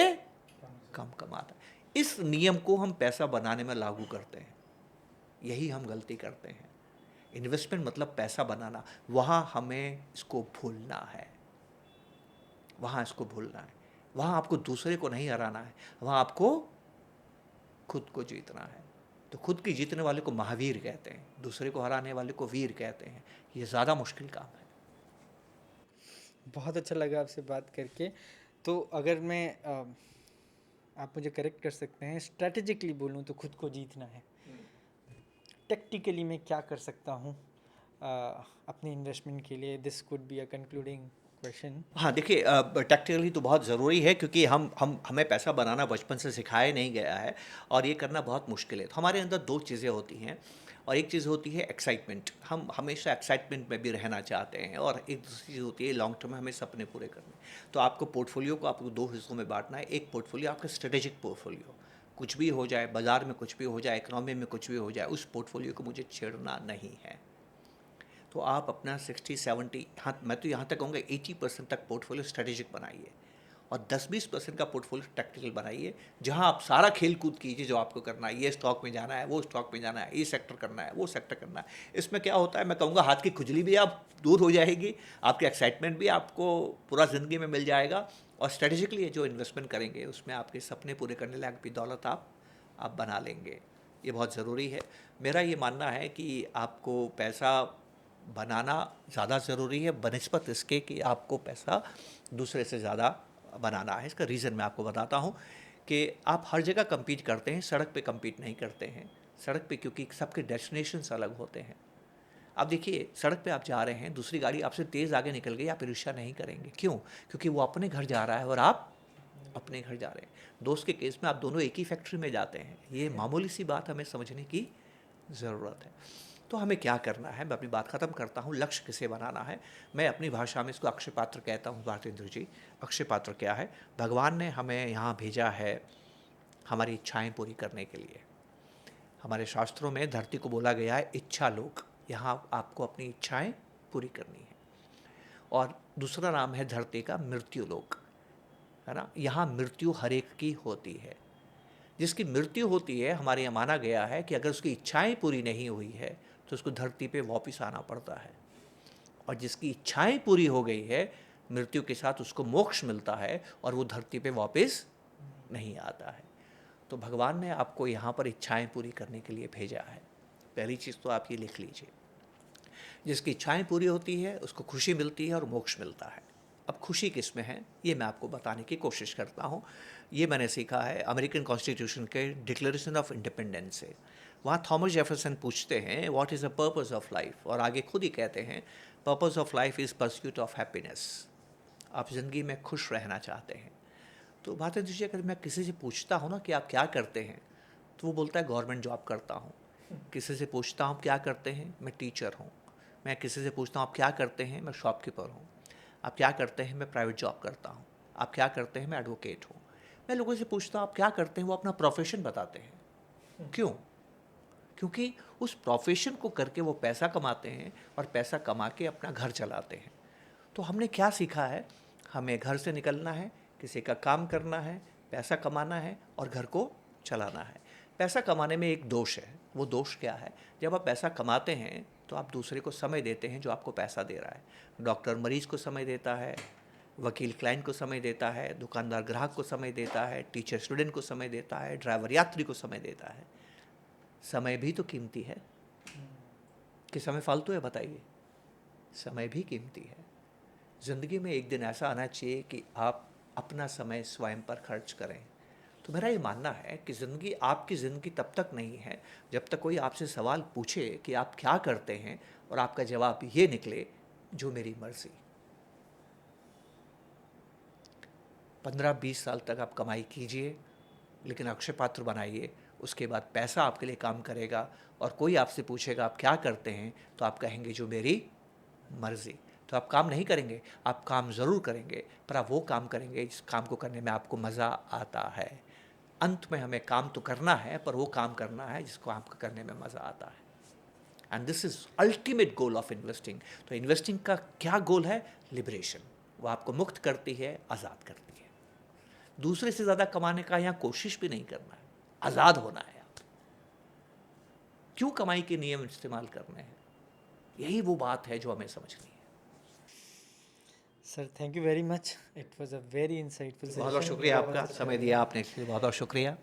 कम कमाता है। इस नियम को हम पैसा बनाने में लागू करते हैं, यही हम गलती करते हैं। इन्वेस्टमेंट मतलब पैसा बनाना, वहाँ हमें इसको भूलना है, वहाँ इसको भूलना है। वहाँ आपको दूसरे को नहीं हराना है, वहाँ आपको खुद को जीतना है। तो खुद की जीतने वाले को महावीर कहते हैं, दूसरे को हराने वाले को वीर कहते हैं। ये ज़्यादा मुश्किल काम है। बहुत अच्छा लगा आपसे बात करके। तो अगर मैं आप मुझे करेक्ट कर सकते हैं, स्ट्रैटेजिकली बोलूँ तो खुद को जीतना है। टेक्टिकली मैं क्या कर सकता हूँ अपने इन्वेस्टमेंट के लिए? This could be a concluding question. हाँ देखिए, टैक्टिकली तो बहुत ज़रूरी है, क्योंकि हमें पैसा बनाना बचपन से सिखाया नहीं गया है और ये करना बहुत मुश्किल है। तो हमारे अंदर दो चीज़ें होती हैं, और एक चीज़ होती है एक्साइटमेंट। हम हमेशा एक्साइटमेंट में भी रहना चाहते हैं, और एक दूसरी चीज़ होती है लॉन्ग टर्म में हमें सपने पूरे करने। तो आपको पोर्टफोलियो को आपको दो हिस्सों में बांटना है। एक पोर्टफोलियो आपका स्ट्रेटेजिक पोर्टफोलियो, कुछ भी हो जाए, बाज़ार में कुछ भी हो जाए, इकोनॉमी में कुछ भी हो जाए, उस पोर्टफोलियो को मुझे छेड़ना नहीं है। तो आप अपना 60-70, हाँ मैं तो यहाँ तक कहूँगा 80% तक पोर्टफोलियो स्ट्रेटेजिक बनाइए, और 10-20% का पोर्टफोलियो टैक्टिकल बनाइए, जहाँ आप सारा खेल कूद कीजिए जो आपको करना है। ये स्टॉक में जाना है, वो स्टॉक में जाना है, ये सेक्टर करना है, वो सेक्टर करना है। इसमें क्या होता है, मैं कहूँगा हाथ की खुजली भी आप दूर हो जाएगी, आपकी एक्साइटमेंट भी आपको पूरा ज़िंदगी में मिल जाएगा, और स्ट्रेटेजिकली जो इन्वेस्टमेंट करेंगे उसमें आपके सपने पूरे करने लायक भी दौलत आप बना लेंगे। ये बहुत ज़रूरी है। मेरा ये मानना है कि आपको पैसा बनाना ज़्यादा ज़रूरी है बनिस्बत इसके कि आपको पैसा दूसरे से ज़्यादा बनाना है। इसका रीज़न मैं आपको बताता हूँ कि आप हर जगह कम्पीट करते हैं, सड़क पे कम्पीट नहीं करते हैं। सड़क पे क्योंकि सबके डेस्टिनेशंस अलग होते हैं। अब देखिए, सड़क पे आप जा रहे हैं, दूसरी गाड़ी आपसे तेज़ आगे निकल गई, आप ईर्ष्या नहीं करेंगे। क्यों? क्योंकि वो अपने घर जा रहा है और आप अपने घर जा रहे हैं। दोस्त के केस में आप दोनों एक ही फैक्ट्री में जाते हैं। ये मामूली सी बात हमें समझने की ज़रूरत है। तो हमें क्या करना है, मैं अपनी बात ख़त्म करता हूँ। लक्ष्य किसे बनाना है? मैं अपनी भाषा में इसको अक्षय पात्र कहता हूँ। भारतेंद्र जी, अक्षय पात्र क्या है? भगवान ने हमें यहाँ भेजा है हमारी इच्छाएं पूरी करने के लिए। हमारे शास्त्रों में धरती को बोला गया है इच्छा लोक, यहाँ आपको अपनी इच्छाएं पूरी करनी है। और दूसरा नाम है धरती का मृत्यु लोक, है ना? यहाँ मृत्यु हर एक की होती है। जिसकी मृत्यु होती है, हमारे यहाँ माना गया है कि अगर उसकी इच्छाएं पूरी नहीं हुई है तो उसको धरती पे वापस आना पड़ता है, और जिसकी इच्छाएं पूरी हो गई है, मृत्यु के साथ उसको मोक्ष मिलता है और वो धरती पे वापस नहीं आता है। तो भगवान ने आपको यहाँ पर इच्छाएं पूरी करने के लिए भेजा है। पहली चीज़ तो आप ये लिख लीजिए, जिसकी इच्छाएं पूरी होती है उसको खुशी मिलती है और मोक्ष मिलता है। अब खुशी किस में है, ये मैं आपको बताने की कोशिश करता हूँ। ये मैंने सीखा है अमेरिकन कॉन्स्टिट्यूशन के डिक्लेरेशन ऑफ इंडिपेंडेंस से। वहाँ थॉमस जेफरसन पूछते हैं what is the purpose of life, और आगे खुद ही कहते हैं purpose of life is pursuit of happiness. आप ज़िंदगी में खुश रहना चाहते हैं। तो भारतेंद्र जी, अगर मैं किसी से पूछता हूँ ना कि आप क्या करते हैं, तो वो बोलता है गवर्नमेंट जॉब करता हूँ। किसी से पूछता हूँ क्या करते हैं, मैं टीचर हूँ। मैं किसी से पूछता हूँ आप क्या करते हैं, मैं शॉपकीपर हूँ। आप क्या करते हैं, मैं प्राइवेट जॉब करता हूँ। आप क्या करते हैं, मैं एडवोकेट हूँ। मैं लोगों से पूछता हूँ आप क्या करते हैं, वो अपना प्रोफेशन बताते हैं। क्यों? क्योंकि उस प्रोफेशन को करके वो पैसा कमाते हैं और पैसा कमा के अपना घर चलाते हैं। तो हमने क्या सीखा है, हमें घर से निकलना है, किसी का काम करना है, पैसा कमाना है और घर को चलाना है। पैसा कमाने में एक दोष है, वो दोष क्या है, जब आप पैसा कमाते हैं तो आप दूसरे को समय देते हैं जो आपको पैसा दे रहा है। डॉक्टर मरीज़ को समय देता है, वकील क्लाइंट को समय देता है, दुकानदार ग्राहक को समय देता है, टीचर स्टूडेंट को समय देता है, ड्राइवर यात्री को समय देता है। समय भी तो कीमती है कि समय फालतू है, बताइए? समय भी कीमती है। ज़िंदगी में एक दिन ऐसा आना चाहिए कि आप अपना समय स्वयं पर खर्च करें। तो मेरा ये मानना है कि ज़िंदगी आपकी ज़िंदगी तब तक नहीं है जब तक कोई आपसे सवाल पूछे कि आप क्या करते हैं और आपका जवाब ये निकले, जो मेरी मर्ज़ी। 15-20 साल तक आप कमाई कीजिए, लेकिन अक्षय पात्र बनाइए। उसके बाद पैसा आपके लिए काम करेगा और कोई आपसे पूछेगा आप क्या करते हैं, तो आप कहेंगे जो मेरी मर्ज़ी। तो आप काम नहीं करेंगे, आप काम ज़रूर करेंगे, पर आप वो काम करेंगे जिस काम को करने में आपको मज़ा आता है। अंत में हमें काम तो करना है, पर वो काम करना है जिसको आपको करने में मज़ा आता है। And this is ultimate goal of investing. तो इन्वेस्टिंग का क्या गोल है? लिबरेशन। वो आपको मुक्त करती है, आज़ाद करती है। दूसरे से ज़्यादा कमाने का यहाँ कोशिश भी नहीं करना है, आज़ाद होना है। आप क्यों कमाई के नियम इस्तेमाल करने हैं? यही वो बात है जो हमें समझनी है। Sir, thank you very much. It was a very insightful बहुत बहुत session. शुक्रिया आपका, समय दिया आपने, इसलिए बहुत बहुत शुक्रिया।